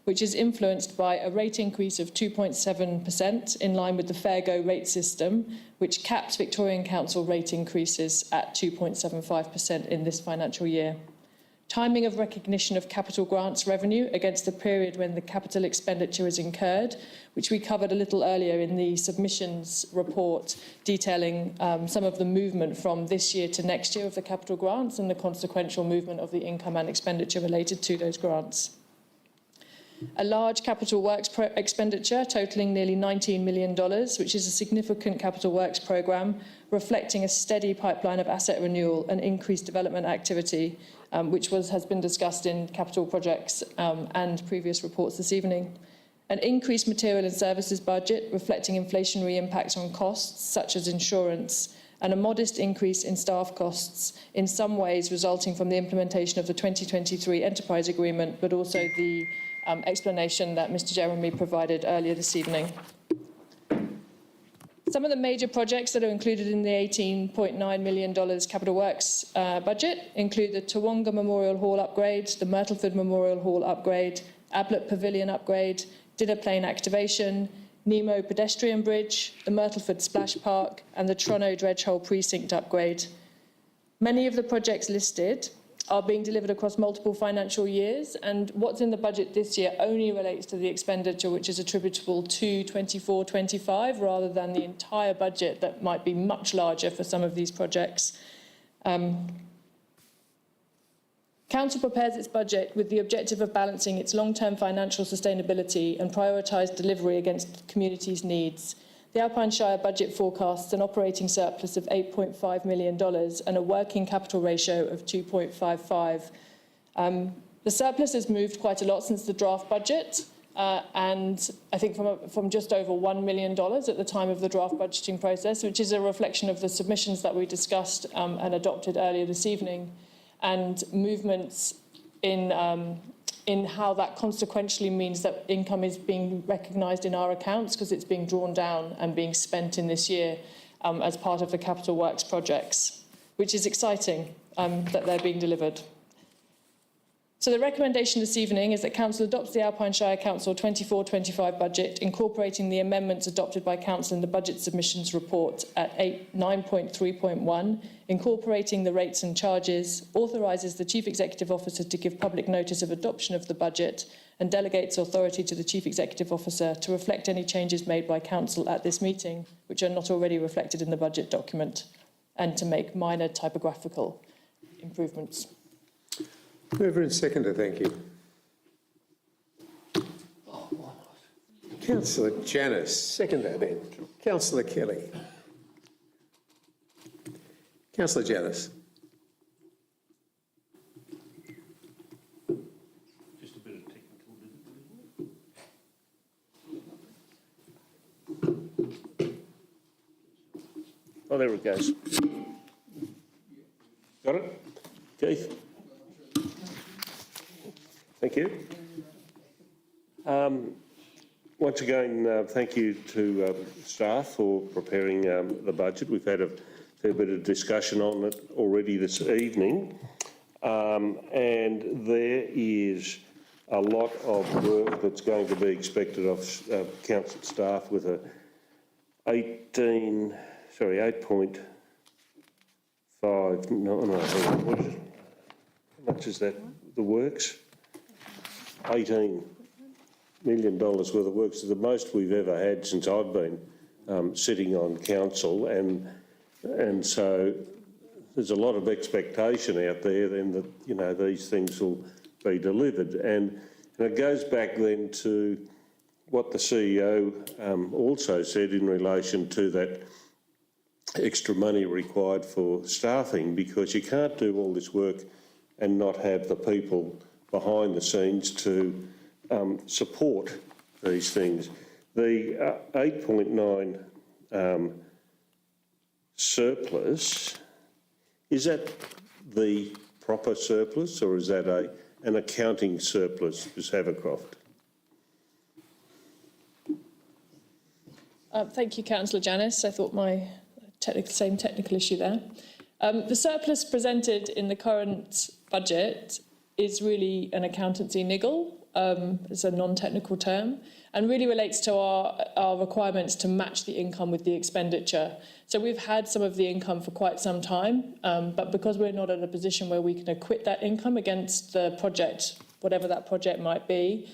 which is influenced by a rate increase of 2.7% in line with the Fair Go rate system, which caps Victorian Council rate increases at 2.75% in this financial year. Timing of recognition of capital grants revenue against the period when the capital expenditure is incurred, which we covered a little earlier in the submissions report detailing some of the movement from this year to next year of the capital grants and the consequential movement of the income and expenditure related to those grants. A large capital works expenditure totalling nearly $19 million, which is a significant capital works programme, reflecting a steady pipeline of asset renewal and increased development activity, which has been discussed in capital projects and previous reports this evening. An increased material and services budget, reflecting inflationary impacts on costs, such as insurance, and a modest increase in staff costs, in some ways resulting from the implementation of the 2023 Enterprise Agreement, but also the explanation that Mr Jeremy provided earlier this evening. Some of the major projects that are included in the $18.9 million capital works budget include the Toowoomba Memorial Hall upgrade, the Myrtleford Memorial Hall upgrade, Ablett Pavilion upgrade, Dinner Plain activation, Nemo pedestrian bridge, the Myrtleford Splash Park and the Toronto Dredge Hole precinct upgrade. Many of the projects listed are being delivered across multiple financial years, and what's in the budget this year only relates to the expenditure which is attributable to 24-25 rather than the entire budget that might be much larger for some of these projects. Council prepares its budget with the objective of balancing its long-term financial sustainability and prioritise delivery against the community's needs. The Alpine Shire budget forecasts an operating surplus of $8.5 million and a working capital ratio of 2.55. The surplus has moved quite a lot since the draft budget, and I think from just over $1 million at the time of the draft budgeting process, which is a reflection of the submissions that we discussed and adopted earlier this evening, and movements in how that consequentially means that income is being recognised in our accounts because it's being drawn down and being spent in this year as part of the capital works projects, which is exciting that they're being delivered. So the recommendation this evening is that Council adopts the Alpine Shire Council 24-25 budget, incorporating the amendments adopted by Council in the budget submissions report at 9.3.1, incorporating the rates and charges, authorises the Chief Executive Officer to give public notice of adoption of the budget and delegates authority to the Chief Executive Officer to reflect any changes made by Council at this meeting, which are not already reflected in the budget document, and to make minor typographical improvements. Mover and seconder, thank you. Councillor Janus, seconder then. Councillor Kelly. Councillor Janus. Just a bit of technical difficulty. Oh, there it goes. Got it? Keith? Thank you. Once again, thank you to staff for preparing the budget. We've had a fair bit of discussion on it already this evening, and there is a lot of work that's going to be expected of council staff with a 8.5, what is it? How much is that, the works? $18 million worth of work. It's the most we've ever had since I've been sitting on council, and so there's a lot of expectation out there then that, you know, these things will be delivered. And it goes back then to what the CEO also said in relation to that extra money required for staffing, because you can't do all this work and not have the people behind the scenes to support these things. The 8.9 surplus, is that the proper surplus, or is that an accounting surplus, Ms Havercroft? Thank you, Councillor Janus. I thought my same technical issue there. The surplus presented in the current budget is really an accountancy niggle. It's a non-technical term, and really relates to our requirements to match the income with the expenditure. So we've had some of the income for quite some time, but because we're not in a position where we can acquit that income against the project, whatever that project might be,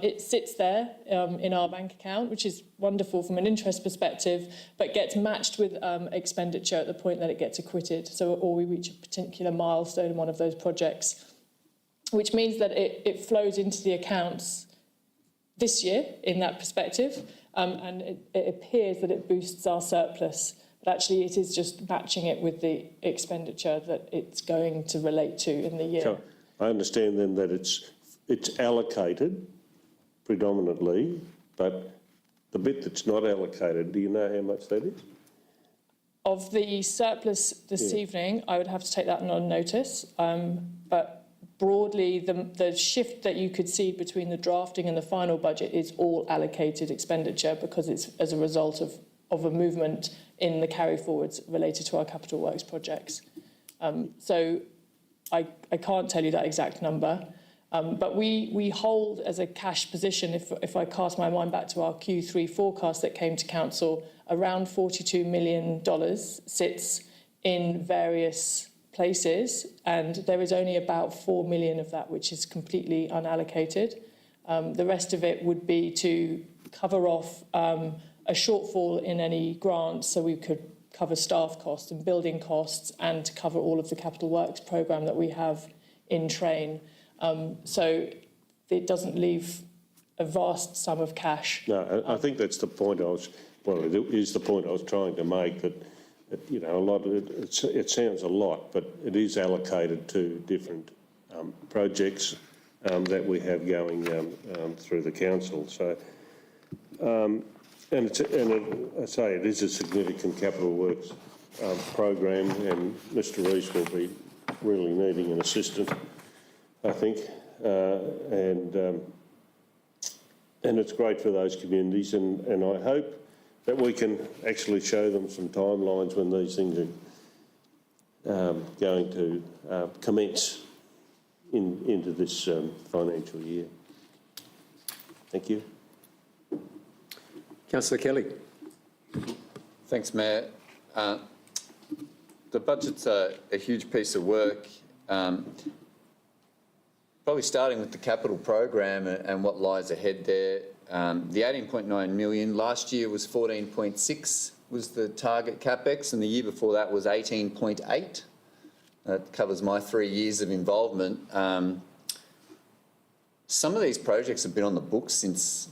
it sits there in our bank account, which is wonderful from an interest perspective, but gets matched with expenditure at the point that it gets acquitted, or we reach a particular milestone in one of those projects, which means that it flows into the accounts this year in that perspective, and it appears that it boosts our surplus, but actually it is just matching it with the expenditure that it's going to relate to in the year. So I understand then that it's allocated predominantly, but the bit that's not allocated, do you know how much that is? Of the surplus this evening, I would have to take that on notice, but broadly, the shift that you could see between the drafting and the final budget is all allocated expenditure, because it's as a result of a movement in the carry forwards related to our capital works projects. So I can't tell you that exact number, But we hold as a cash position, if I cast my mind back to our Q3 forecast that came to council, around $42 million sits in various places, and there is only about 4 million of that which is completely unallocated. The rest of it would be to cover off a shortfall in any grants, so we could cover staff costs and building costs and to cover all of the capital works programme that we have in train. So it doesn't leave a vast sum of cash. No, I think that's the point it is the point I was trying to make, that you know, a lot of it sounds a lot, but it is allocated to different projects that we have going through the council. So, I say it is a significant capital works program, and Mr. Rees will be really needing an assistant, I think, and it's great for those communities, and I hope that we can actually show them some timelines when these things are going to commence into this financial year. Thank you. Councillor Kelly. Thanks, Mayor. The budget's a huge piece of work. Probably starting with the capital program and what lies ahead there. The 18.9 million, last year was 14.6 was the target CapEx, and the year before that was 18.8. That covers my 3 years of involvement. Some of these projects have been on the books since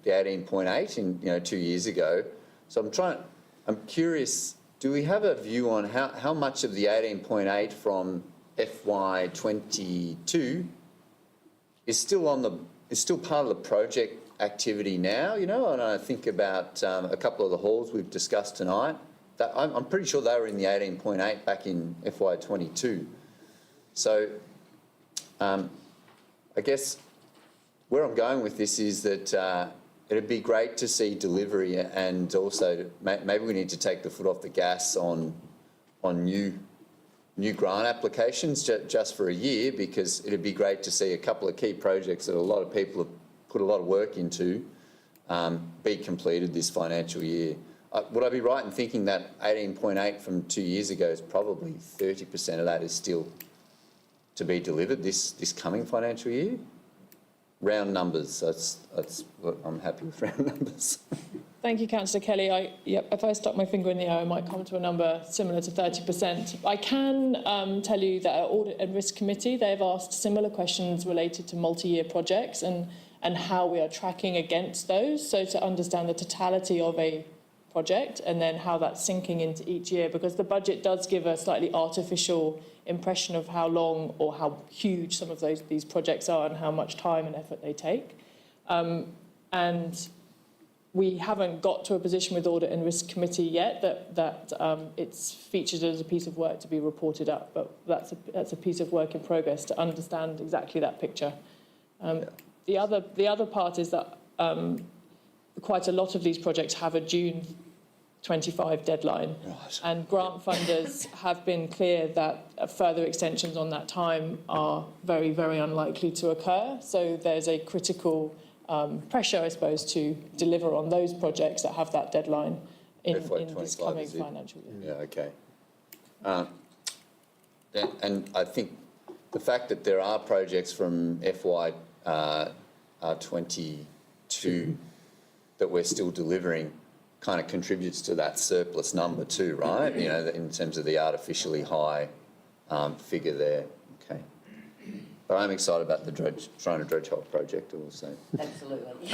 the 18.8 in 2 years ago. So I'm curious, do we have a view on how much of the 18.8 from FY22 is still part of the project activity now, and I think about a couple of the halls we've discussed tonight. That I'm pretty sure they were in the 18.8 back in FY22. So I guess where I'm going with this is that it'd be great to see delivery, and also maybe we need to take the foot off the gas on new grant applications just for a year, because it'd be great to see a couple of key projects that a lot of people have put a lot of work into be completed this financial year. Would I be right in thinking that 18.8 from 2 years ago is probably 30% of that is still to be delivered this coming financial year? Round numbers, that's what I'm happy with, round numbers. Thank you, Councillor Kelly. If I stuck my finger in the air, I might come to a number similar to 30%. I can tell you that our Audit and Risk Committee, they've asked similar questions related to multi-year projects and how we are tracking against those, so to understand the totality of a project and then how that's sinking into each year, because the budget does give a slightly artificial impression of how long or how huge some of these projects are and how much time and effort they take. And we haven't got to a position with Audit and Risk Committee yet that it's featured as a piece of work to be reported up, but that's a piece of work in progress to understand exactly that picture. The other part is that quite a lot of these projects have a June 25 deadline, right, and grant funders have been clear that further extensions on that time are very, very unlikely to occur. So there's a critical pressure, I suppose, to deliver on those projects that have that deadline in this coming financial year. Yeah, okay. And I think the fact that there are projects from FY22 that we're still delivering kind of contributes to that surplus number too, right? In terms of the artificially high figure there. Okay. But I'm excited about the trying to dredge hole project also. Absolutely.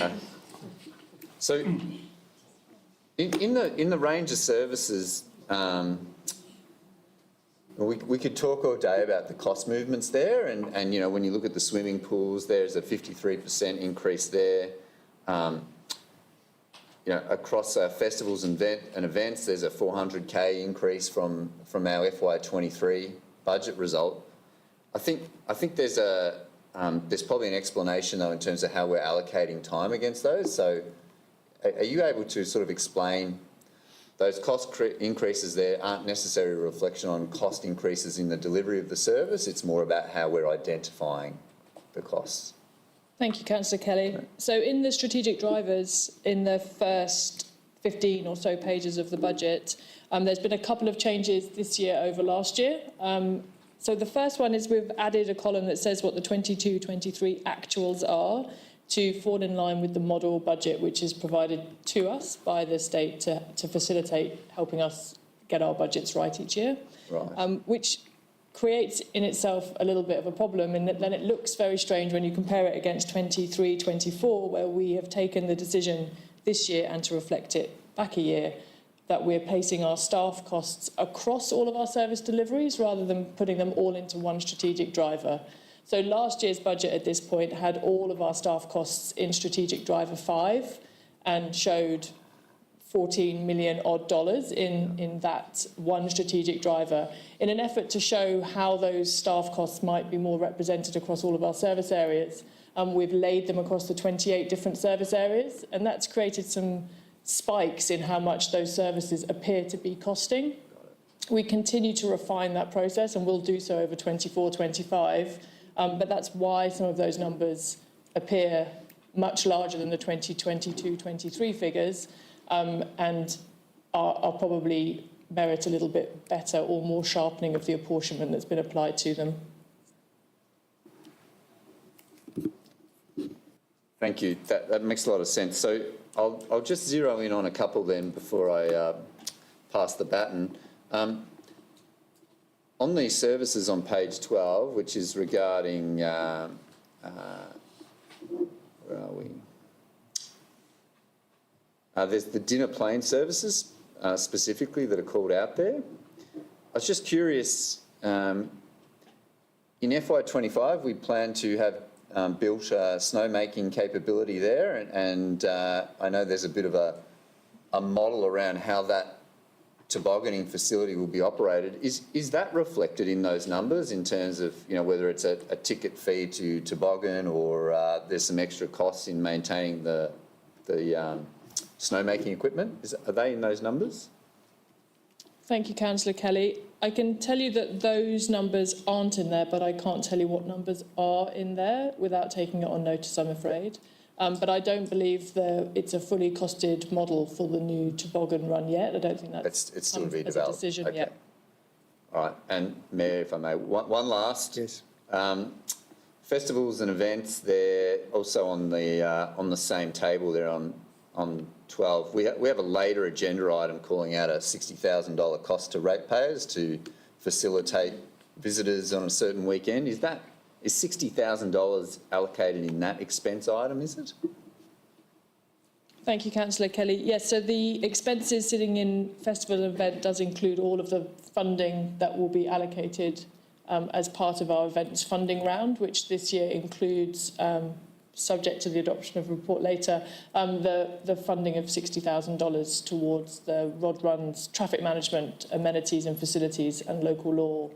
So in the range of services, we could talk all day about the cost movements there, and when you look at the swimming pools, there's a 53% increase there. Across our festivals and events, there's a 400K increase from our FY23 budget result. I think there's probably an explanation though in terms of how we're allocating time against those. So, are you able to sort of explain those cost increases there aren't necessarily a reflection on cost increases in the delivery of the service? It's more about how we're identifying the costs? Thank you, Councillor Kelly. So in the strategic drivers, in the first 15 or so pages of the budget, there's been a couple of changes this year over last year. So the first one is we've added a column that says what the 22-23 actuals are to fall in line with the model budget which is provided to us by the state to facilitate helping us get our budgets right each year, Right. which creates in itself a little bit of a problem in that then it looks very strange when you compare it against 23-24, where we have taken the decision this year, and to reflect it back a year, that we're placing our staff costs across all of our service deliveries rather than putting them all into one strategic driver. So last year's budget at this point had all of our staff costs in strategic driver 5 and showed $14 million odd in that one strategic driver, in an effort to show how those staff costs might be more represented across all of our service areas. We've laid them across the 28 different service areas, and that's created some spikes in how much those services appear to be costing. We continue to refine that process, and we'll do so over 24-25, but that's why some of those numbers appear much larger than the 2022-23 figures, and are probably merit a little bit better or more sharpening of the apportionment that's been applied to them. Thank you. That makes a lot of sense. So I'll just zero in on a couple then before I pass the baton. On these services on page 12, which is regarding, where are we? There's the dinner plane services specifically that are called out there. I was just curious, in FY25 we plan to have built snowmaking capability there, and I know there's a bit of a model around how that tobogganing facility will be operated. Is that reflected in those numbers in terms of, you know, whether it's a ticket fee to toboggan or there's some extra costs in maintaining the snowmaking equipment? Are they in those numbers? Thank you, Councillor Kelly. I can tell you that those numbers aren't in there, but I can't tell you what numbers are in there without taking it on notice, I'm afraid. But I don't believe it's a fully costed model for the new toboggan run yet. I don't think that's It's still to be as a developed. decision Okay. yet. All right. And Mayor, if I may, one last. Yes. Festivals and events, they're also on the same table there on 12. We have a later agenda item calling out a $60,000 cost to ratepayers to facilitate visitors on a certain weekend. Is $60,000 allocated in that expense item, is it? Thank you, Councillor Kelly. Yes, so the expenses sitting in festival and event does include all of the funding that will be allocated as part of our events funding round, which this year includes, subject to the adoption of a report later, the funding of $60,000 towards the Rod Run's traffic management, amenities and facilities and local law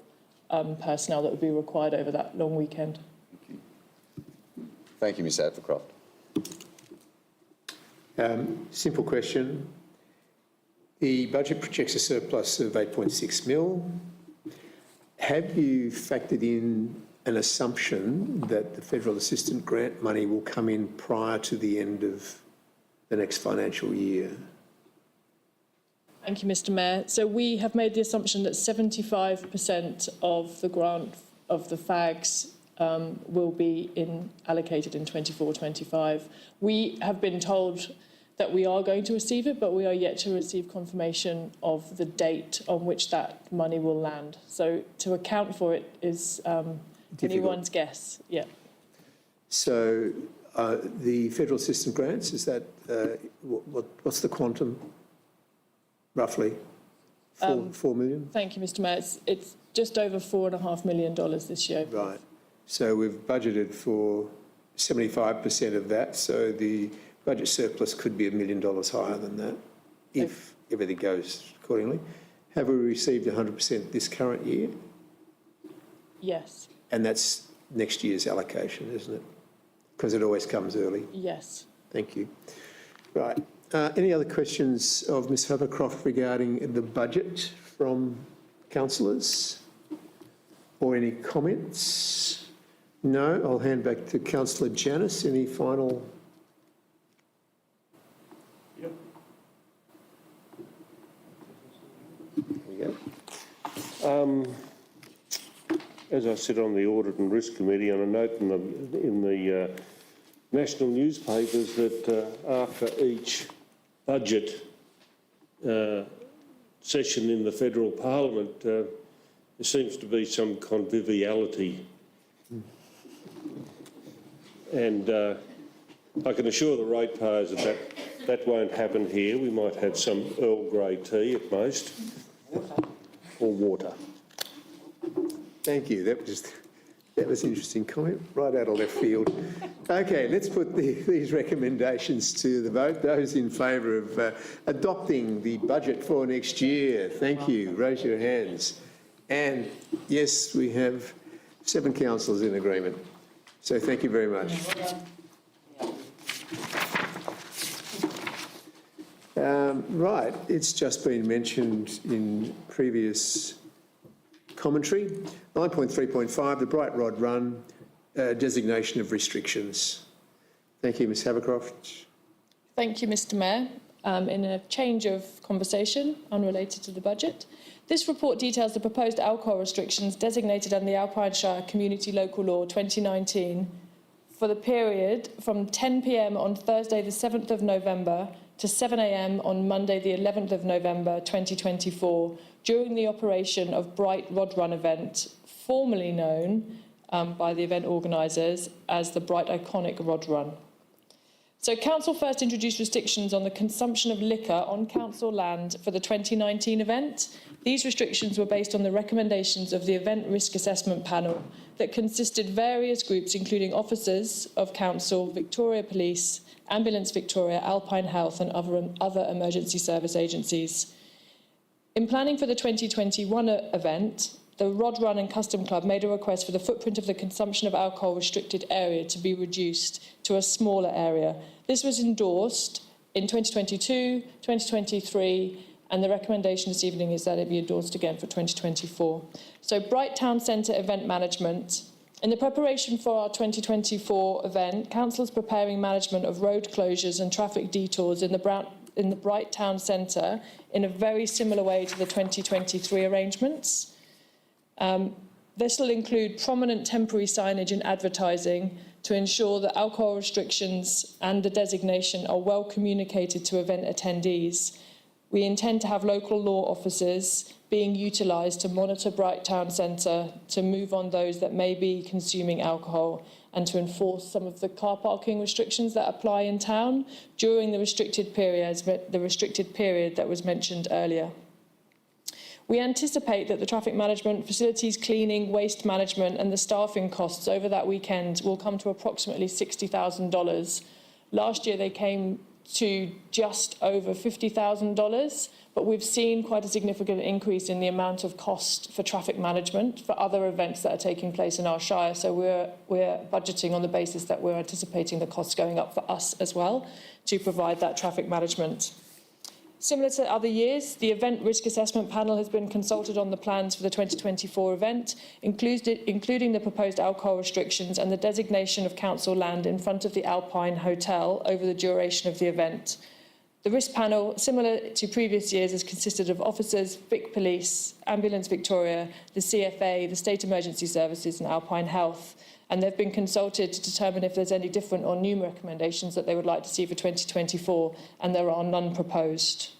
personnel that would be required over that long weekend. Thank you, Ms Apthorpe. Simple question. The budget projects a surplus of 8.6 mil. Have you factored in an assumption that the federal assistance grant money will come in prior to the end of the next financial year? Thank you, Mr Mayor. So we have made the assumption that 75% of the grant of the FAGs will be allocated in 24-25. We have been told that we are going to receive it, but we are yet to receive confirmation of the date on which that money will land. So to account for it is anyone's guess. Yeah. So the federal assistance grants, is that, what's the quantum, roughly? 4 million? Thank you, Mr Mayor. It's just over $4.5 million this year. Right. So we've budgeted for 75% of that, so the budget surplus could be $1 million higher than that if everything goes accordingly. Have we received 100% this current year? Yes. And that's next year's allocation, isn't it? Because it always comes early. Yes. Thank you. Right. Any other questions of Ms Hovercroft regarding the budget from councillors? Or any comments? No, I'll hand back to Councillor Janus. Any final? There we go. As I said on the Audit and Risk Committee, on a note in the national newspapers that after each budget session in the federal parliament, there seems to be some conviviality. And I can assure the ratepayers that won't happen here. We might have some Earl Grey tea at most, or water. Thank you. That was an interesting comment, right out of left field. Okay, let's put these recommendations to the vote. Those in favour of adopting the budget for next year, thank you. Raise your hands. And yes, we have 7 councillors in agreement. So thank you very much. Right, it's just been mentioned in previous commentary. 9.3.5, the Bright Rod Run, designation of restrictions. Thank you, Ms Havercroft. Thank you, Mr Mayor. In a change of conversation unrelated to the budget, this report details the proposed alcohol restrictions designated under the Alpine Shire Community Local Law 2019 for the period from 10 p.m. on Thursday the 7th of November to 7 a.m. on Monday the 11th of November 2024 during the operation of Bright Rod Run event, formerly known by the event organisers as the Bright Iconic Rod Run. So Council first introduced restrictions on the consumption of liquor on council land for the 2019 event. These restrictions were based on the recommendations of the Event Risk Assessment Panel that consisted various groups including officers of council, Victoria Police, Ambulance Victoria, Alpine Health and other emergency service agencies. In planning for the 2021 event, the Rod Run and Custom Club made a request for the footprint of the consumption of alcohol restricted area to be reduced to a smaller area. This was endorsed in 2022, 2023, and the recommendation this evening is that it be endorsed again for 2024. So Bright Town Centre event management. In the preparation for our 2024 event, Council is preparing management of road closures and traffic detours in the Bright Town Centre in a very similar way to the 2023 arrangements. This will include prominent temporary signage and advertising to ensure that alcohol restrictions and the designation are well communicated to event attendees. We intend to have local law officers being utilised to monitor Bright Town Centre, to move on those that may be consuming alcohol and to enforce some of the car parking restrictions that apply in town during the restricted period that was mentioned earlier. We anticipate that the traffic management, facilities cleaning, waste management and the staffing costs over that weekend will come to approximately $60,000. Last year they came to just over $50,000, but we've seen quite a significant increase in the amount of cost for traffic management for other events that are taking place in our Shire. So we're budgeting on the basis that we're anticipating the costs going up for us as well to provide that traffic management. Similar to other years, the Event Risk Assessment Panel has been consulted on the plans for the 2024 event, including the proposed alcohol restrictions and the designation of council land in front of the Alpine Hotel over the duration of the event. The risk panel, similar to previous years, has consisted of officers, Vic Police, Ambulance Victoria, the CFA, the State Emergency Services and Alpine Health, and they've been consulted to determine if there's any different or new recommendations that they would like to see for 2024, and there are none proposed.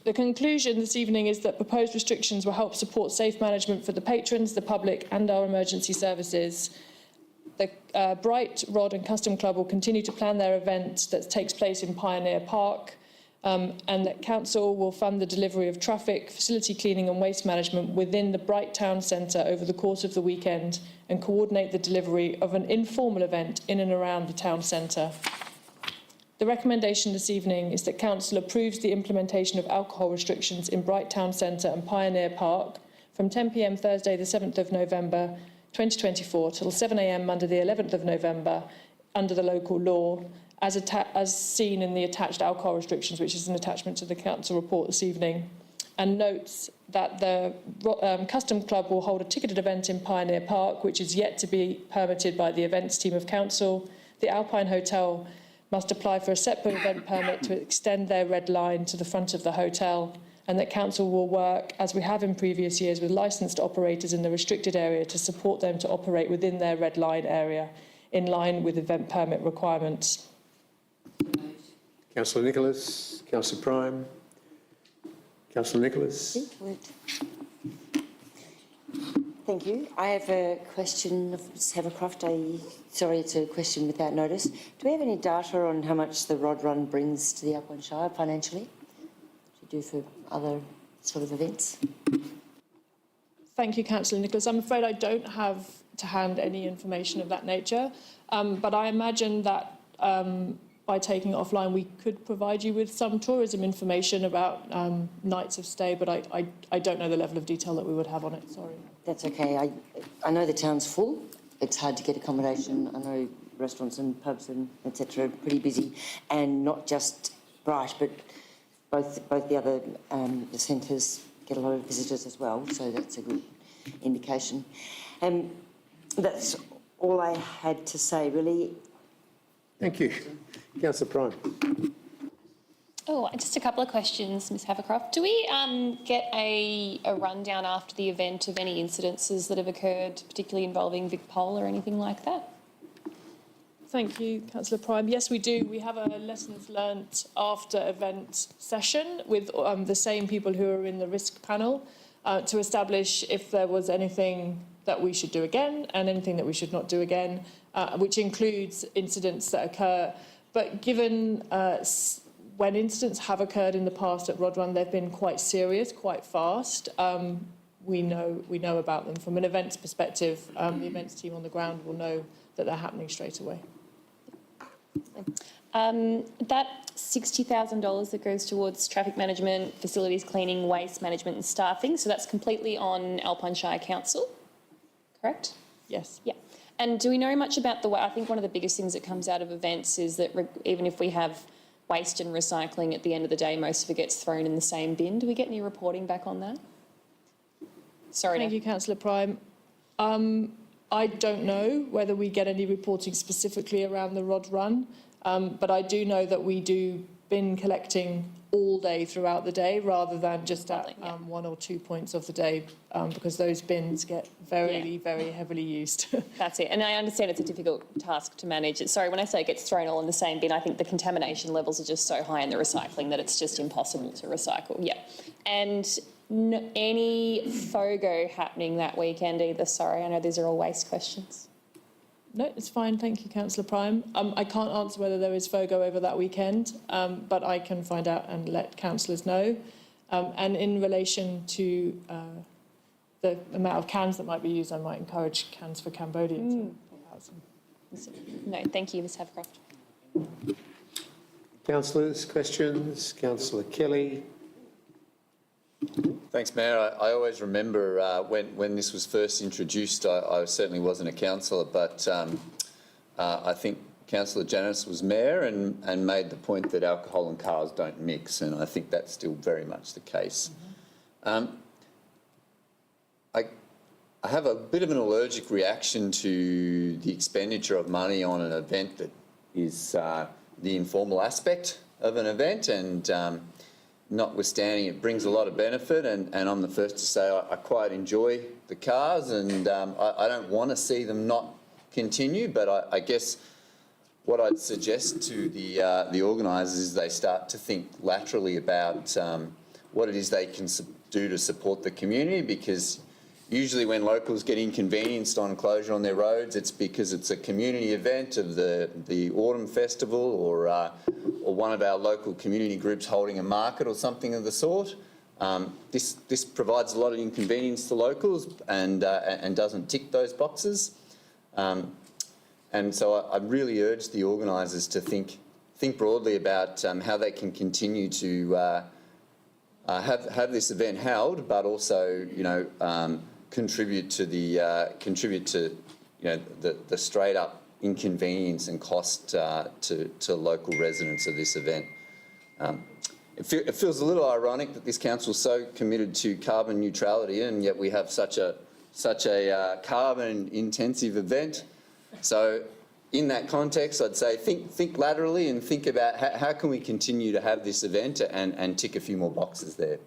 The conclusion this evening is that proposed restrictions will help support safe management for the patrons, the public and our emergency services. The Bright Rod and Custom Club will continue to plan their event that takes place in Pioneer Park, and that Council will fund the delivery of traffic, facility cleaning and waste management within the Bright Town Centre over the course of the weekend and coordinate the delivery of an informal event in and around the town centre. The recommendation this evening is that Council approves the implementation of alcohol restrictions in Bright Town Centre and Pioneer Park from 10 p.m. Thursday the 7th of November 2024 till 7 a.m. Monday the 11th of November under the local law as seen in the attached alcohol restrictions, which is an attachment to the Council report this evening. and notes that the Custom Club will hold a ticketed event in Pioneer Park, which is yet to be permitted by the events team of council. The Alpine Hotel must apply for a separate event permit to extend their red line to the front of the hotel, and that council will work, as we have in previous years, with licensed operators in the restricted area to support them to operate within their red line area in line with event permit requirements. Councillor Nicholas, Councillor Prime. Councillor Nicholas. Thank you. I have a question of Ms Havercroft. Sorry, it's a question without notice. Do we have any data on how much the Rod Run brings to the Alpine Shire financially to do for other sort of events? Thank you, Councillor Nicholas. I'm afraid I don't have to hand any information of that nature, but I imagine that by taking it offline, we could provide you with some tourism information about nights of stay, but I don't know the level of detail that we would have on it, sorry. That's okay. I know the town's full. It's hard to get accommodation. I know restaurants and pubs and etc. are pretty busy, and not just Bright, but both the other the centres get a lot of visitors as well, so that's a good indication. That's all I had to say, really. Thank you. Councillor Prime. Oh, just a couple of questions, Ms Havercroft. Do we get a rundown after the event of any incidences that have occurred, particularly involving Vic Pole or anything like that? Thank you, Councillor Prime. Yes, we do. We have a lessons learnt after event session with the same people who are in the risk panel to establish if there was anything that we should do again and anything that we should not do again, which includes incidents that occur. But given when incidents have occurred in the past at Rod Run, they've been quite serious, quite fast. We know about them. From an events perspective, the events team on the ground will know that they're happening straight away. That $60,000 that goes towards traffic management, facilities cleaning, waste management and staffing, so that's completely on Alpine Shire Council, correct? Yes. Yeah. And do we know much about the way? I think one of the biggest things that comes out of events is that even if we have waste and recycling at the end of the day, most of it gets thrown in the same bin. Do we get any reporting back on that? Sorry. Thank you, Councillor Prime. I don't know whether we get any reporting specifically around the Rod Run, but I do know that we do bin collecting all day throughout the day rather than just at 1 or 2 points of the day, because those bins get very heavily used. That's it. And I understand it's a difficult task to manage. Sorry, when I say it gets thrown all in the same bin, I think the contamination levels are just so high in the recycling that it's just impossible to recycle. Yeah. And any FOGO happening that weekend either? Sorry, I know these are all waste questions. No, it's fine. Thank you, Councillor Prime. I can't answer whether there is FOGO over that weekend, but I can find out and let councillors know. And in relation to the amount of cans that might be used, I might encourage Cans for Cambodia to pop out some. No, thank you, Ms Havercroft. Councillors, questions? Councillor Kelly. Thanks, Mayor. I always remember when this was first introduced, I certainly wasn't a councillor, but I think Councillor Janus was Mayor and made the point that alcohol and cars don't mix, and I think that's still very much the case. I have a bit of an allergic reaction to the expenditure of money on an event that is the informal aspect of an event, and notwithstanding it brings a lot of benefit, and I'm the first to say I quite enjoy the cars, and I don't want to see them not continue, but I guess what I'd suggest to the organisers is they start to think laterally about what it is they can do to support the community, because usually when locals get inconvenienced on closure on their roads, it's because it's a community event of the Autumn Festival or one of our local community groups holding a market or something of the sort. This provides a lot of inconvenience to locals and doesn't tick those boxes. And so I really urge the organisers to think broadly about how they can continue to have this event held, but also, contribute to the straight up inconvenience and cost to local residents of this event. it feels a little ironic that this council is so committed to carbon neutrality, and yet we have such a carbon-intensive event. So, in that context, I'd say think laterally and think about how can we continue to have this event and tick a few more boxes there.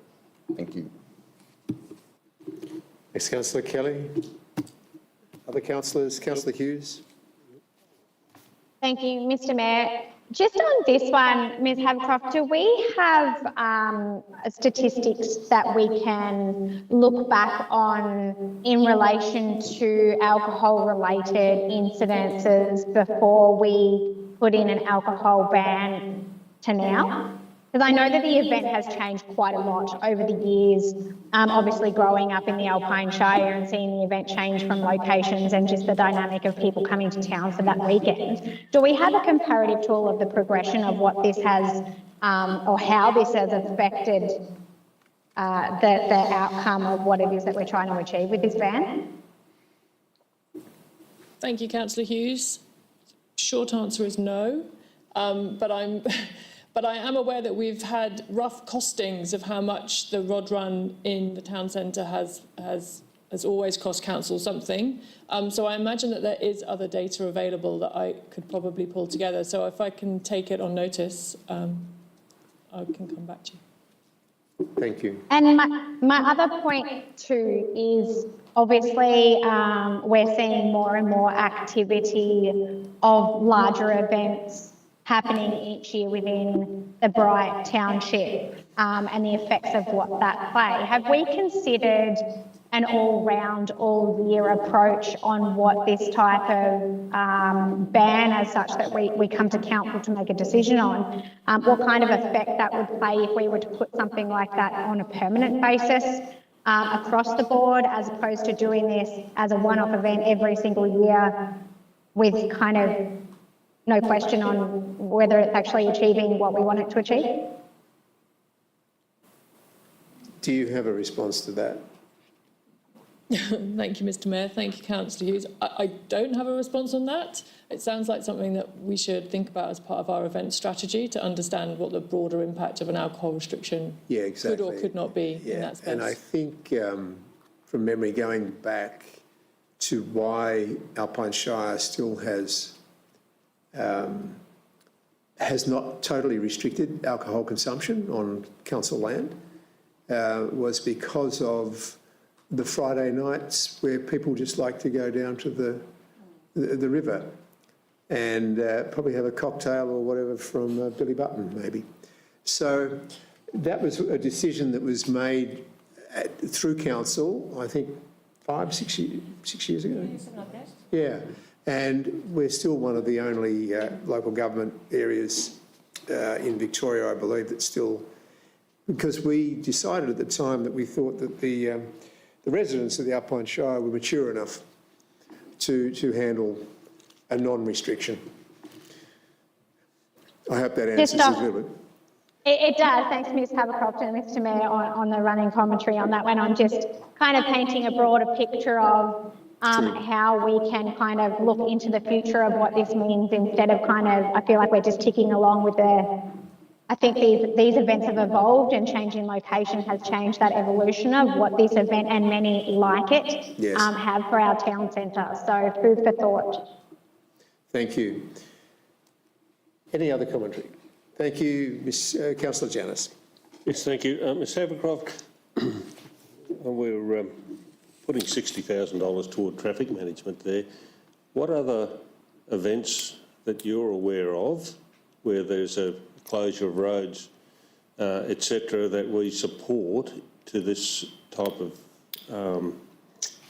Thank you. Next, Councillor Kelly. Other councillors, Councillor Hughes. Thank you, Mr. Mayor. Just on this one, Ms. Havercroft, do we have statistics that we can look back on in relation to alcohol-related incidences before we put in an alcohol ban to now? Because I know that the event has changed quite a lot over the years, obviously growing up in the Alpine Shire and seeing the event change from locations and just the dynamic of people coming to town for that weekend. Do we have a comparative tool of the progression of what this has, or how this has affected the outcome of what it is that we're trying to achieve with this ban? Thank you, Councillor Hughes. Short answer is no, but I am aware that we've had rough costings of how much the Rod Run in the town centre has always cost council something. So I imagine that there is other data available that I could probably pull together. So if I can take it on notice, I can come back to you. Thank you. And my other point too is obviously we're seeing more and more activity of larger events happening each year within the Bright Township and the effects of what that play. Have we considered an all-round, all-year approach on what this type of ban as such that we come to council to make a decision on? What kind of effect that would play if we were to put something like that on a permanent basis across the board, as opposed to doing this as a one-off event every single year with kind of no question on whether it's actually achieving what we want it to achieve? Do you have a response to that? Thank you, Mr. Mayor. Thank you, Councillor Hughes. I don't have a response on that. It sounds like something that we should think about as part of our event strategy to understand what the broader impact of an alcohol restriction could or could not be in that space. And I think from memory, going back to why Alpine Shire still has not totally restricted alcohol consumption on council land was because of the Friday nights where people just like to go down to the river and probably have a cocktail or whatever from Billy Button, maybe. So that was a decision that was made through council, I think 6 years ago. Something like that. Yeah. And we're still one of the only local government areas in Victoria, I believe, that still, because we decided at the time that we thought that the residents of the Alpine Shire were mature enough to handle a non-restriction. I hope that answers a little bit. It does. Thanks, Ms. Havercroft and Mr. Mayor, on the running commentary on that one. I'm just kind of painting a broader picture of how we can kind of look into the future of what this means instead of kind of, I feel like we're just ticking along with I think these events have evolved and changing location has changed that evolution of what this event and many like it have for our town centre. So food for thought. Thank you. Any other commentary? Thank you, Councillor Janus. Yes, thank you. Ms Havercroft, we're putting $60,000 toward traffic management there. What other events that you're aware of where there's a closure of roads, etc., that we support to this type of,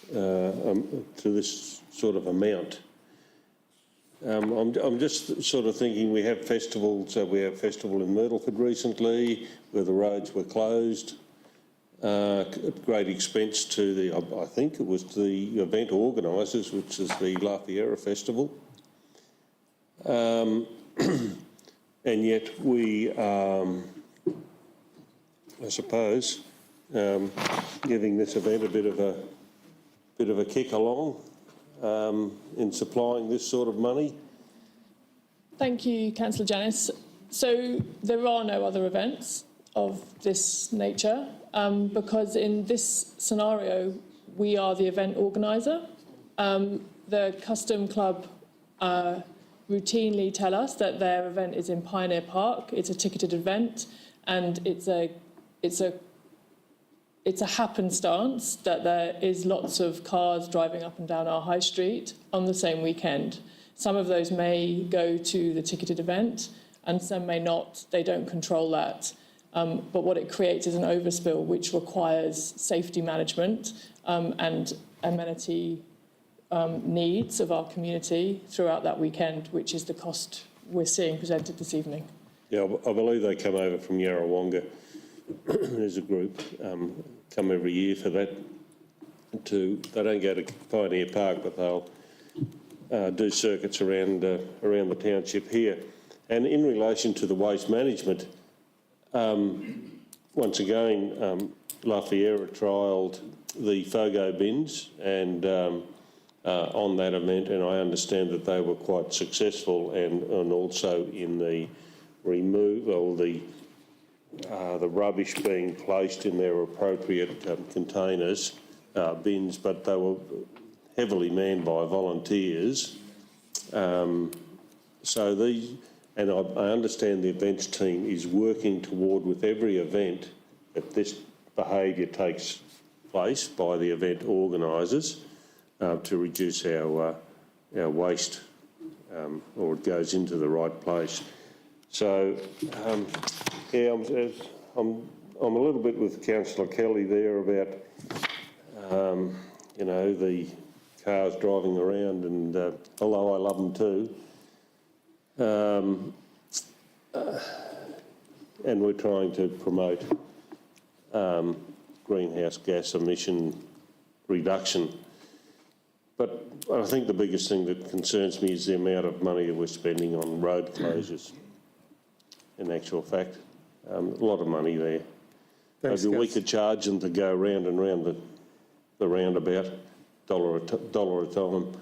to this sort of amount? I'm just sort of thinking we have festivals. We have a festival in Myrtleford recently where the roads were closed at great expense to the, I think it was the event organisers, which is the La Fiera Festival. And yet we, I suppose, giving this event a bit of a kick along in supplying this sort of money. Thank you, Councillor Janus. So there are no other events. of this nature because in this scenario, we are the event organiser. The Custom Club routinely tell us that their event is in Pioneer Park. It's a ticketed event, and it's a happenstance that there is lots of cars driving up and down our high street on the same weekend. Some of those may go to the ticketed event, and some may not. They don't control that. But what it creates is an overspill, which requires safety management and amenity needs of our community throughout that weekend, which is the cost we're seeing presented this evening. Yeah, I believe they come over from Yarrawonga as a group, come every year for that. They don't go to Pioneer Park, but they'll do circuits around the township here. And in relation to the waste management, once again, La Fiera trialled the FOGO bins and on that event, and I understand that they were quite successful, and also in the removal, the rubbish being placed in their appropriate containers, bins, but they were heavily manned by volunteers. So these, and I understand the events team is working toward, with every event, that this behaviour takes place by the event organisers to reduce our waste, or it goes into the right place. So, yeah, I'm a little bit with Councillor Kelly there about, you know, the cars driving around, and although I love them too, and we're trying to promote greenhouse gas emission reduction. But I think the biggest thing that concerns me is the amount of money that we're spending on road closures. In actual fact, a lot of money there. Thanks, Maybe we could charge them to go round and round the roundabout, dollar a time.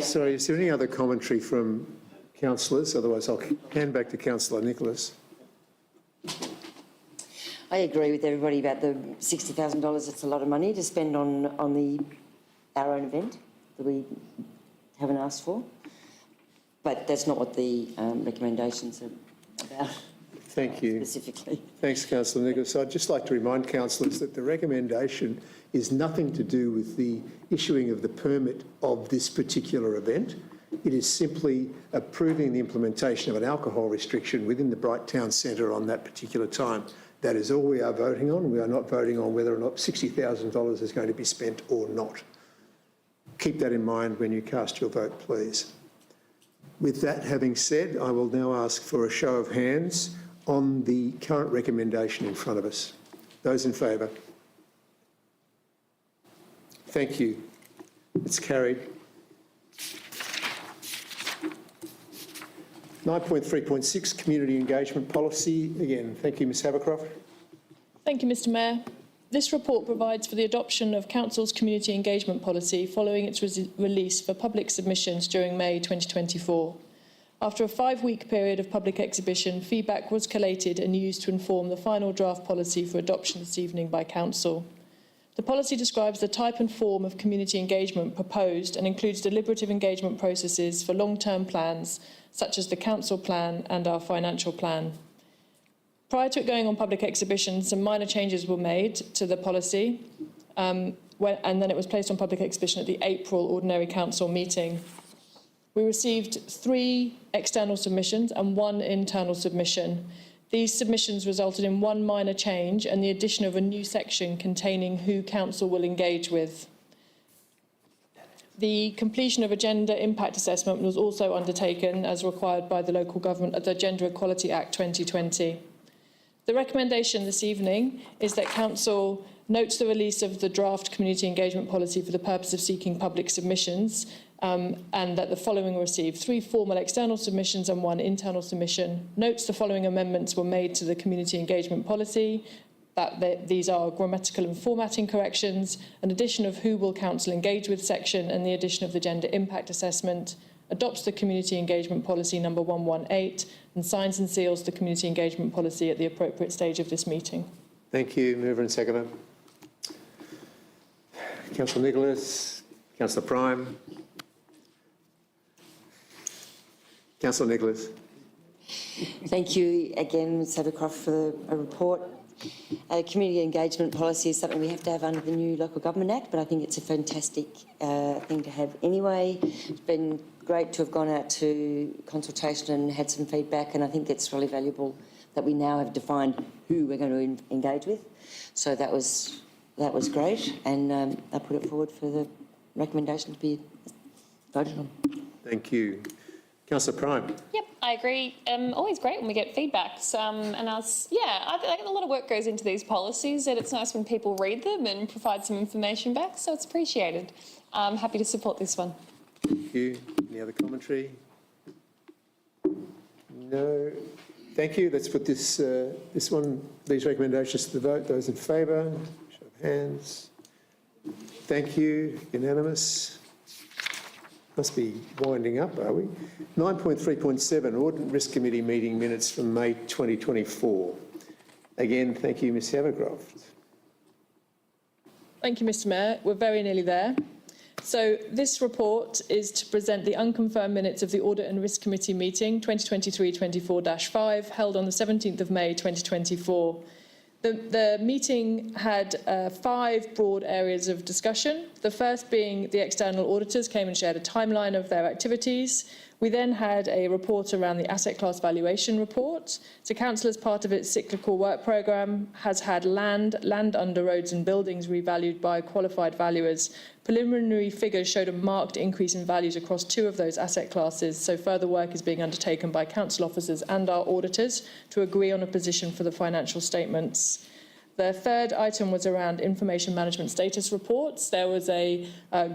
Sorry, is there any other commentary from councillors? Otherwise, I'll hand back to Councillor Nicholas. I agree with everybody about the $60,000. It's a lot of money to spend on our own event that we haven't asked for. But that's not what the recommendations are about. Thank you. Specifically. Thanks, Councillor Nicholas. I'd just like to remind councillors that the recommendation is nothing to do with the issuing of the permit of this particular event. It is simply approving the implementation of an alcohol restriction within the Bright Town Centre on that particular time. That is all we are voting on. We are not voting on whether or not $60,000 is going to be spent or not. Keep that in mind when you cast your vote, please. With that having said, I will now ask for a show of hands on the current recommendation in front of us. Those in favour? Thank you. It's carried. 9.3.6, Community Engagement Policy. Again, thank you, Ms Havercroft. Thank you, Mr Mayor. This report provides for the adoption of Council's Community Engagement Policy following its release for public submissions during May 2024. After a 5-week period of public exhibition, feedback was collated and used to inform the final draft policy for adoption this evening by Council. The policy describes the type and form of community engagement proposed and includes deliberative engagement processes for long-term plans, such as the Council Plan and our financial plan. Prior to it going on public exhibition, some minor changes were made to the policy, and then it was placed on public exhibition at the April Ordinary Council meeting. We received 3 external submissions and 1 internal submission. These submissions resulted in 1 minor change and the addition of a new section containing who Council will engage with. The completion of a gender impact assessment was also undertaken as required by the local government, the Gender Equality Act 2020. The recommendation this evening is that Council notes the release of the draft community engagement policy for the purpose of seeking public submissions, and that the following were received: 3 formal external submissions and 1 internal submission. Notes the following amendments were made to the community engagement policy, that these are grammatical and formatting corrections, an addition of who will Council engage with section, and the addition of the gender impact assessment, adopts the Community Engagement Policy number 118 and signs and seals the Community Engagement Policy at the appropriate stage of this meeting. Thank you, mover and seconder. Councillor Nicholas, Councillor Prime. Councillor Nicholas. Thank you again, Ms Abercroft, for a report. Community engagement policy is something we have to have under the new Local Government Act, but I think it's a fantastic thing to have anyway. It's been great to have gone out to consultation and had some feedback, and I think it's really valuable that we now have defined who we're going to engage with. So that was great, and I put it forward for the recommendation to be voted on. Thank you. Councillor Prime. Yep, I agree. Always great when we get feedback. I think a lot of work goes into these policies, and it's nice when people read them and provide some information back, so it's appreciated. I'm happy to support this one. Thank you. Any other commentary? No. Thank you. Let's put these recommendations to the vote. Those in favour, show of hands. Thank you. Unanimous. Must be winding up, are we? 9.3.7, Audit and Risk Committee meeting minutes from May 2024. Again, thank you, Ms Havercroft. Thank you, Mr Mayor. We're very nearly there. So this report is to present the unconfirmed minutes of the Audit and Risk Committee meeting 2023-24-5 held on the 17th of May 2024. The meeting had 5 broad areas of discussion. The first being the external auditors came and shared a timeline of their activities. We then had a report around the asset class valuation report. So Council, as part of its cyclical work programme, has had land under roads and buildings revalued by qualified valuers. Preliminary figures showed a marked increase in values across 2 of those asset classes, so further work is being undertaken by Council officers and our auditors to agree on a position for the financial statements. The third item was around information management status reports. There was a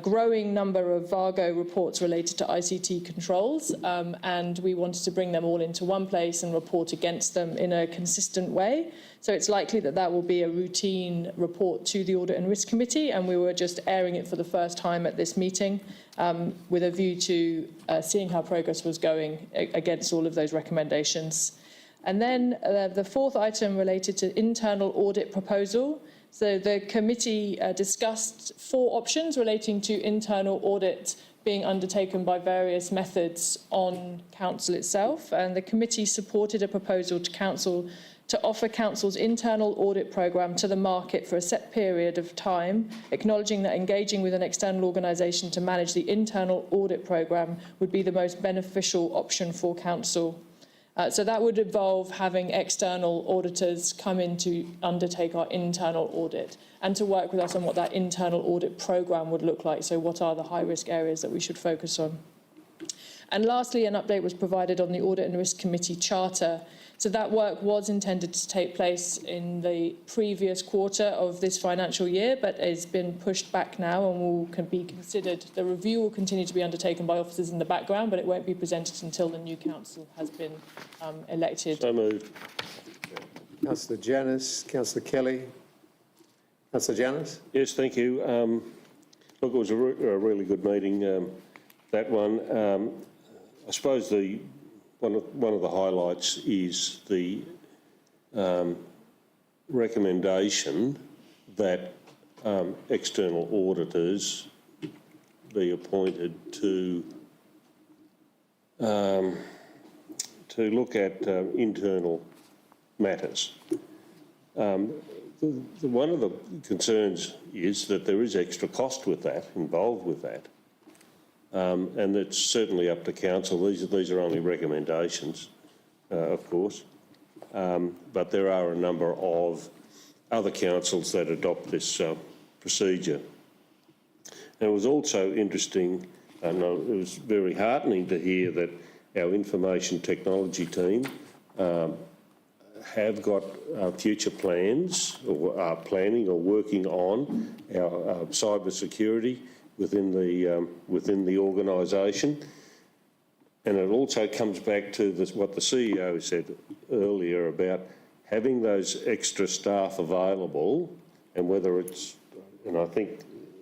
growing number of VARGO reports related to ICT controls, and we wanted to bring them all into one place and report against them in a consistent way. So it's likely that that will be a routine report to the Audit and Risk Committee, and we were just airing it for the first time at this meeting with a view to seeing how progress was going against all of those recommendations. And then the fourth item related to internal audit proposal. So the committee discussed 4 options relating to internal audit being undertaken by various methods on Council itself. And the committee supported a proposal to Council to offer Council's internal audit programme to the market for a set period of time, acknowledging that engaging with an external organisation to manage the internal audit programme would be the most beneficial option for Council. So that would involve having external auditors come in to undertake our internal audit and to work with us on what that internal audit programme would look like. So what are the high-risk areas that we should focus on? And lastly, an update was provided on the Audit and Risk Committee Charter. So that work was intended to take place in the previous quarter of this financial year, but has been pushed back now and can be considered. The review will continue to be undertaken by officers in the background, but it won't be presented until the new council has been elected. So moved. Councillor Janus, Councillor Kelly. Councillor Janus. Yes, thank you. Look, it was a really good meeting, that one. I suppose one of the highlights is the recommendation that external auditors be appointed to look at internal matters. One of the concerns is that there is extra cost involved with that. And it's certainly up to Council. These are only recommendations, of course, but there are a number of other councils that adopt this procedure. And it was also interesting, and it was very heartening to hear that our information technology team have got future plans, or are planning or working on our cyber security within the organisation. And it also comes back to what the CEO said earlier about having those extra staff available, and whether it's, and I think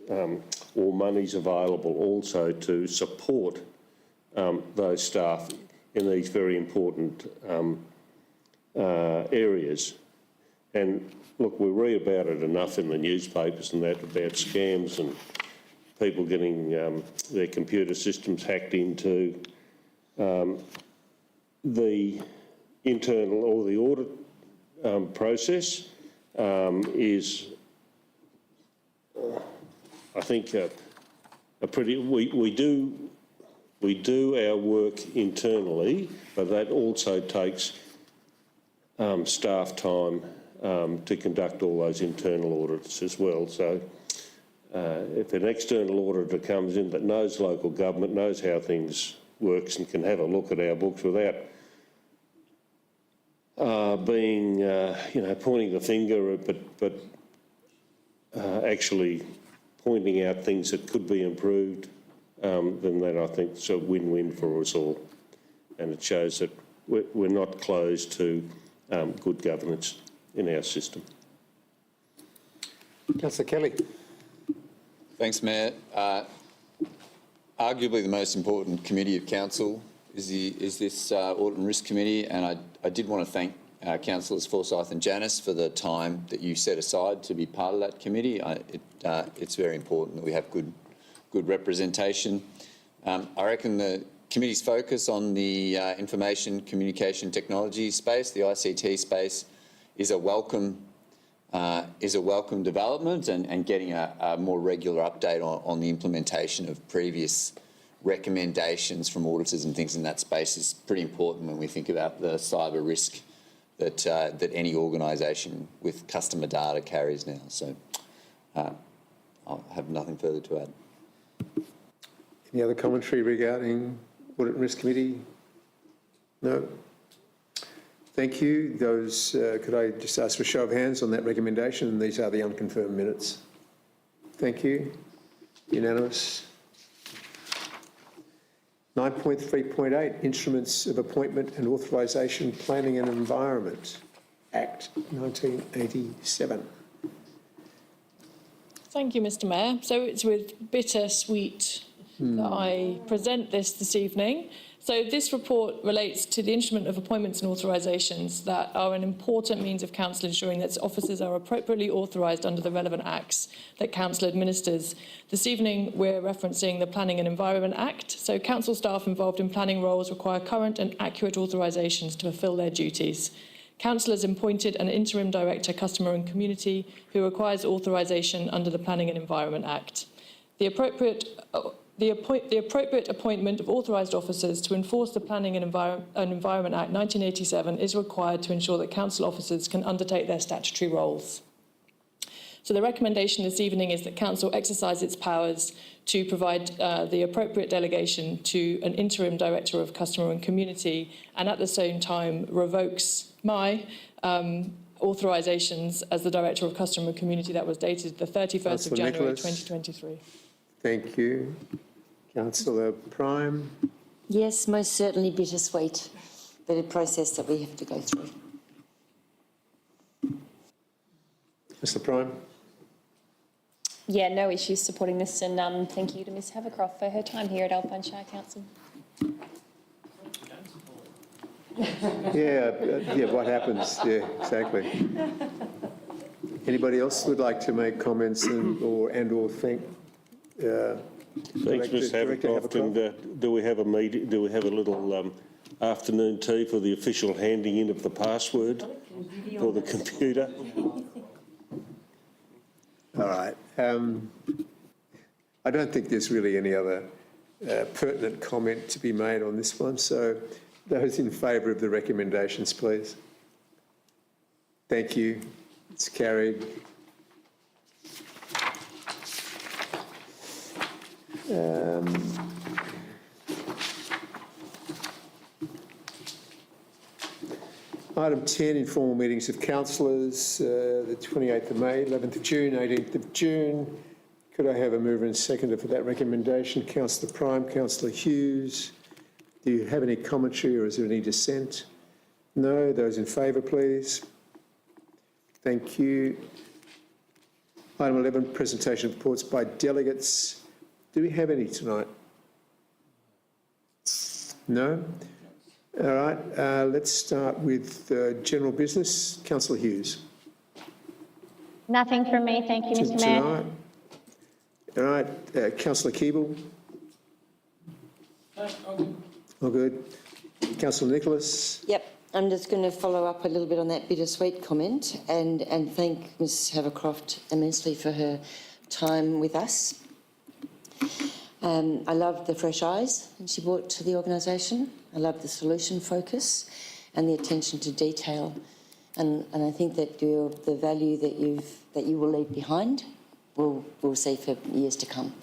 all money's available also to support those staff in these very important areas. And look, we read about it enough in the newspapers and that, about scams and people getting their computer systems hacked into. The internal or the audit process is, I think, a pretty. We do our work internally, but that also takes staff time to conduct all those internal audits as well. So if an external auditor comes in that knows local government, knows how things works and can have a look at our books without being, pointing the finger, but actually pointing out things that could be improved, then that I think is a win-win for us all. And it shows that we're not closed to good governance in our system. Councillor Kelly. Thanks, Mayor. Arguably the most important committee of council is this Audit and Risk Committee, and I did want to thank Councillors Forsyth and Janus for the time that you set aside to be part of that committee. It's very important that we have good representation. I reckon the committee's focus on the information communication technology space, the ICT space, is a welcome development, and getting a more regular update on the implementation of previous recommendations from auditors and things in that space is pretty important when we think about the cyber risk that any organisation with customer data carries now. So I'll have nothing further to add. Any other commentary regarding Audit and Risk Committee? No? Thank you. Those, could I just ask for a show of hands on that recommendation? These are the unconfirmed minutes. Thank you. Unanimous. 9.3.8, Instruments of Appointment and Authorisation, Planning and Environment Act 1987. Thank you, Mr. Mayor. So it's with bittersweet that I present this evening. So this report relates to the instrument of appointments and authorisations that are an important means of council ensuring that its officers are appropriately authorised under the relevant acts that council administers. This evening we're referencing the Planning and Environment Act. So council staff involved in planning roles require current and accurate authorisations to fulfil their duties. Council has appointed an interim director, customer and community, who requires authorisation under the Planning and Environment Act. The appropriate appointment of authorised officers to enforce the Planning and Environment Act 1987 is required to ensure that council officers can undertake their statutory roles. So the recommendation this evening is that council exercise its powers to provide the appropriate delegation to an interim director of customer and community, and at the same time revokes my authorisations as the director of customer and community that was dated the 31st of January 2023. Thank you. Councillor Prime. Yes, most certainly bittersweet, but a process that we have to go through. Mr. Prime. Yeah, no issues supporting this, and thank you to Ms Havercroft for her time here at Alpine Shire Council. Yeah, what happens? Yeah, exactly. Anybody else would like to make comments or thank? Thanks, Ms Havercroft. And do we have a meeting? Do we have a little afternoon tea for the official handing in of the password for the computer? All right. I don't think there's really any other pertinent comment to be made on this one. So those in favour of the recommendations, please. Thank you. It's carried. Item 10, informal meetings of councillors, the 28th of May, 11th of June, 18th of June. Could I have a mover and seconder for that recommendation? Councillor Prime, Councillor Hughes. Do you have any commentary or is there any dissent? No. Those in favour, please. Thank you. Item 11, presentation of reports by delegates. Do we have any tonight? No? All right, let's start with general business. Councillor Hughes. Nothing from me, thank you, Mr Mayor. Tonight. All right, Councillor Keeble. All good. Councillor Nicholas. Yep, I'm just going to follow up a little bit on that bittersweet comment and thank Ms Havercroft immensely for her time with us. I love the fresh eyes that she brought to the organisation. I love the solution focus and the attention to detail. And I think that the value that you will leave behind, we'll see for years to come.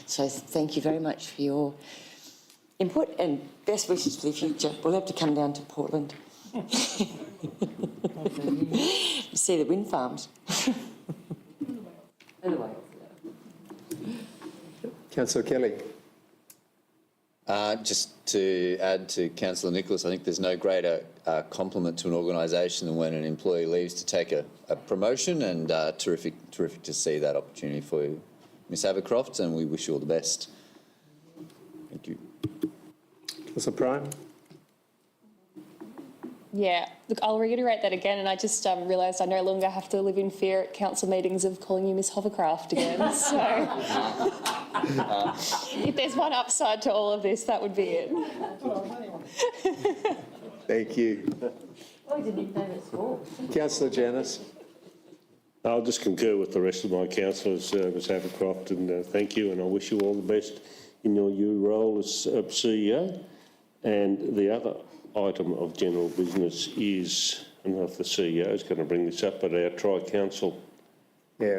So thank you very much for your input and best wishes for the future. We'll have to come down to Portland. See the wind farms. Anyway. Councillor Kelly. Just to add to Councillor Nicholas, I think there's no greater compliment to an organisation than when an employee leaves to take a promotion, and terrific to see that opportunity for you, Ms Havercroft, and we wish you all the best. Thank you. Councillor Prime. Yeah, look, I'll reiterate that again, and I just realised I no longer have to live in fear at council meetings of calling you Miss Hovercraft again. So, if there's one upside to all of this, that would be it. Thank you. Councillor Janus. I'll just concur with the rest of my councillors, Ms Havercroft, and thank you, and I wish you all the best in your new role as CEO. And the other item of general business is, I don't know if the CEO is going to bring this up, but our Tri-Council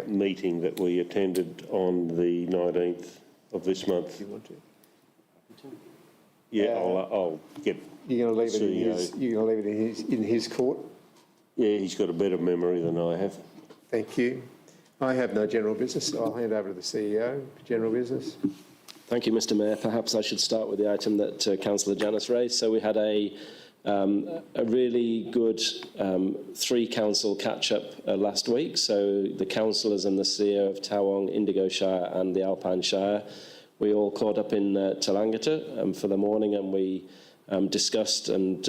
meeting that we attended on the 19th of this month. Do you want to? Yeah, I'll get. You're going to leave it in CEO. his. You're going to leave it in his court. Yeah, he's got a better memory than I have. Thank you. I have no general business, so I'll hand over to the CEO for general business. Thank you, Mr Mayor. Perhaps I should start with the item that Councillor Janus raised. So we had a really good three-council catch-up last week. So the councillors and the CEO of Tawong, Indigo Shire and the Alpine Shire, we all caught up in Talangata for the morning, and we discussed and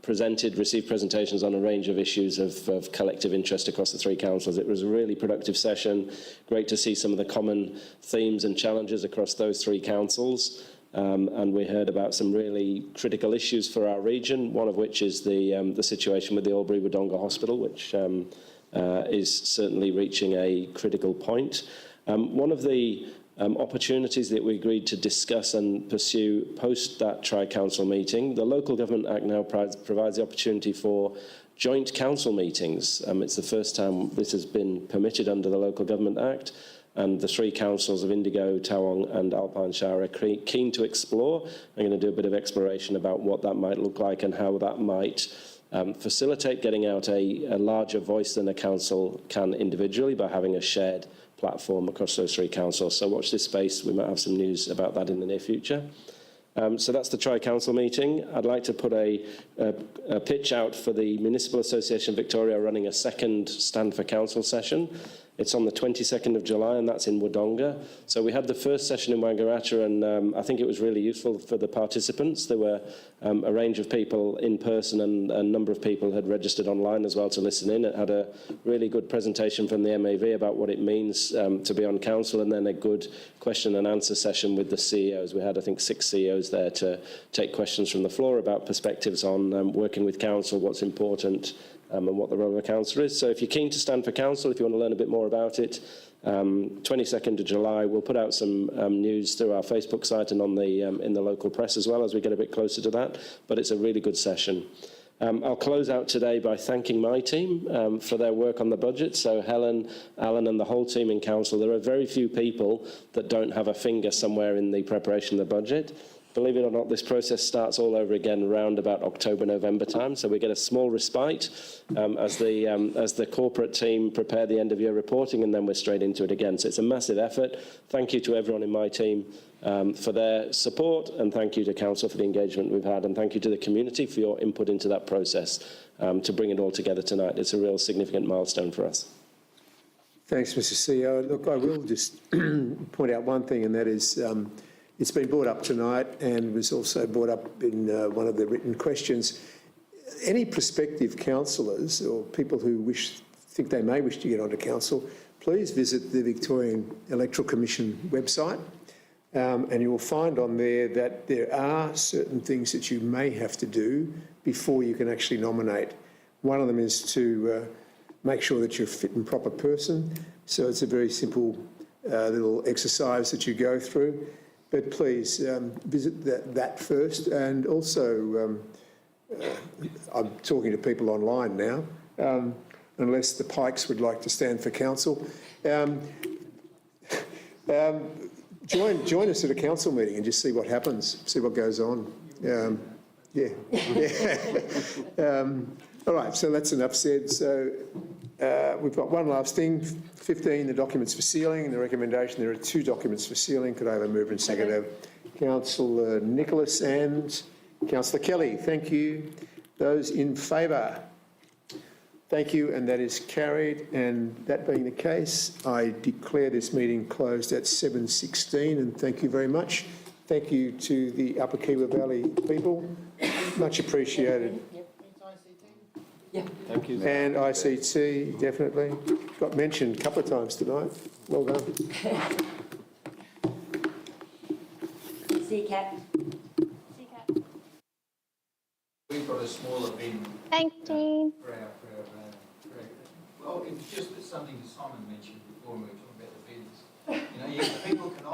received presentations on a range of issues of collective interest across the three councils. It was a really productive session. Great to see some of the common themes and challenges across those three councils. And we heard about some really critical issues for our region, one of which is the situation with the Albury-Wodonga Hospital, which is certainly reaching a critical point. One of the opportunities that we agreed to discuss and pursue post that Tri-Council meeting. The Local Government Act now provides the opportunity for joint council meetings. It's the first time this has been permitted under the Local Government Act, and the three councils of Indigo, Tawong and Alpine Shire are keen to explore. I'm going to do a bit of exploration about what that might look like and how that might facilitate getting out a larger voice than a council can individually by having a shared platform across those three councils. So watch this space. We might have some news about that in the near future. So that's the Tri-Council meeting. I'd like to put a pitch out for the Municipal Association of Victoria running a second Stand for Council session. It's on the 22nd of July, and that's in Wodonga. So we had the first session in Wangaratta, and I think it was really useful for the participants. There were a range of people in person, and a number of people had registered online as well to listen in. It had a really good presentation from the MAV about what it means to be on council, and then a good question and answer session with the CEOs. We had, I think, 6 CEOs there to take questions from the floor about perspectives on working with council, what's important, and what the role of a councillor is. So if you're keen to stand for council, if you want to learn a bit more about it, 22nd of July, we'll put out some news through our Facebook site and on the in the local press as well as we get a bit closer to that. But it's a really good session. I'll close out today by thanking my team for their work on the budget. So Helen, Alan and the whole team in council. There are very few people that don't have a finger somewhere in the preparation of the budget. Believe it or not, this process starts all over again around about October, November time. So we get a small respite as the corporate team prepare the end of year reporting, and then we're straight into it again. So it's a massive effort. Thank you to everyone in my team for their support, and thank you to council for the engagement we've had, and thank you to the community for your input into that process to bring it all together tonight. It's a real significant milestone for us. Thanks, Mr. CEO. Look, I will just point out one thing, and that is it's been brought up tonight and was also brought up in one of the written questions. Any prospective councillors or people who think they may wish to get onto council, please visit the Victorian Electoral Commission website, and you will find on there that there are certain things that you may have to do before you can actually nominate. One of them is to make sure that you're a fit and proper person. So it's a very simple little exercise that you go through. But please visit that first. And also, I'm talking to people online now, unless the Pikes would like to stand for council. Join us at a council meeting and just see what happens, see what goes on. Yeah. All right, so that's enough said. So we've got one last thing. 15, the documents for sealing. The recommendation, there are 2 documents for sealing. Could I have a mover and seconder? Councillor Nicholas and Councillor Kelly. Thank you. Those in favour? Thank you, and that is carried. And that being the case, I declare this meeting closed at 7:16, and thank you very much. Thank you to the Upper Kiewa Valley people. Much appreciated. Thank you. And ICT, definitely. Got mentioned a couple of times tonight. Well done. See you, Kat. We've got a smaller bin Thank you. for our well, it's just something that Simon mentioned before when we were talking about the bins. You know, people can